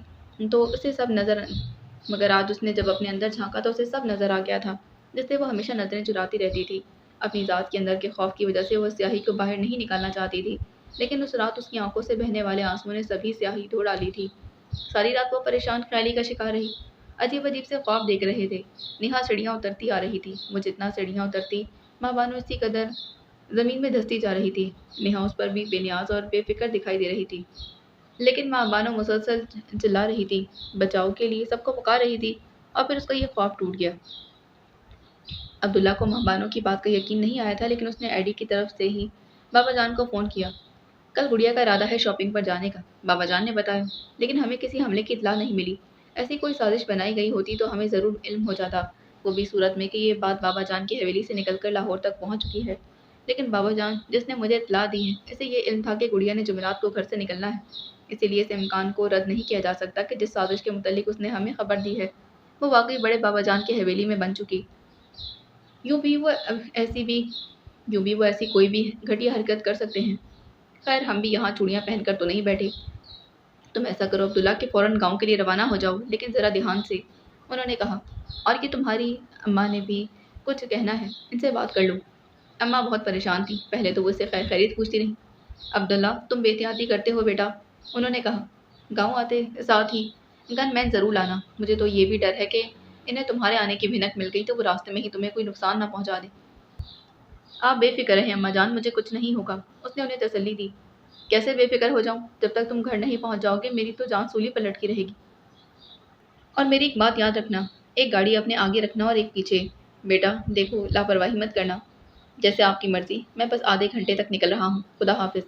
तो उसे सब नजर मगर आज उसने जब अपने अंदर झांका तो उसे सब नजर आ गया था, जिससे वो हमेशा नजरें चुराती रहती थी। अपनी जात के अंदर के खौफ की वजह से वो स्याही को बाहर नहीं निकालना चाहती थी, लेकिन उस रात उसकी आंखों से बहने वाले आंसुओं ने सभी स्याही धो डाली थी। सारी रात वो परेशान ख्याली का शिकार रही, अजीब अजीब से ख्वाब देख रहे थे। नेहा सीढ़ियाँ उतरती आ रही थी, वो जितना सीढ़ियाँ उतरती माँ बानो इसी कदर जमीन में धंसती जा रही थी। नेहा उस पर भी बेनियाज और बेफिक्र दिखाई दे रही थी, लेकिन माँ बानो मुसलसल चिल्ला रही थी, बचाव के लिए सबको पुकार रही थी। और फिर उसका ये ख्वाब टूट गया। अब्दुल्ला को माँ बानो की बात का यकीन नहीं आया था, लेकिन उसने एडी की तरफ से ही बाबा जान को फ़ोन किया। कल गुड़िया का इरादा है शॉपिंग पर जाने का, बाबा जान ने बताया, लेकिन हमें किसी हमले की इत्तला नहीं मिली। ऐसी कोई साजिश बनाई गई होती तो हमें ज़रूर इल्म हो जाता, वो भी सूरत में कि ये बात बाबा जान की हवेली से निकलकर लाहौर तक पहुंच चुकी है। लेकिन बाबा जान जिसने मुझे इत्तला दी है, इसे ये इल्म था कि गुड़िया ने जुमेरात को घर से निकलना है। इसीलिए इस इम्कान को रद्द नहीं किया जा सकता कि जिस साजिश के मुतल्लिक उसने हमें खबर दी है, वो वाकई बड़े बाबा जान की हवेली में बन चुकी। यूं भी वो ऐसी भी यूं भी वो ऐसी कोई भी घटिया हरकत कर सकते हैं। खैर, हम भी यहाँ चूड़ियाँ पहनकर तो नहीं बैठे। तुम ऐसा करो अब्दुल्ला कि फ़ौरन गाँव के लिए रवाना हो जाओ, लेकिन ज़रा ध्यान से, उन्होंने कहा। और ये तुम्हारी अम्मा ने भी कुछ कहना है, इनसे बात कर लो। अम्मा बहुत परेशान थी, पहले तो वो इससे खैर खैरियत पूछती रही। अब्दुल्ला, तुम बेहतियाती करते हो बेटा, उन्होंने कहा। गाँव आते साथ ही गन मैन ज़रूर लाना। मुझे तो ये भी डर है कि इन्हें तुम्हारे आने की भिनक मिल गई तो वो रास्ते में ही तुम्हें कोई नुकसान ना पहुंचा दे। आप बेफिक्र रहें अम्मा जान, मुझे कुछ नहीं होगा, उसने उन्हें तसल्ली दी। कैसे बेफिक्र हो जाऊं, जब तक तुम घर नहीं पहुंच जाओगे मेरी तो जान सूली पर लटकी रहेगी। और मेरी एक बात याद रखना, एक गाड़ी अपने आगे रखना और एक पीछे। बेटा देखो, लापरवाही मत करना। जैसे आपकी मर्जी, मैं बस आधे घंटे तक निकल रहा हूँ, खुदा हाफिज।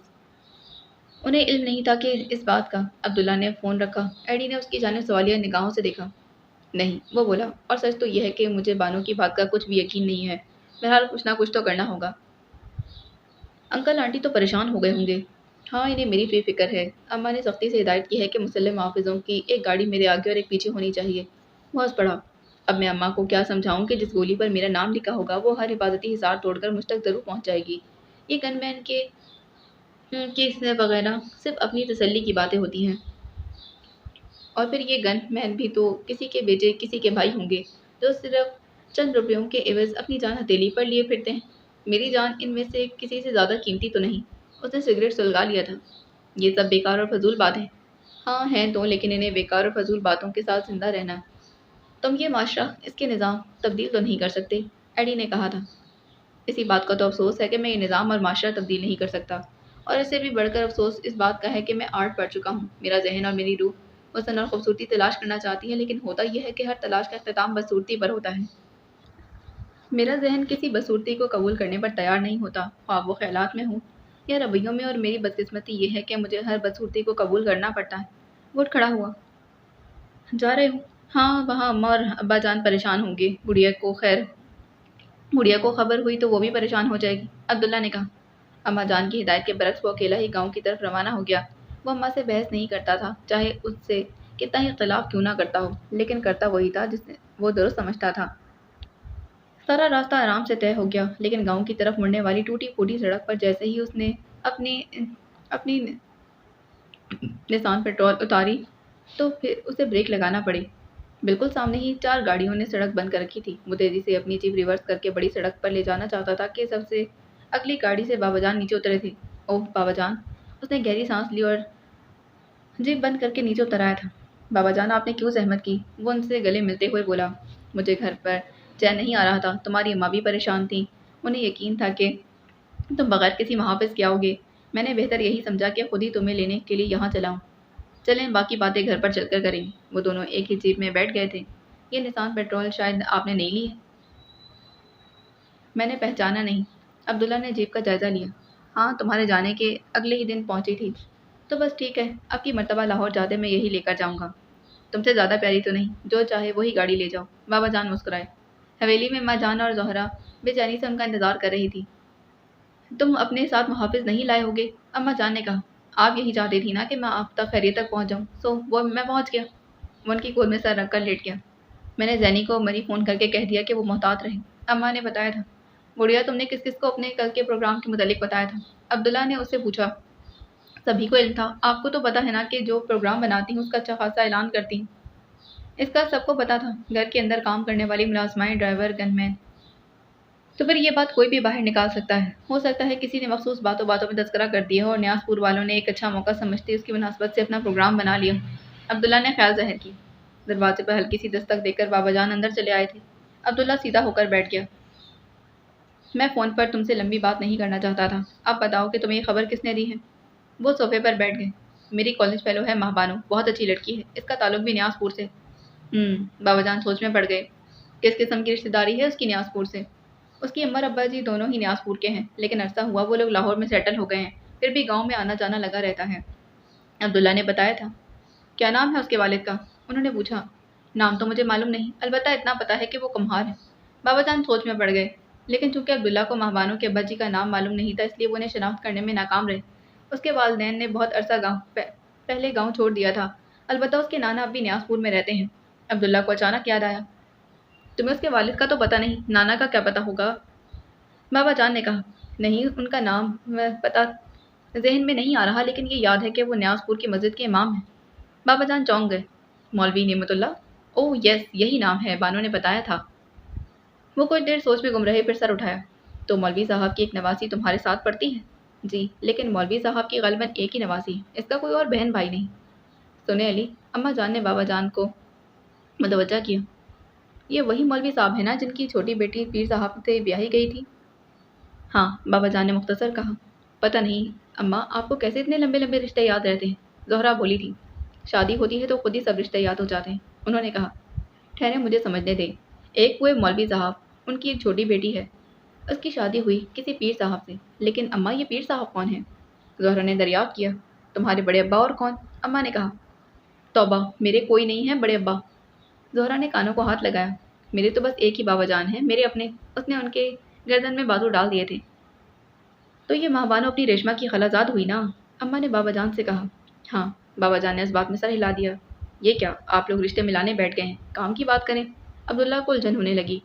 انہیں علم نہیں تھا کہ اس بات کا۔ عبداللہ نے فون رکھا۔ ایڈی نے اس کی جانب سوالیہ نگاہوں سے دیکھا۔ نہیں، وہ بولا، اور سچ تو یہ ہے کہ مجھے بانو کی بات کا کچھ بھی یقین نہیں ہے۔ بہرحال کچھ نہ کچھ تو کرنا ہوگا۔ انکل آنٹی تو پریشان ہو گئے ہوں گے۔ ہاں، انہیں میری فکر ہے۔ اماں نے سختی سے ہدایت کی ہے کہ مسلح محافظوں کی ایک گاڑی میرے آگے اور ایک پیچھے ہونی چاہیے۔ وہ ہنس پڑا۔ اب میں اماں کو کیا سمجھاؤں کہ جس گولی پر میرا نام لکھا ہوگا وہ ہر حفاظتی حصار توڑ کر مجھ تک ضرور پہنچ جائے گی۔ یہ گن مین کے وغیرہ صرف اپنی تسلی کی باتیں ہوتی ہیں۔ اور پھر یہ گن مین بھی تو کسی کے بیٹے کسی کے بھائی ہوں گے جو صرف چند روپیوں کے عوض اپنی جان ہتھیلی پر لیے پھرتے ہیں۔ میری جان ان میں سے کسی سے زیادہ قیمتی تو نہیں۔ اس نے سگریٹ سلگا لیا تھا۔ یہ سب بیکار اور فضول باتیں ہیں۔ ہاں ہیں تو، لیکن انہیں بیکار اور فضول باتوں کے ساتھ زندہ رہنا ہے۔ تم یہ معاشرہ، اس کے نظام تبدیل تو نہیں کر سکتے، ایڈی نے کہا تھا۔ اسی بات کا تو افسوس ہے کہ میں یہ نظام اور معاشرہ تبدیل نہیں کر سکتا، اور اس سے بھی بڑھ کر افسوس اس بات کا ہے کہ میں آرٹ پڑھ چکا ہوں۔ میرا ذہن اور میری روح حسن اور خوبصورتی تلاش کرنا چاہتی ہے، لیکن ہوتا یہ ہے کہ ہر تلاش کا اختتام بدصورتی پر ہوتا ہے۔ میرا ذہن کسی بدصورتی کو قبول کرنے پر تیار نہیں ہوتا، خواہ وہ خیالات میں ہوں یا رویوں میں، اور میری بدقسمتی یہ ہے کہ مجھے ہر بدصورتی کو قبول کرنا پڑتا ہے۔ وہ اٹھ کھڑا ہوا۔ جا رہے ہوں؟ ہاں، وہاں اماں اور ابا جان پریشان ہوں گے۔ بڑھیا کو خبر ہوئی تو وہ بھی پریشان ہو جائے گی، عبداللہ نے کہا۔ اماں جان کی ہدایت کے برعکس وہ اکیلا ہی گاؤں کی طرف روانہ ہو گیا۔ وہ اماں سے بحث نہیں کرتا تھا، چاہے اس سے کتنا ہی اختلاف کیوں نہ کرتا ہو، لیکن کرتا وہی تھا جس وہ درست سمجھتا تھا۔ سارا راستہ آرام سے طے ہو گیا، لیکن گاؤں کی طرف مڑنے والی ٹوٹی پھوٹی سڑک پر جیسے ہی اس نے اپنی نسان پیٹرول اتاری تو پھر اسے بریک لگانا پڑی۔ بالکل سامنے ہی 4 گاڑیوں نے سڑک بند کر رکھی تھی۔ وہ تیزی سے اپنی جیپ ریورس کر کے بڑی سڑک پر لے جانا چاہتا تھا کہ سب سے اگلی گاڑی سے بابا جان نیچے اترے تھے۔ اوہ بابا جان! اس نے گہری سانس لی اور جیپ بند کر کے نیچے اتر آیا تھا۔ بابا جان، آپ نے کیوں زحمت کی؟ وہ ان سے گلے ملتے ہوئے بولا۔ مجھے گھر پر چین نہیں آ رہا تھا، تمہاری اماں بھی پریشان تھیں، انہیں یقین تھا کہ تم بغیر کسی محافظ کے آؤ گے۔ میں نے بہتر یہی سمجھا کہ خود ہی تمہیں لینے کے لیے یہاں چلا ہوں۔ چلیں، باقی باتیں گھر پر چل کر کریں گے۔ وہ دونوں ایک ہی جیپ میں بیٹھ گئے تھے۔ یہ نسان پیٹرول شاید آپ نے نہیں لی ہے؟ میں نے پہچانا نہیں۔ عبداللہ نے جیپ کا جائزہ لیا۔ ہاں، تمہارے جانے کے اگلے ہی دن پہنچی تھی۔ تو بس ٹھیک ہے، اب کی مرتبہ لاہور جاتے میں یہی لے کر جاؤں گا۔ تم سے زیادہ پیاری تو نہیں، جو چاہے وہی گاڑی لے جاؤ۔ بابا جان مسکرائے۔ حویلی میں ماں جان اور زہرا بے چینی سے ان کا انتظار کر رہی تھی۔ تم اپنے ساتھ محافظ نہیں لائے ہوگے؟ اماں جان نے کہا۔ آپ یہی چاہتی تھی نا کہ میں آپ تک خیریت تک پہنچ جاؤں، وہ میں پہنچ گیا۔ وہ ان کی گود میں سر رکھ کر لیٹ گیا۔ میں نے زینی کو مری فون کر کے کہہ دیا کہ وہ محتاط رہے، اماں نے بتایا تھا۔ گڑیا، تم نے کس کس کو اپنے کل کے پروگرام کے متعلق بتایا تھا؟ عبداللہ نے اس سے پوچھا۔ سبھی کو علم تھا، آپ کو تو پتہ ہے نا کہ جو پروگرام بناتی ہوں اس کا اچھا خاصا اعلان کرتی ہوں۔ اس کا سب کو پتہ تھا، گھر کے اندر کام کرنے والی ملازمائیں، ڈرائیور، گن مین۔ تو پھر یہ بات کوئی بھی باہر نکال سکتا ہے۔ ہو سکتا ہے کسی نے مخصوص باتوں میں تذکرہ کر دیا ہو اور نیاز پور والوں نے ایک اچھا موقع سمجھتے اس کی مناسبت سے اپنا پروگرام بنا لیا۔ عبداللہ نے خیال ظاہر کی۔ دروازے پر ہلکی سی دستک دے کر بابا جان اندر چلے آئے تھے۔ عبداللہ سیدھا ہو کر بیٹھ گیا۔ میں فون پر تم سے لمبی بات نہیں کرنا چاہتا تھا، اب بتاؤ کہ تمہیں یہ خبر کس نے دی ہے؟ وہ صوفے پر بیٹھ گئے۔ میری کالج فیلو ہے ماہ بانو، بہت اچھی لڑکی ہے، اس کا تعلق بھی نیاز پور سے۔ بابا جان سوچ میں پڑ گئے۔ کس قسم کی رشتہ داری ہے اس کی نیاز پور سے؟ اس کی اماں ابا جی دونوں ہی نیاز پور کے ہیں، لیکن عرصہ ہوا وہ لوگ لاہور میں سیٹل ہو گئے ہیں، پھر بھی گاؤں میں آنا جانا لگا رہتا ہے۔ عبداللہ نے بتایا تھا۔ کیا نام ہے اس کے والد کا؟ انہوں نے پوچھا۔ نام تو مجھے معلوم نہیں، البتہ اتنا پتا ہے کہ وہ کمہار ہے۔ بابا جان سوچ میں پڑ گئے، لیکن چونکہ عبداللہ کو ماہ بانو کے ابا جی کا نام معلوم نہیں تھا، اس لیے وہ انہیں شناخت کرنے میں ناکام رہے۔ اس کے والدین نے بہت عرصہ پہلے گاؤں چھوڑ دیا تھا، البتہ اس کے نانا اب بھی نیاز پور میں رہتے ہیں۔ عبداللہ کو اچانک یاد آیا۔ تمہیں اس کے والد کا تو پتہ نہیں، نانا کا کیا پتہ ہوگا؟ بابا جان نے کہا۔ نہیں، ان کا نام پتہ ذہن میں نہیں آ رہا، لیکن یہ یاد ہے کہ وہ نیاز پور کی مسجد کے امام ہیں۔ بابا جان چونک گئے۔ مولوی نعمت اللہ؟ اوہ یس، یہی نام ہے، بانو نے بتایا تھا۔ وہ کچھ دیر سوچ میں گم رہے، پھر سر اٹھایا۔ تو مولوی صاحب کی ایک نواسی تمہارے ساتھ پڑھتی ہے؟ جی، لیکن مولوی صاحب کی غالباً ایک ہی نواسی ہے، اس کا کوئی اور بہن بھائی نہیں۔ سنے علی، اماں جان نے بابا جان کو متوجہ کیا۔ یہ وہی مولوی صاحب ہیں نا جن کی چھوٹی بیٹی پیر صاحب سے بیاہی گئی تھی؟ ہاں، بابا جان نے مختصر کہا۔ پتہ نہیں اماں، آپ کو کیسے اتنے لمبے لمبے رشتے یاد رہتے ہیں؟ زہرا بولی تھی۔ شادی ہوتی ہے تو خود ہی سب رشتے یاد ہو جاتے ہیں، انہوں نے کہا۔ ٹھہرے، مجھے سمجھنے دیں۔ ایک ہوئے مولوی صاحب، ان کی ایک چھوٹی بیٹی ہے، اس کی شادی ہوئی کسی پیر صاحب سے، لیکن اماں یہ پیر صاحب کون ہیں؟ زہرا نے دریافت کیا۔ तुम्हारे बड़े अब्बा और कौन? अम्मा ने कहा। तौबा, मेरे कोई नहीं है बड़े अब्बा। ज़ोहरा ने कानों को हाथ लगाया। मेरे तो बस एक ही बाबा जान है, मेरे अपने। उसने उनके गर्दन में बाजू डाल दिए थे। तो ये महाबानो अपनी रेशमा की खलाजाद हुई ना? अम्मा ने बाबा जान से कहा। हाँ, बाबा जान ने इस बात में सर हिला दिया। ये क्या, आप लोग रिश्ते मिलाने बैठ गए हैं? काम की बात करें। अब्दुल्ला को उलझन होने लगी।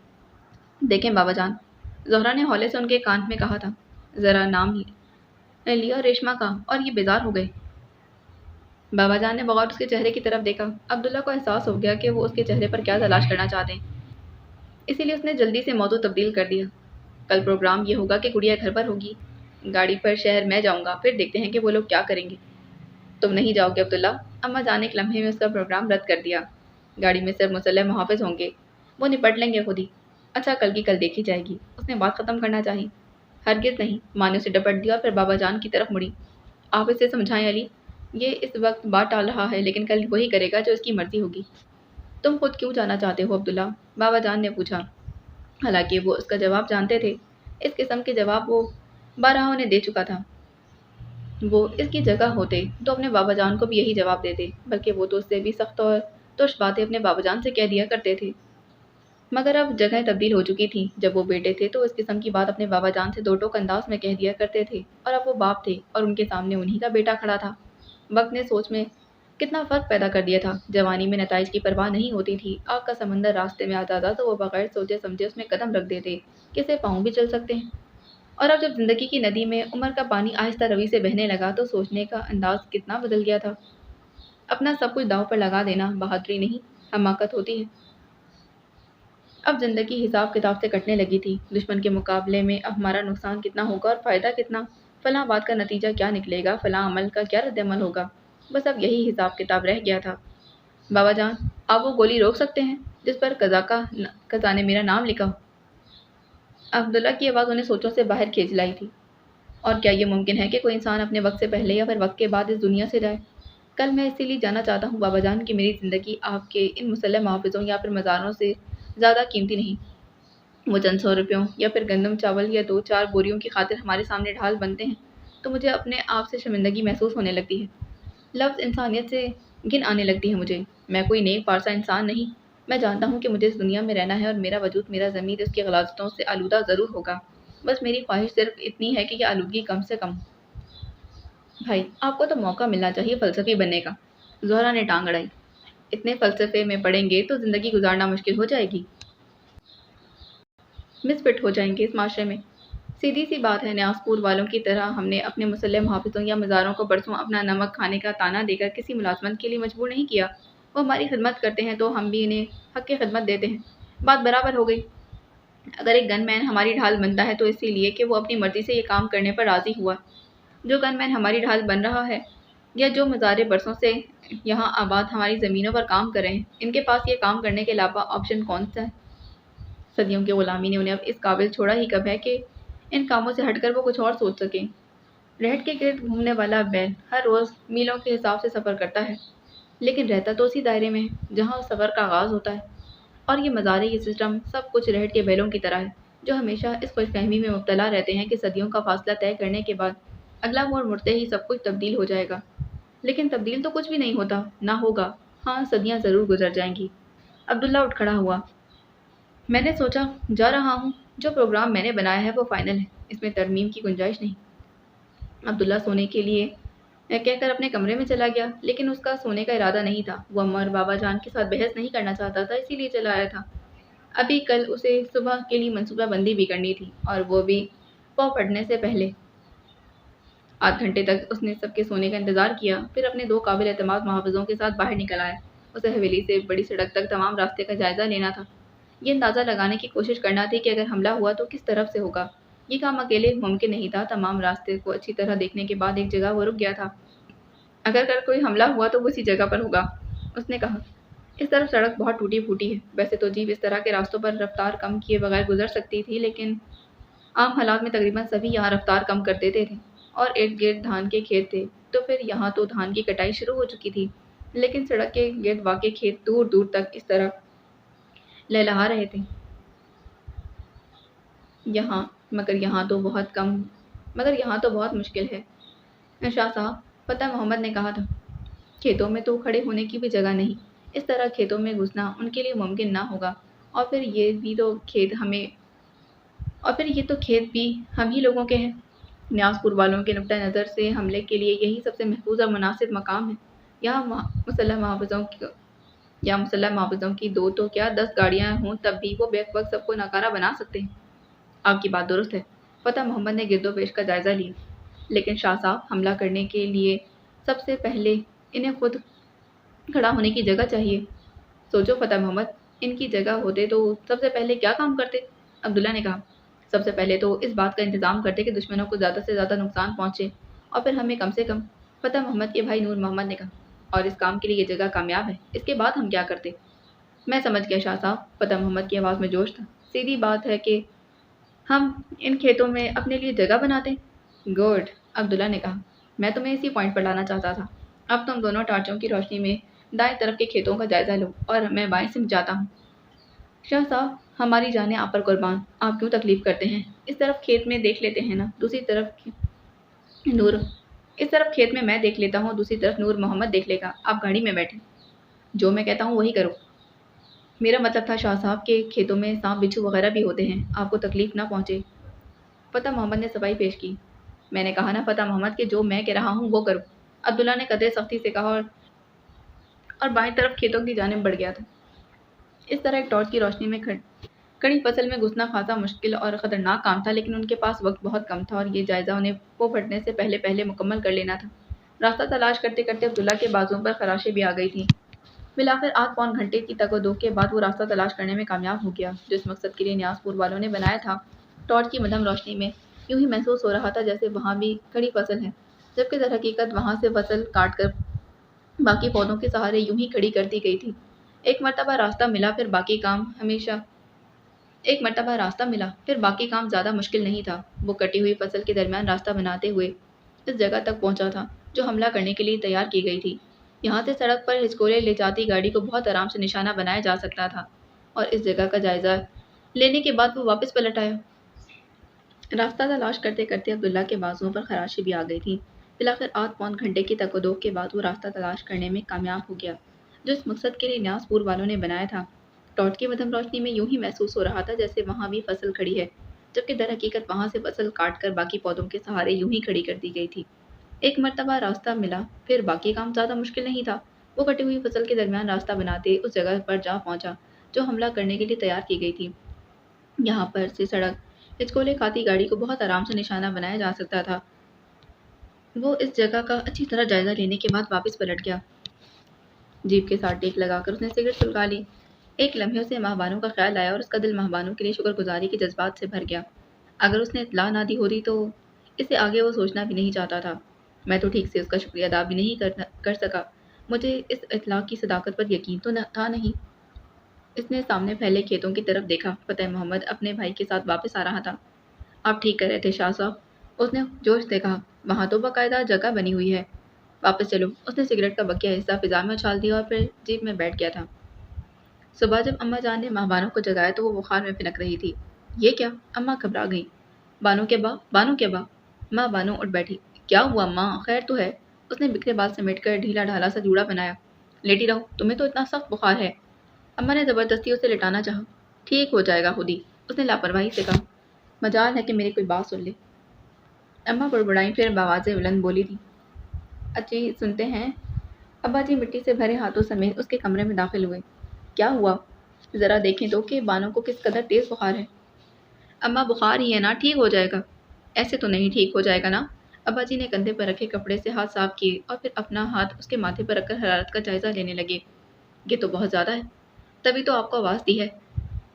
देखें बाबा जान, ज़ोहरा ने हौले से उनके कान में कहा था। ज़रा नाम लिया रेशमा का और ये बेजार हो गए। बाबा जान ने बगौर उसके चेहरे की तरफ देखा। अब्दुल्ला को एहसास हो गया कि वो उसके चेहरे पर क्या तलाश करना चाहते हैं, इसीलिए उसने जल्दी से मौजू तब्दील कर दिया। कल प्रोग्राम ये होगा कि गुड़िया घर पर होगी, गाड़ी पर शहर मैं जाऊंगा, फिर देखते हैं कि वो लोग क्या करेंगे। तुम नहीं जाओगे अब्दुल्ला? अम्मा जान ने एक लम्हे में उसका प्रोग्राम रद्द कर दिया। गाड़ी में सिर्फ मुसल्लह मुहाफिज होंगे, वो निपट लेंगे खुद ही। अच्छा, कल की कल देखी जाएगी। उसने बात खत्म करना चाही। हरगिज नहीं, माँ ने उसे डपट दिया और फिर बाबा जान की तरफ मुड़ी। आप इसे समझाएं अली, ये इस वक्त बात टाल रहा है, लेकिन कल वही करेगा जो इसकी मर्जी होगी। तुम खुद क्यों जाना चाहते हो अब्दुल्ला? बाबा जान ने पूछा। हालांकि वो उसका जवाब जानते थे। इस किस्म के जवाब वो बारहा उन्हें दे चुका था। वो इसकी जगह होते तो अपने बाबा जान को भी यही जवाब देते, बल्कि वो तो उससे भी सख्त और तुच्छ बातें अपने बाबा जान से कह दिया करते थे। मगर अब जगह तब्दील हो चुकी थी। जब वो बेटे थे तो इस किस्म की बात अपने बाबा जान से दो टोक अंदाज में कह दिया करते थे, और अब वो बाप थे और उनके सामने उन्हीं का बेटा खड़ा था। वक्त ने सोच में कितना फ़र्क पैदा कर दिया था। जवानी में नताइज की परवाह नहीं होती थी। आग का समंदर रास्ते में आता था तो वो बगैर सोचे समझे उसमें कदम रख देते कि इससे पाँव भी चल सकते हैं। और अब जब जिंदगी की नदी में उम्र का पानी आहिस्ता रवि से बहने लगा तो सोचने का अंदाज कितना बदल गया था। अपना सब कुछ दांव पर लगा देना बहादुरी नहीं, हमाकत होती है। अब जिंदगी हिसाब किताब से कटने लगी थी। दुश्मन के मुकाबले में अब हमारा नुकसान कितना होगा और फ़ायदा कितना, फलां बात का नतीजा क्या निकलेगा, फलां अमल का क्या रद्दमल होगा। बस अब यही हिसाब किताब रह गया था। बाबा जान, आप वो गोली रोक सकते हैं जिस पर कज़ा ने मेरा नाम लिखा हो? अब्दुल्ला की आवाज़ उन्हें सोचों से बाहर खींच लाई थी। और क्या ये मुमकिन है कि कोई इंसान अपने वक्त से पहले या फिर वक्त के बाद इस दुनिया से जाए? कल मैं इसीलिए जाना चाहता हूँ बाबा जान कि मेरी ज़िंदगी आपके इन मुसल्लह मुहाफ़िज़ों या फिर मज़ारों से ज़्यादा कीमती नहीं। वो चंद 100 रुपयों या फिर गंदम चावल या 2-4 बोरियों की खातिर हमारे सामने ढाल बनते हैं तो मुझे अपने आप से शर्मिंदगी महसूस होने लगती है। लफ्ज़ इंसानियत से घिन आने लगती है मुझे। मैं कोई नेक पारसा इंसान नहीं। मैं जानता हूँ कि मुझे इस दुनिया में रहना है और मेरा वजूद, मेरा ज़मीर इसकी गलाज़तों से आलूदा ज़रूर होगा। बस मेरी ख्वाहिश सिर्फ इतनी है कि यह आलूदगी कम से कम। भाई, आपको तो मौका मिलना चाहिए फ़लसफ़ी बनने का। ज़ोहरा ने टांग अड़ाई। इतने फ़लसफ़े में पड़ेंगे तो ज़िंदगी गुजारना मुश्किल हो जाएगी। मिसफिट हो जाएंगे इस माशरे में। सीधी सी बात है, न्यासपुर वालों की तरह हमने अपने मुसल्लह मुहाफ़िज़ों या मज़ारों को बरसों अपना नमक खाने का ताना देकर किसी मुलाज़मत के लिए मजबूर नहीं किया। वो हमारी खिदमत करते हैं तो हम भी इन्हें हक़ की खिदमत देते हैं। बात बराबर हो गई। अगर एक गनमैन हमारी ढाल बनता है तो इसीलिए कि वो अपनी मर्ज़ी से ये काम करने पर राज़ी हुआ। जो गनमैन हमारी ढाल बन रहा है या जो मज़ारे बरसों से यहाँ आबाद हमारी ज़मीनों पर काम कर रहे हैं, इनके पास ये काम करने के अलावा ऑप्शन कौन सा है? सदियों की ग़ुलामी ने उन्हें अब इस काबिल छोड़ा ही कब है कि इन कामों से हटकर वो कुछ और सोच सकें। रहट के गिर्द घूमने वाला बैल हर रोज़ मीलों के हिसाब से सफ़र करता है, लेकिन रहता तो उसी दायरे में है जहाँ उस सफ़र का आगाज़ होता है। और ये मज़ारे, ये सिस्टम सब कुछ रहट के बैलों की तरह है, जो हमेशा इस खुशफ़हमी में मुब्तला रहते हैं कि सदियों का फ़ासला तय करने के बाद अगला मोड़ मुड़ते ही सब कुछ तब्दील हो जाएगा। लेकिन तब्दील तो कुछ भी नहीं होता, ना होगा। हाँ, सदियाँ ज़रूर गुजर जाएंगी। अब्दुल्ला उठ खड़ा हुआ। मैंने सोचा जा रहा हूँ, जो प्रोग्राम मैंने बनाया है वो फाइनल है, इसमें तरमीम की गुंजाइश नहीं। अब्दुल्ला सोने के लिए कहकर अपने कमरे में चला गया, लेकिन उसका सोने का इरादा नहीं था। वो अम्मा और बाबा जान के साथ बहस नहीं करना चाहता था, इसीलिए चला आया था। अभी कल उसे सुबह के लिए मनसूबा बंदी भी करनी थी, और वो भी पौ पड़ने से पहले। आध घंटे तक उसने सबके सोने का इंतजार किया, फिर अपने दो काबिल एतमाद मुहाफ़िज़ों के साथ बाहर निकल आया। उसे हवेली से बड़ी सड़क तक तमाम रास्ते का जायज़ा लेना था। ये अंदाज़ा लगाने की कोशिश करना थी कि अगर हमला हुआ तो किस तरफ से होगा। ये काम अकेले मुमकिन नहीं था। तमाम रास्ते को अच्छी तरह देखने के बाद एक जगह वो रुक गया था। अगर कल कोई हमला हुआ तो वो इसी जगह पर होगा, उसने कहा। इस तरफ सड़क बहुत टूटी फूटी है। वैसे तो जीप इस तरह के रास्तों पर रफ्तार कम किए बगैर गुजर सकती थी, लेकिन आम हालात में तकरीबन सभी यहाँ रफ्तार कम कर देते थे। और इर्द गिर्द धान के खेत थे, तो फिर यहाँ तो धान की कटाई शुरू हो चुकी थी, लेकिन सड़क के गिर्द वाक़े खेत दूर दूर तक इस तरह लहलहा रहे थे। यहाँ मगर यहाँ तो बहुत मुश्किल है। शाह साहब, فتح محمد نے کہا تھا، کھیتوں میں تو کھڑے ہونے کی بھی جگہ نہیں، اس طرح کھیتوں میں گھسنا ان کے لیے ممکن نہ ہوگا، اور پھر یہ تو کھیت بھی ہم ہی لوگوں کے ہیں۔ نیاز پور والوں کے نقطۂ نظر سے حملے کے لیے یہی سب سے محفوظ اور مناسب مقام ہے۔ یہاں مسلح محافظوں کی 2 تو کیا 10 گاڑیاں ہوں تب بھی وہ بیک وقت سب کو ناکارہ بنا سکتے ہیں۔ آپ کی بات درست ہے۔ فتح محمد نے گرد و پیش کا جائزہ لیا۔ لیکن شاہ صاحب، حملہ کرنے کے لیے سب سے پہلے انہیں خود کھڑا ہونے کی جگہ چاہیے۔ سوچو فتح محمد، ان کی جگہ ہوتے تو سب سے پہلے کیا کام کرتے؟ عبداللہ نے کہا، سب سے پہلے تو اس بات کا انتظام کرتے کہ دشمنوں کو زیادہ سے زیادہ نقصان پہنچے، اور پھر ہمیں کم سے کم۔ فتح محمد کے بھائی نور محمد نے کہا، اور اس کام کے لیے یہ جگہ کامیاب ہے، اس کے بعد ہم کیا کرتے؟ میں سمجھ گیا شاہ صاحب، فتح محمد کی آواز میں جوش تھا۔ سیدھی بات ہے کہ ہم ان کھیتوں میں اپنے لیے جگہ بناتے۔ گڈ، عبداللہ نے کہا، میں تمہیں اسی پوائنٹ پر لانا چاہتا تھا۔ اب تم دونوں ٹارچوں کی روشنی میں دائیں طرف کے کھیتوں کا جائزہ لو اور میں بائیں سے جاتا ہوں۔ شاہ صاحب، ہماری جانیں آپ پر قربان، آپ کیوں تکلیف کرتے ہیں؟ اس طرف کھیت میں دیکھ لیتے ہیں نا، نور اس طرف کھیت میں دیکھ لیتا ہوں، دوسری طرف نور محمد دیکھ لے گا۔ آپ گاڑی میں بیٹھیں، جو میں کہتا ہوں وہی کرو۔ میرا مطلب تھا شاہ صاحب کہ کھیتوں میں سانپ بچھو وغیرہ بھی ہوتے ہیں، آپ کو تکلیف نہ پہنچے۔ فتح محمد نے صفائی پیش کی، میں نے کہا نا فتح محمد کہ جو میں کہہ رہا ہوں وہ کرو۔ عبداللہ نے قدرے سختی سے کہا اور بائیں طرف کھیتوں کی جانب بڑھ گیا تھا۔ اس طرح ایک ٹارچ کی روشنی میں کڑی فصل میں گھسنا خاصا مشکل اور خطرناک کام تھا، لیکن ان کے پاس وقت بہت کم تھا اور یہ جائزہ انہیں وہ پھٹنے سے پہلے مکمل کر لینا تھا۔ راستہ تلاش کرتے کرتے عبداللہ کے بازوؤں پر خراشیں بھی آ گئی تھیں۔ بالآخر آدھ پون گھنٹے کی تگ و دو کے بعد وہ راستہ تلاش کرنے میں کامیاب ہو گیا جو اس مقصد کے لیے نیاز پور والوں نے بنایا تھا۔ ٹارچ کی مدھم روشنی میں یوں ہی محسوس ہو رہا تھا جیسے وہاں بھی کھڑی فصل ہے، جبکہ در حقیقت وہاں سے فصل کاٹ کر باقی پودوں کے سہارے یوں ہی کھڑی کر دی گئی تھی۔ ایک مرتبہ راستہ ملا پھر باقی کام زیادہ مشکل نہیں تھا۔ وہ کٹی ہوئی فصل کے درمیان راستہ بناتے ہوئے اس جگہ تک پہنچا تھا جو حملہ کرنے کے لیے تیار کی گئی تھی۔ یہاں سے سڑک پر ہچکولے لے جاتی گاڑی کو بہت آرام سے نشانہ بنایا جا سکتا تھا، اور اس جگہ کا جائزہ لینے کے بعد وہ واپس پلٹ آیا۔ راستہ تلاش کرتے کرتے عبداللہ کے بازوؤں پر خراشیں بھی آ گئی تھیں۔ بالآخر آدھ پون گھنٹے کی تگ و دو کے بعد وہ راستہ تلاش کرنے میں کامیاب ہو گیا جو اس مقصد کے لیے نیاز پور والوں نے بنایا تھا۔ ٹارچ کی مدھم روشنی میں یوں ہی محسوس ہو رہا تھا جیسے وہاں بھی فصل کھڑی ہے، جبکہ در حقیقت وہاں سے فصل کاٹ کر باقی پودوں کے سہارے یوں ہی کھڑی کر دی گئی تھی۔ ایک مرتبہ راستہ ملا پھر باقی کام زیادہ مشکل نہیں تھا۔ وہ کٹی ہوئی فصل کے درمیان راستہ بناتے اس جگہ پر جا پہنچا جو حملہ کرنے کے لیے تیار کی گئی تھی۔ یہاں پر سے سڑک ہچکولے کھاتی گاڑی کو بہت آرام سے نشانہ بنایا جا سکتا تھا۔ وہ اس جگہ کا اچھی طرح جائزہ لینے کے بعد واپس پلٹ گیا۔ جیپ کے ساتھ ٹیک لگا کر اس نے سگریٹ سلگا لی۔ ایک لمحے اسے ماہبانوں کا خیال آیا اور اس کا دل ماہبانوں کے لیے شکر گزاری کے جذبات سے بھر گیا۔ اگر اس نے اطلاع نہ دی ہوتی تو اسے آگے وہ سوچنا بھی نہیں چاہتا تھا۔ میں تو ٹھیک سے اس کا شکریہ ادا بھی نہیں کر سکا، مجھے اس اطلاع کی صداقت پر یقین تو تھا نہیں۔ اس نے سامنے پھیلے کھیتوں کی طرف دیکھا۔ فتح محمد اپنے بھائی کے ساتھ واپس آ رہا تھا۔ آپ ٹھیک کر رہے تھے شاہ صاحب، اس نے جوش سے کہا، وہاں تو باقاعدہ جگہ بنی ہوئی ہے۔ واپس چلو۔ اس نے سگریٹ کا بقیہ حصہ فضا میں اچھال دیا اور پھر جیپ میں بیٹھ گیا تھا۔ صبح جب اماں جان نے ماہبانوں کو جگایا تو وہ بخار میں پھنک رہی تھی۔ یہ کیا؟ اماں گھبرا گئیں۔ بانو کے با؟ ماں بانو اٹھ بیٹھی۔ کیا ہوا ماں، خیر تو ہے؟ اس نے بکھرے بال سمیٹ کر ڈھیلا ڈھالا سا جوڑا بنایا۔ لیٹی رہو، تمہیں تو اتنا سخت بخار ہے۔ اماں نے زبردستی اسے لٹانا چاہا۔ ٹھیک ہو جائے گا خود ہی، اس نے لاپرواہی سے کہا۔ مجال ہے کہ میری کوئی بات سن لے۔ اماں بڑبڑائیں پھر بآوازِ بلند بولی تھی۔ اجی سنتے ہیں؟ ابا جی مٹی سے بھرے ہاتھوں سمیت اس کے کمرے میں داخل ہوئے۔ کیا ہوا؟ ذرا دیکھیں تو کہ بانو کو کس قدر تیز بخار ہے۔ اماں بخار ہی ہے نا، ٹھیک ہو جائے گا۔ ایسے تو نہیں ٹھیک ہو جائے گا نا۔ ابا جی نے کندھے پر رکھے کپڑے سے ہاتھ صاف کیے اور پھر اپنا ہاتھ اس کے ماتھے پر رکھ کر حرارت کا جائزہ لینے لگے۔ یہ تو بہت زیادہ ہے، تبھی تو آپ کو آواز دی ہے۔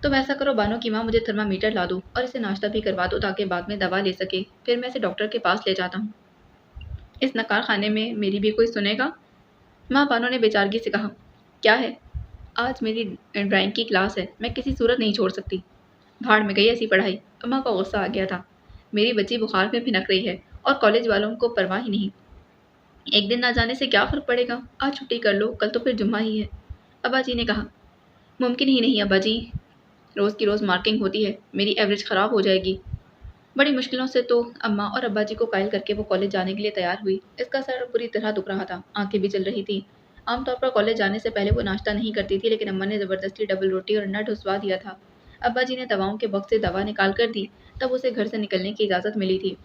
تم ایسا کرو بانو کی ماں، مجھے تھرمامیٹر لا دو اور اسے ناشتہ بھی کروا دو تاکہ بعد میں دوا لے سکے، پھر میں اسے ڈاکٹر کے پاس لے جاتا ہوں۔ اس نکار خانے میں میری بھی کوئی سنے گا؟ ماں بانو نے بیچارگی سے کہا۔ کیا ہے؟ آج میری ڈرائنگ کی کلاس ہے، میں کسی صورت نہیں چھوڑ سکتی۔ بھاڑ میں گئی ایسی پڑھائی۔ اماں کو غصہ آ گیا تھا۔ میری بچی بخار میں پھنک رہی ہے اور کالج والوں کو پرواہ ہی نہیں۔ ایک دن نہ جانے سے کیا فرق پڑے گا، آج چھٹی کر لو، کل تو پھر جمعہ ہی ہے۔ ابا جی نے کہا۔ ممکن ہی نہیں ابا جی، روز کی روز مارکنگ ہوتی ہے، میری ایوریج خراب ہو جائے گی۔ बड़ी मुश्किलों से तो अम्मा और अब्बा जी को कायल करके वो कॉलेज जाने के लिए तैयार हुई। इसका सर बुरी तरह दुख रहा था, आंखें भी जल रही थी। आमतौर पर कॉलेज जाने से पहले वो नाश्ता नहीं करती थी, लेकिन अम्मा ने ज़बरदस्ती डबल रोटी और अंडा ढुसवा दिया था। अब्बा जी ने दवाओं के बक्स से दवा निकाल कर दी, तब उसे घर से निकलने की इजाज़त मिली थी।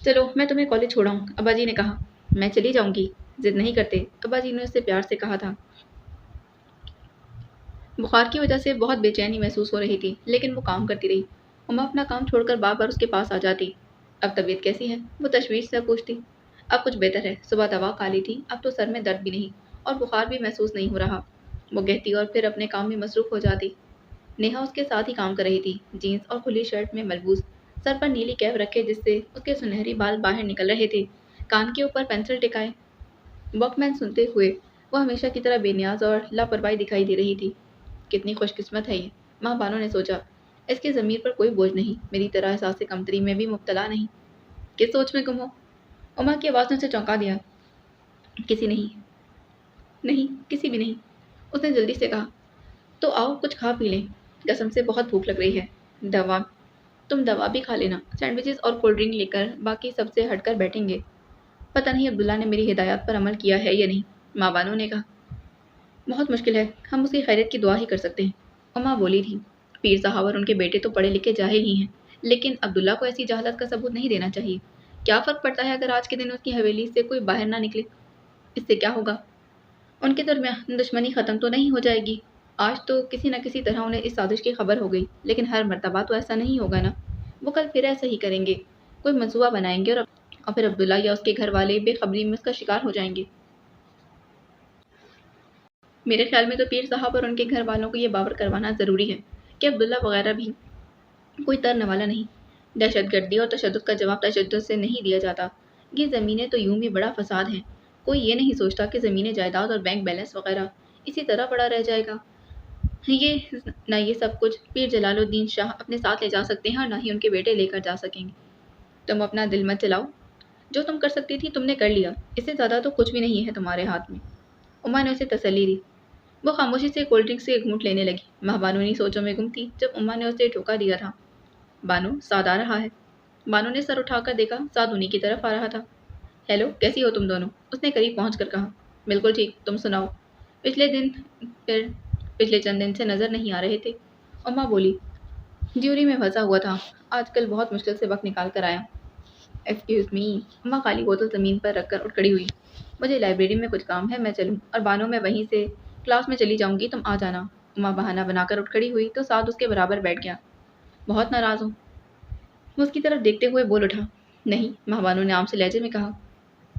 चलो मैं तुम्हें कॉलेज छोड़ाऊँ, अब्बा जी ने कहा। मैं चली जाऊँगी, जिद नहीं करते, अब्बा जी ने उससे प्यार से कहा था। बुखार की वजह से बहुत बेचैनी महसूस हो रही थी, लेकिन वो काम करती रही। उमा अपना काम छोड़कर बार बार उसके पास आ जाती। अब तबीयत कैसी है, वो तशवीश से पूछती। अब कुछ बेहतर है, सुबह दवा खा ली थी, अब तो सर में दर्द भी नहीं और बुखार भी महसूस नहीं हो रहा, वो कहती और फिर अपने काम में मसरूफ हो जाती। नेहा उसके साथ ही काम कर रही थी, जीन्स और खुली शर्ट में मलबूस, सर पर नीली कैप रखे जिससे उसके सुनहरी बाल बाहर निकल रहे थे, कान के ऊपर पेंसिल टिकाए। वॉकमैन सुनते हुए वो हमेशा की तरह बेनियाज और लापरवाही दिखाई दे रही थी। कितनी खुशकिस्मत है ये, माँ बानो ने सोचा। इसके ज़मीर पर कोई बोझ नहीं, मेरी तरह एहसास कमतरी में भी मुब्तला नहीं। किस सोच में गुम हो? उमा की आवाज़ ने उसे चौंका दिया। किसी नहीं, नहीं किसी भी नहीं, उसने जल्दी से कहा। तो आओ कुछ खा पी लें, कसम से बहुत भूख लग रही है। दवा, तुम दवा भी खा लेना, सैंडविचेस और कोल्ड ड्रिंक लेकर बाकी सबसे हटकर बैठेंगे। पता नहीं अब्दुल्ला ने मेरी हिदायत पर अमल किया है या नहीं, माँ बानो ने कहा। बहुत मुश्किल है, हम उसकी खैरियत की दुआ ही कर सकते हैं, उमा बोली थी। पीर साहब और उनके बेटे तो पढ़े लिखे जाहिल ही हैं, लेकिन अब्दुल्ला को ऐसी जहालत का सबूत नहीं देना चाहिए। क्या फ़र्क पड़ता है अगर आज के दिन उसकी हवेली से कोई बाहर ना निकले? इससे क्या होगा? उनके दरमियान दुश्मनी ख़त्म तो नहीं हो जाएगी। आज तो किसी न किसी तरह उन्हें इस साजिश की खबर हो गई, लेकिन हर मर्तबा तो ऐसा नहीं होगा ना। वो कल फिर ऐसा ही करेंगे, कोई मंसूबा बनाएंगे और फिर अब्दुल्ला या उसके घर वाले बेखबरी में उसका शिकार हो जाएंगे। मेरे ख्याल में तो पीर साहब और उनके घर वालों को ये बावर करवाना ज़रूरी है कि अब्दुल्ला वगैरह भी कोई तरने वाला नहीं। दहशतगर्दी और तशद्दुद का जवाब तशद्दुद से नहीं दिया जाता। ये ज़मीनें तो यूं भी बड़ा फसाद हैं। कोई ये नहीं सोचता कि ज़मीनें जायदाद और बैंक बैलेंस वगैरह इसी तरह पड़ा रह जाएगा। ये ना ये सब कुछ पीर जलालुद्दीन शाह अपने साथ ले जा सकते हैं और ना ही उनके बेटे लेकर जा सकेंगे। तुम अपना दिल मत चलाओ, जो तुम कर सकती थी तुमने कर लिया, इससे ज़्यादा तो कुछ भी नहीं है तुम्हारे हाथ में। उमा ने उसे तसल्ली दी। वो खामोशी से कोल्ड ड्रिंक से एक घूंट लेने लगी। माँ बानो ने सोचों में गुम थी जब उम्मा ने उसे ठोका दिया था। बानो, साद आ रहा है। बानो ने सर उठाकर देखा, साद उन्हीं की तरफ आ रहा था। हेलो, कैसी हो तुम दोनों? उसने करीब पहुंचकर कहा। बिल्कुल ठीक, तुम सुनाओ। पिछले दिन फिर पिछले चंद दिन से नजर नहीं आ रहे थे। उम्मा बोली। ड्यूरी में फंसा हुआ था, आजकल बहुत मुश्किल से वक्त निकाल कर आया। Excuse me. उम्मा खाली बोतल ज़मीन पर रखकर उठ खड़ी हुई। मुझे लाइब्रेरी में कुछ काम है, मैं चलूँ? और बानो, मैं वहीं से क्लास में चली जाऊंगी, तुम आ जाना। उमा बहाना बनाकर उठ खड़ी हुई तो साद उसके बराबर बैठ गया। बहुत नाराज़ हूँ, वो उसकी तरफ देखते हुए बोल उठा। नहीं, माँ बानो ने आम से लहजे में कहा।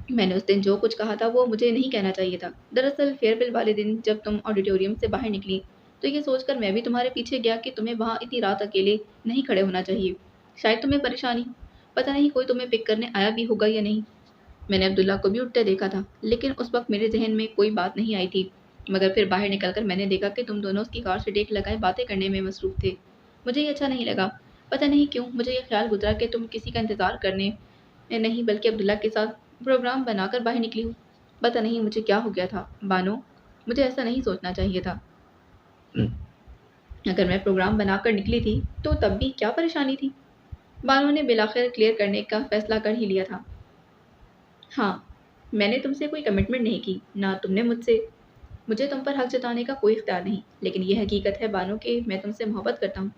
मैंने उस दिन जो कुछ कहा था वो मुझे नहीं कहना चाहिए था। दरअसल फेयरवेल वाले दिन जब तुम ऑडिटोरियम से बाहर निकली तो ये सोचकर मैं भी तुम्हारे पीछे गया कि तुम्हें वहाँ इतनी रात अकेले नहीं खड़े होना चाहिए। शायद तुम्हें परेशानी हो, पता नहीं कोई तुम्हें पिक करने आया भी होगा या नहीं। मैंने अब्दुल्ला को भी उठते देखा था, लेकिन उस वक्त मेरे जहन में कोई बात नहीं आई थी। मगर फिर बाहर निकलकर मैंने देखा कि तुम दोनों उसकी कार से टेक लगाए बातें करने में मसरूफ थे। मुझे ये अच्छा नहीं लगा। पता नहीं क्यों मुझे ये ख्याल गुजरा कि तुम किसी का इंतज़ार करने नहीं बल्कि अब्दुल्ला के साथ प्रोग्राम बनाकर बाहर निकली हूँ। पता नहीं मुझे क्या हो गया था बानो, मुझे ऐसा नहीं सोचना चाहिए था। अगर मैं प्रोग्राम बनाकर निकली थी तो तब भी क्या परेशानी थी? बानो ने बिलाखिर क्लियर करने का फैसला कर ही लिया था। हाँ, मैंने तुमसे कोई कमिटमेंट नहीं की, ना तुमने मुझसे। मुझे तुम पर हक जताने का कोई इख्तियार नहीं, लेकिन ये हकीकत है बानो कि मैं तुमसे मोहब्बत करता हूँ।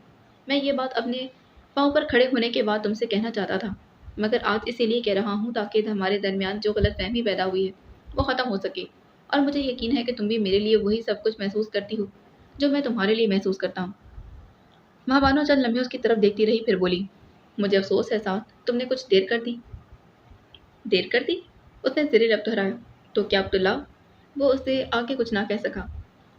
मैं ये बात अपने पाँव पर खड़े होने के बाद तुमसे कहना चाहता था, मगर आज इसीलिए कह रहा हूँ ताकि हमारे दरमियान जो गलतफहमी पैदा हुई है वो ख़त्म हो सके। और मुझे यकीन है कि तुम भी मेरे लिए वही सब कुछ महसूस करती हो जो मैं तुम्हारे लिए महसूस करता हूँ। माँ बानो चंद लम्हे उसकी तरफ देखती रही, फिर बोली। मुझे अफसोस है साथ, तुमने कुछ देर कर दी। देर कर दी? उसने ज़ेरे लब दोहराया। तो क्या अब्दुल्ला? वो उससे आगे कुछ ना कह सका।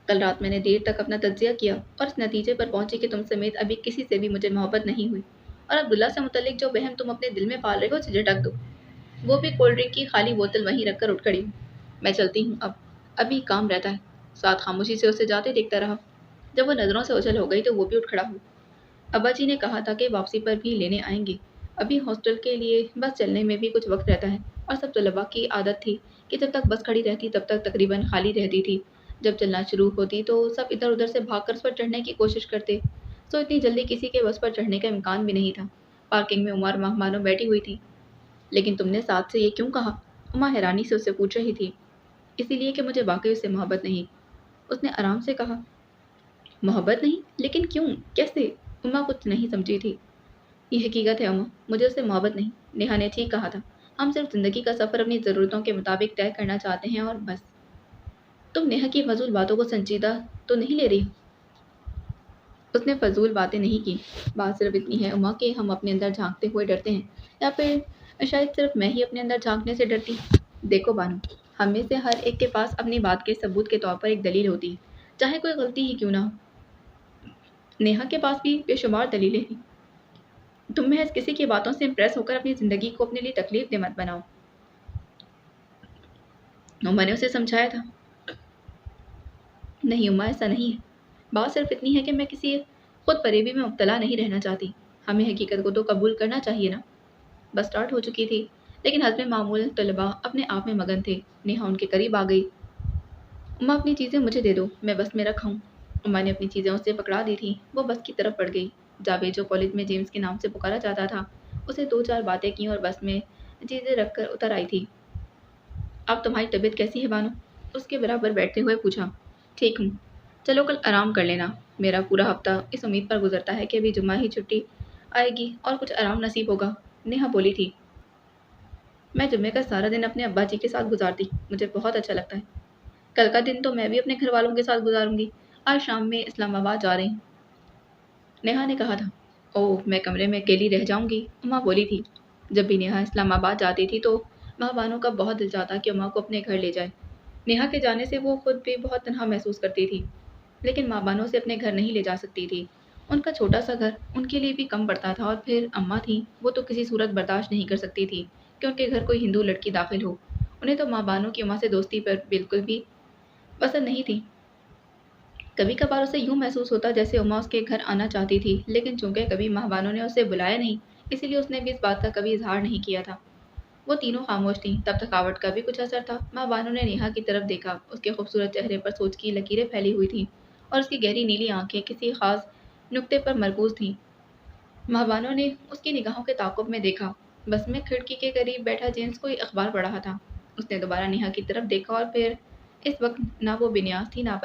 कल रात मैंने देर तक अपना तज्जिया किया और इस नतीजे पर पहुंची कि तुम समेत अभी किसी से भी मुझे मोहब्बत नहीं हुई। और अब्दुल्ला से मुतल्लिक जो वहम तुम अपने दिल में पाल रहे हो उसे झटक दो। वो भी कोल्ड ड्रिंक की खाली बोतल वहीं रखकर उठ खड़ी। मैं चलती हूँ अब, अभी काम रहता है। साथ खामोशी से उसे जाते देखता रहा। जब वो नज़रों से ओझल हो गई तो वो भी उठ खड़ा हुआ। अब्बा जी ने कहा था कि वापसी पर भी लेने आएंगे। अभी हॉस्टल के लिए बस चलने में भी कुछ वक्त रहता है और सब तलबा की आदत थी कि जब तक बस खड़ी रहती तब तक तकरीबन खाली रहती थी। जब चलना शुरू होती तो सब इधर-उधर से भागकर उस पर चढ़ने की कोशिश करते। सो इतनी जल्दी किसी के बस पर चढ़ने का इम्कान भी नहीं था। पार्किंग में उमा और मेहमानों बैठी हुई थी। लेकिन तुमने साथ से ये क्यों कहा? उमा हैरानी से उससे पूछ रही थी। इसीलिए कि मुझे वाकई उससे मोहब्बत नहीं, उसने आराम से कहा। मोहब्बत नहीं? लेकिन क्यों? कैसे? उमा कुछ नहीं समझी थी। ये हकीकत है उमा, मुझे उससे मोहब्बत नहीं। नेहा ने ठीक कहा था। हम सिर्फ जिंदगी का सफर अपनी जरूरतों के मुताबिक तय करना चाहते हैं और बस। तुम नेहा की फजूल बातों को संजीदा तो नहीं ले रही? उसने फजूल बातें नहीं की। बात सिर्फ इतनी है उमा कि हम अपने अंदर झांकते हुए डरते हैं, या फिर शायद सिर्फ मैं ही अपने अंदर झांकने से डरती। देखो बानू, हम में से हर एक के पास अपनी बात के सबूत के तौर पर एक दलील होती है, चाहे कोई गलती ही क्यों ना हो। नेहा के पास भी बेशुमार दलीलें हैं। तुम महज किसी की बातों से इम्प्रेस होकर अपनी जिंदगी को अपने लिए तकलीफ दे मत बनाओ। उमा ने उसे समझाया था। नहीं उमा, ऐसा नहीं है। बात सिर्फ इतनी है कि मैं किसी खुद फरेबी में मुब्तला नहीं रहना चाहती। हमें हकीकत को तो कबूल करना चाहिए ना। बस स्टार्ट हो चुकी थी, लेकिन हस्ब मामूल तलबा अपने आप में मगन थे। नेहा उनके करीब आ गई। उमा अपनी चीज़ें मुझे दे दो, मैं बस में रखा हूँ। उमा ने अपनी चीज़ें उससे पकड़ा दी थी। वो बस की तरफ बढ़ गई। जावेद, जो कॉलेज में जेम्स के नाम से पुकारा जाता था, उसे दो चार बातें की और बस में चीज़ें रखकर उतर आई थी। अब तुम्हारी तबीयत कैसी है बानो? उसके बराबर बैठते हुए पूछा। ठीक हूँ। चलो कल आराम कर लेना। मेरा पूरा हफ्ता इस उम्मीद पर गुजरता है कि अभी जुम्मा ही छुट्टी आएगी और कुछ आराम नसीब होगा। नेहा बोली थी। मैं जुम्मे का सारा दिन अपने अब्बा जी के साथ गुजारती, मुझे बहुत अच्छा लगता है। कल का दिन तो मैं भी अपने घर वालों के साथ गुजारूंगी। आज शाम में इस्लामाबाद जा रही हूँ, नेहा ने कहा था। ओह, मैं कमरे में अकेली रह जाऊंगी, उमा बोली थी। जब भी नेहा इस्लामाबाद जाती थी तो माँ बानो का बहुत दिल चाहता कि उमा को अपने घर ले जाए। नेहा के जाने से वो खुद भी बहुत तनहा महसूस करती थी, लेकिन माँ बानो से अपने घर नहीं ले जा सकती थी। उनका छोटा सा घर उनके लिए भी कम पड़ता था, और फिर अम्मा थी, वो तो किसी सूरत बर्दाश्त नहीं कर सकती थी कि उनके घर कोई हिंदू लड़की दाखिल हो। उन्हें तो माँ बानो की उमा से दोस्ती पर बिल्कुल भी पसंद नहीं थी। कभी कभार उसे यूं महसूस होता जैसे उमा उसके घर आना चाहती थी, लेकिन चूंकि कभी माँ बानो ने उसे बुलाया नहीं, इसीलिए उसने भी इस बात का कभी इजहार नहीं किया था। वो तीनों खामोश थीं। तब थकावट का भी कुछ असर था। माँ बानो ने नेहा की तरफ देखा। उसके खूबसूरत चेहरे पर सोच की लकीरें फैली हुई थीं और उसकी गहरी नीली आंखें किसी खास नुक्ते पर मरकूज थीं। माँ बानो ने उसकी निगाहों के ताक़ुब में देखा। बस में खिड़की के करीब बैठा जेम्स कोई अखबार पढ़ रहा था। उसने दोबारा नेहा की तरफ देखा और फिर इस वक्त ना वो बेनियाज थी ना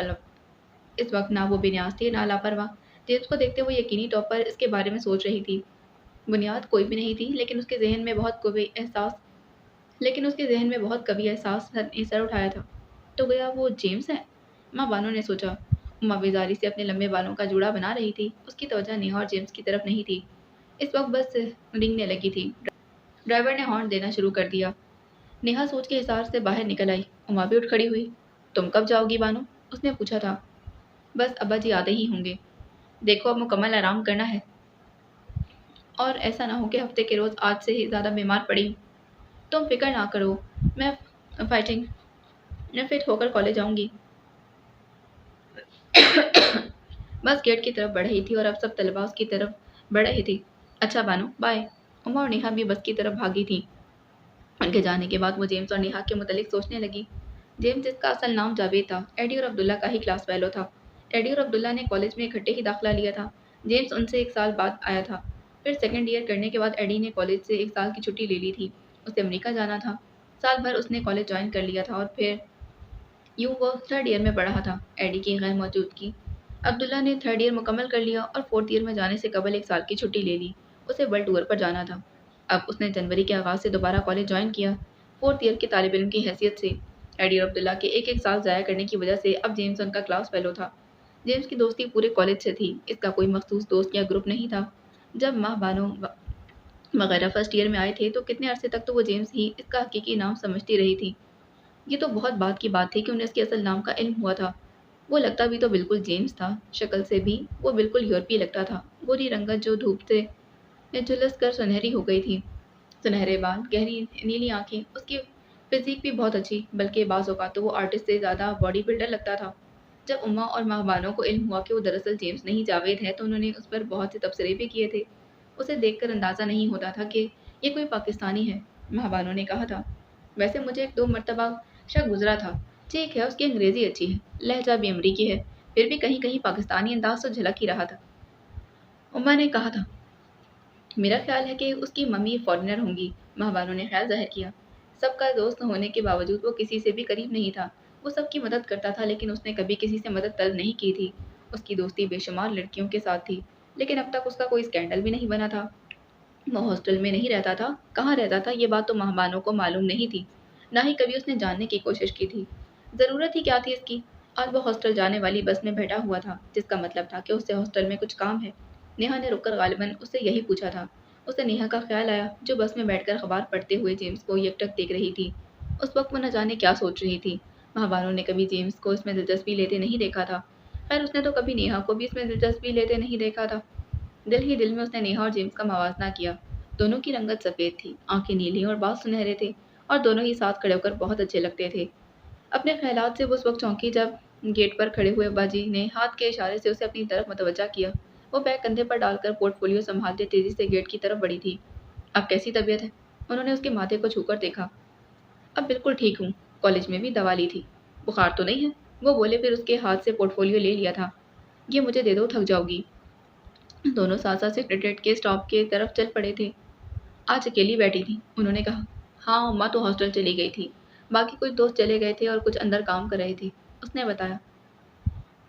इस वक्त ना वो बेनियाज थी ना लापरवाह। जेम्स को देखते हुए यकीनी तौर पर इसके बारे में सोच रही थी। बुनियाद कोई भी नहीं थी, लेकिन उसके ज़हन में बहुत कभी एहसास ने सर उठाया था। तो गया वो जेम्स है? माँ बानो ने सोचा। उमा बेजारी से अपने लंबे बालों का जूड़ा बना रही थी। उसकी तवज्जो नेहा और जेम्स की तरफ नहीं थी। इस वक्त बस रिंगने लगी थी। ड्राइवर ने हॉर्न देना शुरू कर दिया। नेहा सोच के हिसार से बाहर निकल आई। उमा भी उठ खड़ी हुई। तुम कब जाओगी बानो? उसने पूछा था। बस अब्बा जी आते ही होंगे। देखो, अब मुकम्मल आराम करना है, और ऐसा ना हो कि हफ्ते के रोज़ आज से ही ज़्यादा बीमार पड़ी हूँ। तुम फिक्र ना करो, मैं फाइटिंग मैं फिट होकर कॉलेज आऊंगी। बस गेट की तरफ बढ़ रही थी और अब सब तलबा उसकी तरफ बढ़ रही थी। अच्छा बानो, बाय। उमा और नेहा भी बस की तरफ भागी थी। उनके जाने के बाद वो जेम्स और नेहा के मुतालिक सोचने लगी। जेम्स, जिसका असल नाम जावेद था, एडी और अब्दुल्ला का ही क्लास फेलो था। एडी और अब्दुल्ला ने कॉलेज में इकट्ठे ही दाखिला लिया था। जेम्स उनसे एक साल बाद आया था। फिर सेकेंड ईयर करने के बाद एडी ने कॉलेज से एक साल की छुट्टी ले ली थी। उसे अमेरिका जाना था। साल भर उसने कॉलेज ज्वाइन कर लिया था और फिर यूँ वो थर्ड ईयर में पढ़ा था। एडी की गैर मौजूदगी अब्दुल्ला ने थर्ड ईयर मुकम्मल कर लिया और फोर्थ ईयर में जाने से कबल एक साल की छुट्टी ले ली। उसे वर्ल्ड टूर पर जाना था। अब उसने जनवरी के आगाज़ से दोबारा कॉलेज ज्वाइन किया, फोर्थ ईयर के तालिब इल्म की हैसियत से। एडी और अब्दुल्ला के एक एक साल ज़ाया करने की वजह से अब जेम्स उनका क्लास फेलो था। जेम्स की दोस्ती पूरे कॉलेज से थी। इसका कोई मखसूस दोस्त या ग्रुप नहीं था। जब माँ बानो वगैरह फर्स्ट ईयर में आए थे तो कितने अरसे तक तो वो जेम्स ही इसका हकीकी नाम समझती रही थी। ये तो बहुत बात की बात थी कि उन्हें उसके असल नाम का इल्म हुआ था। वो लगता भी तो बिल्कुल जेम्स था। शक्ल से भी वो बिल्कुल यूरोपीय लगता था। गोरी रंगत जो धूप से झुलस कर सुनहरी हो गई थी। सुनहरे बाल, गहरी नीली आंखें, उसकी फिजिक भी बहुत अच्छी, बल्कि बाज़ औक़ात तो वो आर्टिस्ट से ज़्यादा बॉडी बिल्डर लगता था। जब उम्मा और महबानों को इल्म हुआ कि वो दरअसल जेम्स नहीं जावेद है, तो उन्होंने उस पर बहुत से तबसरे भी किए थे। उसे देखकर अंदाज़ा नहीं होता था कि ये कोई पाकिस्तानी है। महबानों ने कहा था। वैसे मुझे एक दो मरतबा शक गुजरा था। ठीक है, उसकी अंग्रेज़ी अच्छी है, लहजा भी अमरीकी है, फिर भी कहीं कहीं पाकिस्तानी अंदाज तो झलक ही रहा था। उम्मा ने कहा था। میرا خیال ہے کہ اس کی ممی فورنر ہوں گی، ماہبانو نے خیال ظاہر کیا۔ سب کا دوست ہونے کے باوجود وہ کسی سے بھی قریب نہیں تھا۔ وہ سب کی مدد کرتا تھا لیکن اس نے کبھی کسی سے مدد طلب نہیں کی تھی۔ اس کی دوستی بے شمار لڑکیوں کے ساتھ تھی لیکن اب تک اس کا کوئی اسکینڈل بھی نہیں بنا تھا۔ وہ ہاسٹل میں نہیں رہتا تھا، کہاں رہتا تھا یہ بات تو مہمانوں کو معلوم نہیں تھی، نہ ہی کبھی اس نے جاننے کی کوشش کی تھی۔ ضرورت ہی کیا تھی اس کی؟ آج وہ ہاسٹل جانے والی بس میں بیٹھا ہوا تھا، جس کا مطلب تھا کہ اس سے ہاسٹل میں کچھ کام ہے۔ نیہا نے رک کر غالباً اس سے یہی پوچھا تھا۔ اسے نیہا کا خیال آیا جو بس میں بیٹھ کر اخبار پڑھتے ہوئے جیمز کو یکٹک دیکھ رہی تھی۔ اس وقت وہ نہ جانے کیا سوچ رہی تھی۔ مہابانو نے کبھی جیمز کو اس میں دلچسپی لیتے نہیں دیکھا تھا۔ خیر اس نے تو کبھی نیہا کو بھی اس میں دلچسپی لیتے نہیں دیکھا تھا۔ دل ہی دل میں اس نے نیہا اور جیمز کا موازنہ کیا۔ دونوں کی رنگت سفید تھی، آنکھیں نیلی اور بال سنہرے تھے اور دونوں ہی ساتھ کھڑے ہو کر بہت اچھے لگتے تھے۔ اپنے خیالات سے وہ اس وقت چونکی جب گیٹ پر کھڑے ہوئے باجی نے ہاتھ کے اشارے سے اسے اپنی طرف متوجہ کیا۔ وہ بیگ کندھے پر ڈال کر پورٹ فولیو سنبھالتے تیزی سے گیٹ کی طرف بڑھی تھی۔ اب کیسی طبیعت ہے؟ انہوں نے اس کے ماتھے کو چھو کر دیکھا۔ اب بالکل ٹھیک ہوں، کالج میں بھی دوا لی تھی۔ بخار تو نہیں ہے؟ وہ بولے پھر اس کے ہاتھ سے پورٹ فولیو لے لیا تھا۔ یہ مجھے دے دو، تھک جاؤ گی۔ دونوں ساتھ ساتھ سیکریٹریٹ کے اسٹاپ کی طرف چل پڑے تھے۔ آج اکیلی بیٹھی تھی، انہوں نے کہا۔ ہاں اماں تو ہاسٹل چلی گئی تھی، باقی کچھ دوست چلے گئے تھے اور کچھ اندر کام کر رہے تھے، اس نے بتایا۔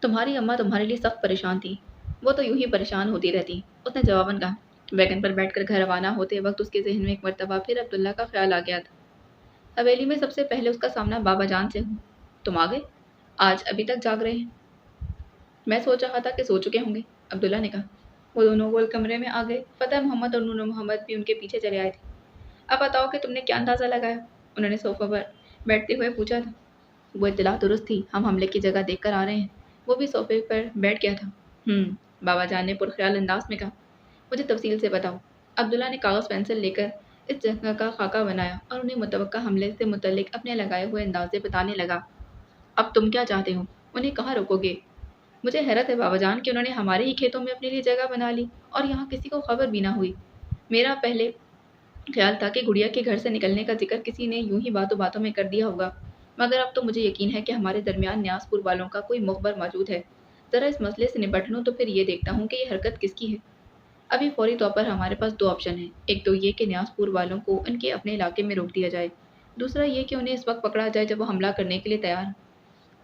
تمہاری اماں تمہارے لیے سخت پریشان تھی۔ وہ تو یوں ہی پریشان ہوتی رہتی، اس نے جواباً کہا۔ ویگن پر بیٹھ کر گھر روانہ ہوتے وقت اس کے ذہن میں ایک مرتبہ پھر عبداللہ کا خیال آ گیا تھا۔ حویلی میں سب سے پہلے اس کا سامنا بابا جان سے ہو۔ تم آ گئے؟ آج ابھی تک جاگ رہے ہیں؟ میں سوچ رہا تھا کہ سو چکے ہوں گے، عبداللہ نے کہا۔ وہ دونوں گول کمرے میں آ گئے۔ فتح محمد اور نور محمد بھی ان کے پیچھے چلے آئے تھے۔ اب بتاؤ کہ تم نے کیا اندازہ لگایا؟ انہوں نے صوفہ پر بیٹھتے ہوئے پوچھا تھا۔ وہ اطلاع درست تھی، ہم حملے کی جگہ دیکھ کر آ رہے ہیں۔ وہ بھی صوفے پر بیٹھ گیا تھا۔ بابا جان نے پرخیال انداز میں کہا۔ مجھے تفصیل سے بتاؤ۔ عبداللہ نے کاغذ پینسل لے کر اس جگہ کا خاکہ بنایا اور انہیں متوقع حملے سے متعلق اپنے لگائے ہوئے اندازے بتانے لگا۔ اب تم کیا چاہتے ہو؟ انہیں کہاں روکو گے؟ مجھے حیرت ہے بابا جان کہ انہوں نے ہمارے ہی کھیتوں میں اپنے لیے جگہ بنا لی اور یہاں کسی کو خبر بھی نہ ہوئی۔ میرا پہلے خیال تھا کہ گڑیا کے گھر سے نکلنے کا ذکر کسی نے یوں ہی باتوں باتوں میں کر دیا ہوگا، مگر اب تو مجھے یقین ہے کہ ہمارے درمیان نیاز پور والوں کا کوئی مخبر موجود ہے۔ ذرا اس مسئلے سے نپٹ لوں تو پھر یہ دیکھتا ہوں کہ یہ حرکت کس کی ہے۔ ابھی فوری طور پر ہمارے پاس دو آپشن ہیں، ایک تو یہ کہ نیاز پور والوں کو ان کے اپنے علاقے میں روک دیا جائے، دوسرا یہ کہ انہیں اس وقت پکڑا جائے جب وہ حملہ کرنے کے لیے تیار ہیں۔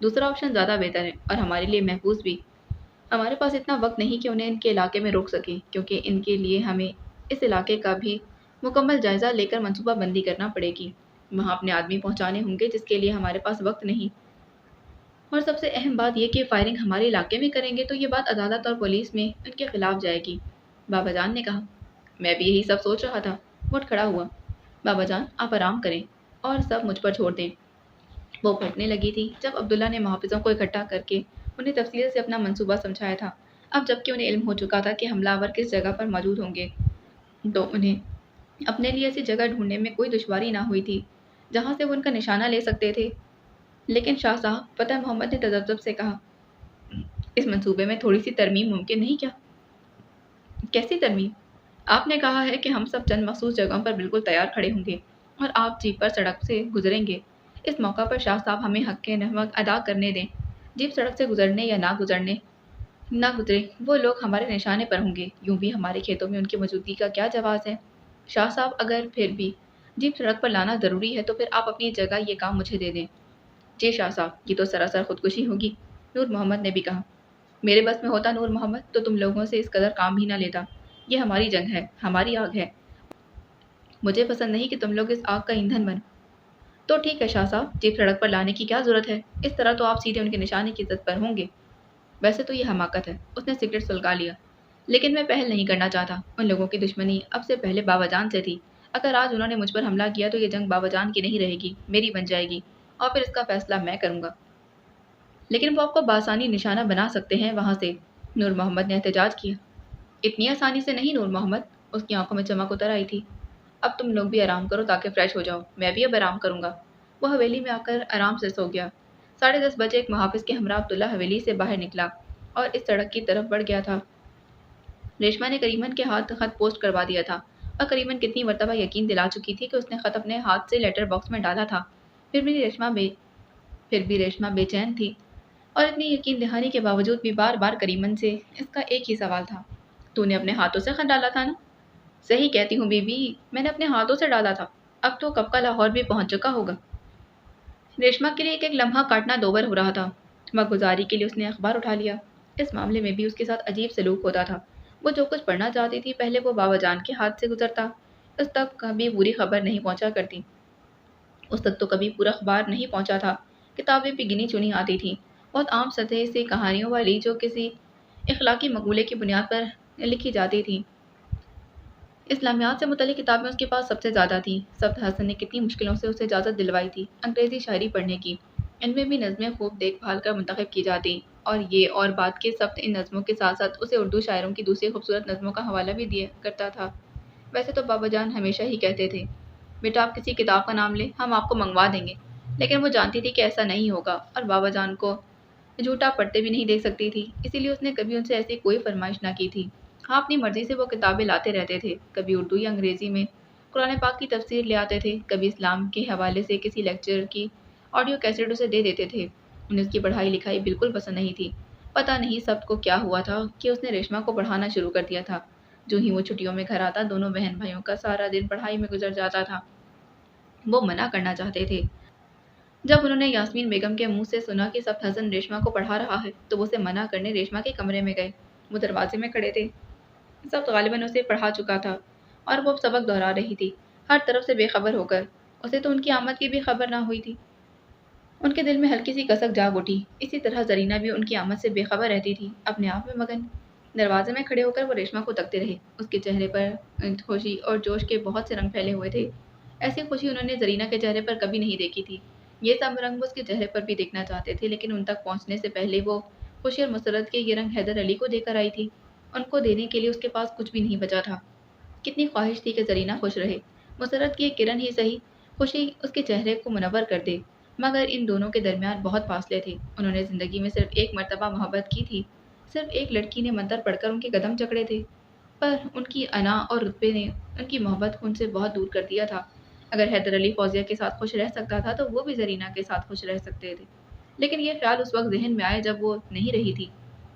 دوسرا آپشن زیادہ بہتر ہے اور ہمارے لیے محفوظ بھی۔ ہمارے پاس اتنا وقت نہیں کہ انہیں ان کے علاقے میں روک سکیں، کیونکہ ان کے لیے ہمیں اس علاقے کا بھی مکمل جائزہ لے کر منصوبہ بندی کرنا پڑے گی۔ وہاں اپنے آدمی پہنچانے ہوں گے جس کے لیے ہمارے پاس وقت نہیں، اور سب سے اہم بات یہ کہ فائرنگ ہمارے علاقے میں کریں گے تو یہ بات عدالت اور پولیس میں ان کے خلاف جائے گی۔ بابا جان نے کہا۔ میں بھی یہی سب سوچ رہا تھا۔ وہ اٹھ کھڑا ہوا۔ بابا جان آپ آرام کریں اور سب مجھ پر چھوڑ دیں۔ وہ پھٹنے لگی تھی جب عبداللہ نے محافظوں کو اکٹھا کر کے انہیں تفصیل سے اپنا منصوبہ سمجھایا تھا۔ اب جب کہ انہیں علم ہو چکا تھا کہ حملہ آور کس جگہ پر موجود ہوں گے تو انہیں اپنے لیے ایسی جگہ ڈھونڈنے میں کوئی دشواری نہ ہوئی تھی جہاں سے وہ ان کا نشانہ لے سکتے تھے۔ لیکن شاہ صاحب، فتح محمد نے تذبذب سے کہا، اس منصوبے میں تھوڑی سی ترمیم ممکن نہیں کیا؟ کیسی ترمیم؟ آپ نے کہا ہے کہ ہم سب چند مخصوص جگہوں پر بالکل تیار کھڑے ہوں گے اور آپ جیپ پر سڑک سے گزریں گے۔ اس موقع پر شاہ صاحب ہمیں حق نحوق ادا کرنے دیں۔ جیپ سڑک سے گزرنے یا نہ گزرے، وہ لوگ ہمارے نشانے پر ہوں گے۔ یوں بھی ہمارے کھیتوں میں ان کی موجودگی کا کیا جواز ہے؟ شاہ صاحب اگر پھر بھی جیپ سڑک پر لانا ضروری ہے تو پھر آپ اپنی جگہ یہ کام مجھے دے دیں۔ جی شاہ صاحب، یہ تو سراسر خودکشی ہوگی، نور محمد نے بھی کہا۔ میرے بس میں ہوتا نور محمد تو تم لوگوں سے اس قدر کام بھی نہ لیتا۔ یہ ہماری جنگ ہے، ہماری آگ ہے۔ مجھے پسند نہیں کہ تم لوگ اس آگ کا ایندھن بنو۔ تو ٹھیک ہے شاہ صاحب، جیپ سڑک پر لانے کی کیا ضرورت ہے؟ اس طرح تو آپ سیدھے ان کے نشانے کی زد پر ہوں گے۔ ویسے تو یہ حماقت ہے، اس نے سگریٹ سلگا لیا، لیکن میں پہل نہیں کرنا چاہتا۔ ان لوگوں کی دشمنی اب سے پہلے بابا جان سے تھی۔ اگر آج انہوں نے مجھ پر حملہ کیا تو یہ جنگ بابا جان کی نہیں رہے گی، میری بن جائے گی، اور پھر اس کا فیصلہ میں کروں گا۔ لیکن وہ آپ کو بآسانی نشانہ بنا سکتے ہیں وہاں سے، نور محمد نے احتجاج کیا۔ اتنی آسانی سے نہیں نور محمد، اس کی آنکھوں میں چمک اتر آئی تھی۔ اب تم لوگ بھی آرام کرو تاکہ فریش ہو جاؤ، میں بھی اب آرام کروں گا۔ وہ حویلی میں آ کر آرام سے سو گیا۔ 10:30 بجے ایک محافظ کے ہمراہ عبداللہ حویلی سے باہر نکلا اور اس سڑک کی طرف بڑھ گیا تھا۔ ریشما نے کریمن کے ہاتھ خط پوسٹ کروا دیا تھا اور کریمن کتنی مرتبہ یقین دلا چکی تھی کہ اس نے خط اپنے ہاتھ سے لیٹر باکس میں ڈالا تھا، پھر بھی ریشما بے چین تھی اور اتنی یقین دہانی کے باوجود بھی بار بار کریمن سے اس کا ایک ہی سوال تھا، تو نے اپنے ہاتھوں سے خط ڈالا تھا نا؟ صحیح کہتی ہوں بیبی، میں نے اپنے ہاتھوں سے ڈالا تھا، اب تو کب کا لاہور بھی پہنچ چکا ہوگا۔ ریشما کے لیے ایک ایک لمحہ کاٹنا دوبر ہو رہا تھا۔ گزاری کے لیے اس نے اخبار اٹھا لیا۔ اس معاملے میں بھی اس کے ساتھ عجیب سلوک ہوتا تھا۔ وہ جو کچھ پڑھنا چاہتی تھی پہلے وہ بابا جان کے ہاتھ سے گزرتا، اس تک کبھی پوری خبر نہیں پہنچا کرتی۔ اس تک تو کبھی پورا اخبار نہیں پہنچا تھا۔ کتابیں بھی گنی چنی آتی تھیں، بہت عام سطح سے کہانیوں والی جو کسی اخلاقی مقولے کی بنیاد پر لکھی جاتی تھی۔ اسلامیات سے متعلق کتابیں اس کے پاس سب سے زیادہ تھیں۔ سبت حسن نے کتنی مشکلوں سے اسے اجازت دلوائی تھی انگریزی شاعری پڑھنے کی۔ ان میں بھی نظمیں خوب دیکھ بھال کر منتخب کی جاتی، اور یہ اور بات کہ سبت ان نظموں کے ساتھ ساتھ اسے اردو شاعروں کی دوسری خوبصورت نظموں کا حوالہ بھی دیا کرتا تھا۔ ویسے تو بابا جان ہمیشہ ہی کہتے تھے، بیٹا آپ کسی کتاب کا نام لیں، ہم آپ کو منگوا دیں گے، لیکن وہ جانتی تھی کہ ایسا نہیں ہوگا، اور بابا جان کو جھوٹا پڑھتے بھی نہیں دیکھ سکتی تھی، اسی لیے اس نے کبھی ان سے ایسی کوئی فرمائش نہ کی تھی۔ ہاں، اپنی مرضی سے وہ کتابیں لاتے رہتے تھے، کبھی اردو یا انگریزی میں قرآن پاک کی تفسیر لے آتے تھے، کبھی اسلام کے حوالے سے کسی لیکچر کی آڈیو کیسٹ اسے دے دیتے تھے۔ انہیں اس کی پڑھائی لکھائی بالکل پسند نہیں تھی۔ پتہ نہیں سب کو کیا ہوا تھا کہ اس نے ریشما کو پڑھانا شروع کر دیا تھا۔ جو ہی وہ چھٹیوں میں گھر آتا، دونوں بہن بھائیوں کا سارا دن پڑھائی میں گزر جاتا تھا۔ وہ منع کرنا چاہتے تھے۔ جب انہوں نے یاسمین بیگم کے منہ سے سنا کہ سبت حسن ریشما کو پڑھا رہا ہے تو وہ اسے منع کرنے ریشما کے کمرے میں گئے۔ وہ دروازے میں کھڑے تھے۔ سبت غالباً اسے پڑھا چکا تھا اور وہ اب سبق دہرا رہی تھی، ہر طرف سے بے خبر ہو کر۔ اسے تو ان کی آمد کی بھی خبر نہ ہوئی تھی۔ ان کے دل میں ہلکی سی کسک جاگ اٹھی۔ اسی طرح زرینہ بھی ان کی آمد سے بے خبر رہتی تھی، اپنے آپ میں مگن۔ دروازے میں کھڑے ہو کر وہ ریشما کو تکتے رہے۔ اس کے چہرے پر خوشی اور جوش کے بہت سے رنگ پھیلے ہوئے تھے۔ ایسی خوشی انہوں نے زرینہ کے چہرے پر کبھی نہیں دیکھی تھی۔ یہ سب رنگ وہ اس کے چہرے پر بھی دیکھنا چاہتے تھے، لیکن ان تک پہنچنے سے پہلے وہ خوشی اور مسرت کے یہ رنگ حیدر علی کو دے کر آئی تھی۔ ان کو دینے کے لیے اس کے پاس کچھ بھی نہیں بچا تھا۔ کتنی خواہش تھی کہ زرینہ خوش رہے، مسرت کی ایک کرن ہی صحیح خوشی اس کے چہرے کو منور کر دے، مگر ان دونوں کے درمیان بہت فاصلے تھے۔ انہوں نے زندگی میں صرف ایک مرتبہ محبت کی تھی، صرف ایک لڑکی نے منتر پڑھ کر ان کے قدم جکڑے تھے، پر ان کی انا اور رتبے نے ان کی محبت کو ان سے بہت دور کر دیا تھا۔ اگر حیدر علی فوزیہ کے ساتھ خوش رہ سکتا تھا تو وہ بھی زرینہ کے ساتھ خوش رہ سکتے تھے، لیکن یہ خیال اس وقت ذہن میں آئے جب وہ نہیں رہی تھی،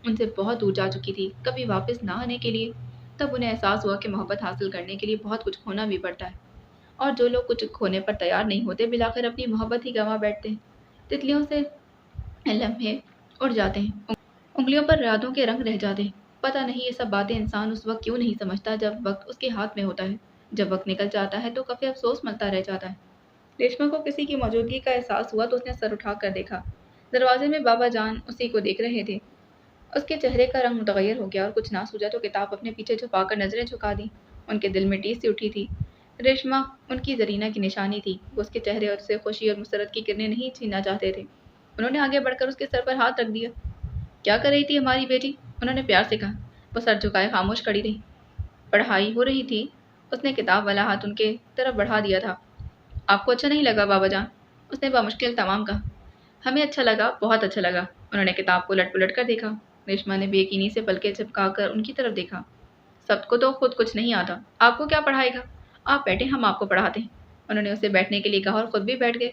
ان سے بہت دور جا چکی تھی، کبھی واپس نہ آنے کے لیے۔ تب انہیں احساس ہوا کہ محبت حاصل کرنے کے لیے بہت کچھ کھونا بھی پڑتا ہے، اور جو لوگ کچھ کھونے پر تیار نہیں ہوتے بالآخر اپنی محبت ہی گنوا بیٹھتے ہیں۔ تتلیوں سے لمحے اڑ جاتے ہیں، انگلیوں پر یادوں کے رنگ رہ جاتے ہیں۔ پتہ نہیں یہ سب باتیں انسان اس وقت کیوں نہیں سمجھتا جب وقت اس کے ہاتھ میں ہوتا ہے۔ جب وقت نکل جاتا ہے تو کفے افسوس ملتا رہ جاتا ہے۔ ریشما کو کسی کی موجودگی کا احساس ہوا تو اس نے سر اٹھا کر دیکھا۔ دروازے میں بابا جان اسی کو دیکھ رہے تھے۔ اس کے چہرے کا رنگ متغیر ہو گیا اور کچھ نہ سوچا تو کتاب اپنے پیچھے چھپا کر نظریں جھکا دیں۔ ان کے دل میں ٹیس سی اٹھی تھی۔ ریشما ان کی زرینہ کی نشانی تھی، وہ اس کے چہرے اور سے خوشی اور مسرت کی کرنیں نہیں چھیننا چاہتے تھے۔ انہوں نے آگے بڑھ کر اس کے سر پر ہاتھ رکھ دیا۔ کیا کر رہی تھی ہماری بیٹی؟ انہوں نے پیار سے کہا۔ وہ سر جھکائے خاموش کھڑی رہی۔ پڑھائی ہو رہی تھی۔ اس نے کتاب والا ہاتھ ان کے طرف بڑھا دیا تھا۔ آپ کو اچھا نہیں لگا بابا جان؟ اس نے بامشکل تمام کہا۔ ہمیں اچھا لگا، بہت اچھا لگا۔ انہوں نے کتاب کو لٹ پلٹ کر دیکھا۔ ریشما نے بے یقینی سے پلکیں جھپکا کر ان کی طرف دیکھا۔ سب کو تو خود کچھ نہیں آتا، آپ کو کیا پڑھائے گا؟ آپ بیٹھے، ہم آپ کو پڑھاتے ہیں۔ انہوں نے اسے بیٹھنے کے لیے کہا اور خود بھی بیٹھ گئے۔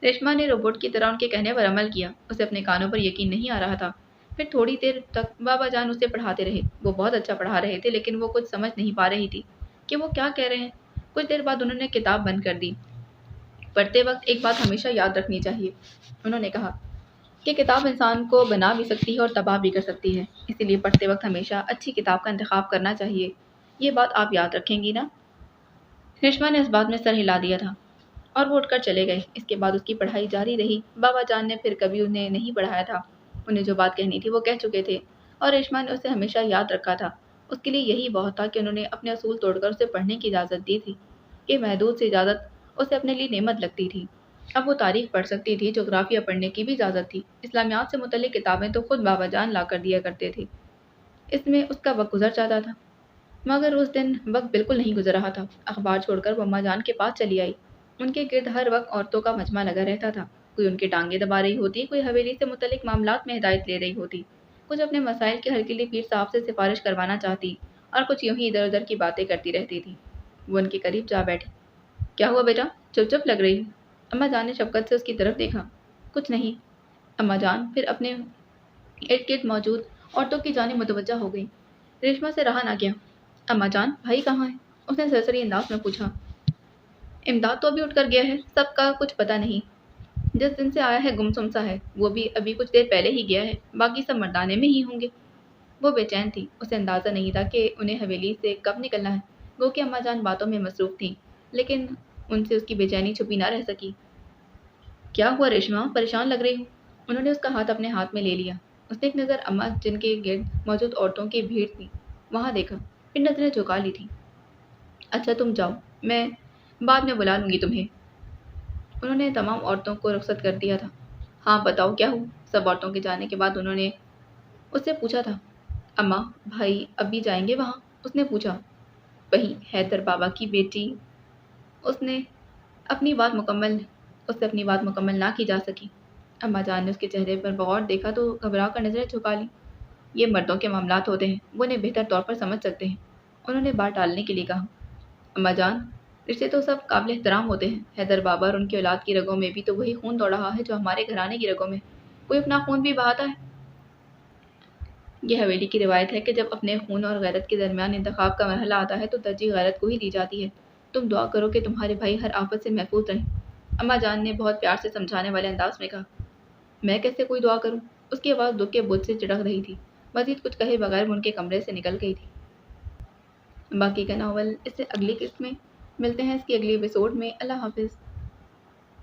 ریشما نے روبوٹ کی طرح ان کے کہنے پر عمل کیا۔ اسے اپنے کانوں پر یقین نہیں آ رہا تھا۔ پھر تھوڑی دیر تک بابا جان اسے پڑھاتے رہے۔ وہ بہت اچھا پڑھا رہے تھے، لیکن وہ کچھ سمجھ نہیں پا رہی تھی کہ وہ کیا کہہ رہے ہیں۔ کچھ دیر بعد انہوں نے کتاب بند کر دی۔ پڑھتے وقت ایک بات ہمیشہ یاد رکھنی چاہیے، انہوں نے کہا، کہ کتاب انسان کو بنا بھی سکتی ہے اور تباہ بھی کر سکتی ہے، اسی لیے پڑھتے وقت ہمیشہ اچھی کتاب کا انتخاب کرنا چاہیے۔ یہ بات آپ یاد رکھیں گی نا؟ ریشما نے اس بات میں سر ہلا دیا تھا اور وہ اٹھ کر چلے گئے۔ اس کے بعد اس کی پڑھائی جاری رہی۔ بابا جان نے پھر کبھی انہیں نہیں پڑھایا تھا۔ انہیں جو بات کہنی تھی وہ کہہ چکے تھے، اور ریشما نے اسے ہمیشہ یاد رکھا تھا۔ اس کے لیے یہی بہت تھا کہ انہوں نے اپنے اصول توڑ کر اسے پڑھنے کی اجازت دی تھی۔ یہ محدود سی اجازت اسے اپنے لیے نعمت لگتی تھی۔ اب وہ تاریخ پڑھ سکتی تھی، جغرافیہ پڑھنے کی بھی اجازت تھی۔ اسلامیات سے متعلق کتابیں تو خود بابا جان لا کر دیا کرتے تھے۔ اس میں اس کا وقت گزر جاتا تھا، مگر اس دن وقت بالکل نہیں گزر رہا تھا۔ اخبار چھوڑ کر وہ اماں جان کے پاس چلی آئی۔ ان کے گرد ہر وقت عورتوں کا مجمع لگا رہتا تھا۔ کوئی ان کے ٹانگیں دبا رہی ہوتی، کوئی حویلی سے متعلق معاملات میں ہدایت لے رہی ہوتی، کچھ اپنے مسائل کے حل کے لیے پیر صاحب سے سفارش کروانا چاہتی، اور کچھ یوں ہی ادھر ادھر کی باتیں کرتی رہتی تھی۔ وہ ان کے قریب جا بیٹھی۔ کیا ہوا بیٹا؟ چپ چپ لگ رہی ہو؟ اماں جان نے شفقت سے اس کی طرف دیکھا۔ کچھ نہیں، اماں جان پھر اپنے ارد گرد موجود عورتوں کی جانب متوجہ ہو گئی۔ ریشما سے رہا نہ گیا۔ اماں جان، بھائی کہاں ہے؟ उसने सरसरी अंदाज में पूछा। इमदाद तो अभी उठ कर गया है, सबका कुछ पता नहीं। जिस दिन से आया है गुमसुम सा है, वो भी अभी कुछ देर पहले ही गया है, बाकी सब मर्दाने में ही होंगे। वो बेचैन थी, उसे अंदाजा नहीं था कि उन्हें हवेली से कब निकलना है। वो कि अम्मा जान बातों में मसरूफ थी, लेकिन उनसे उसकी बेचैनी छुपी ना रह सकी। क्या हुआ रेशमा, परेशान लग रही हो? उन्होंने उसका हाथ अपने हाथ में ले लिया। उसने एक नज़र अम्मा जिनके गिर्द मौजूद औरतों की भीड़ थी वहां देखा, फिर नजरें झुका ली थी। अच्छा तुम जाओ, मैं बाद में बुला लूंगी तुम्हें। उन्होंने तमाम औरतों को रुखसत कर दिया था। हाँ बताओ क्या हुआ? सब औरतों के जाने के बाद उन्होंने उससे पूछा था। अम्मा, भाई अभी जाएंगे वहाँ? उसने पूछा। वही हैदर बाबा की बेटी। उसने अपनी बात मुकम्मल उससे अपनी बात मुकम्मल ना की जा सकी। अम्मा जान ने उसके चेहरे पर बगौर देखा तो घबरा कर नजरें झुका ली। ये मर्दों के मामलात होते हैं, वो उन्हें बेहतर तौर पर समझ सकते हैं। उन्होंने बात टालने के लिए कहा। अम्मा जान, रिश्ते तो सब काबिल एहतराम होते हैं। हैदर बाबा और उनकी औलाद की रगों में भी तो वही खून दौड़ रहा है जो हमारे घराने की रगों में। कोई अपना खून भी बहाता है। ये हवेली की रिवायत है कि जब अपने खून और गैरत के दरमियान इंतखाब का मरहला आता है तो तरजीह गैरत को ही दी जाती है। तुम दुआ करो कि तुम्हारे भाई हर आफत से महफूज रहें। अम्मा जान ने बहुत प्यार से समझाने वाले अंदाज में कहा। मैं कैसे कोई दुआ करूं? उसकी आवाज़ दुख के बोझ से चिढ़क रही थी। मजीद कुछ कहे बगैर वो उनके कमरे से निकल गई थी। बाकी का नावल इससे अगली किस्त में मिलते हैं, इसकी अगली एपिसोड में। अल्लाह हाफिज़।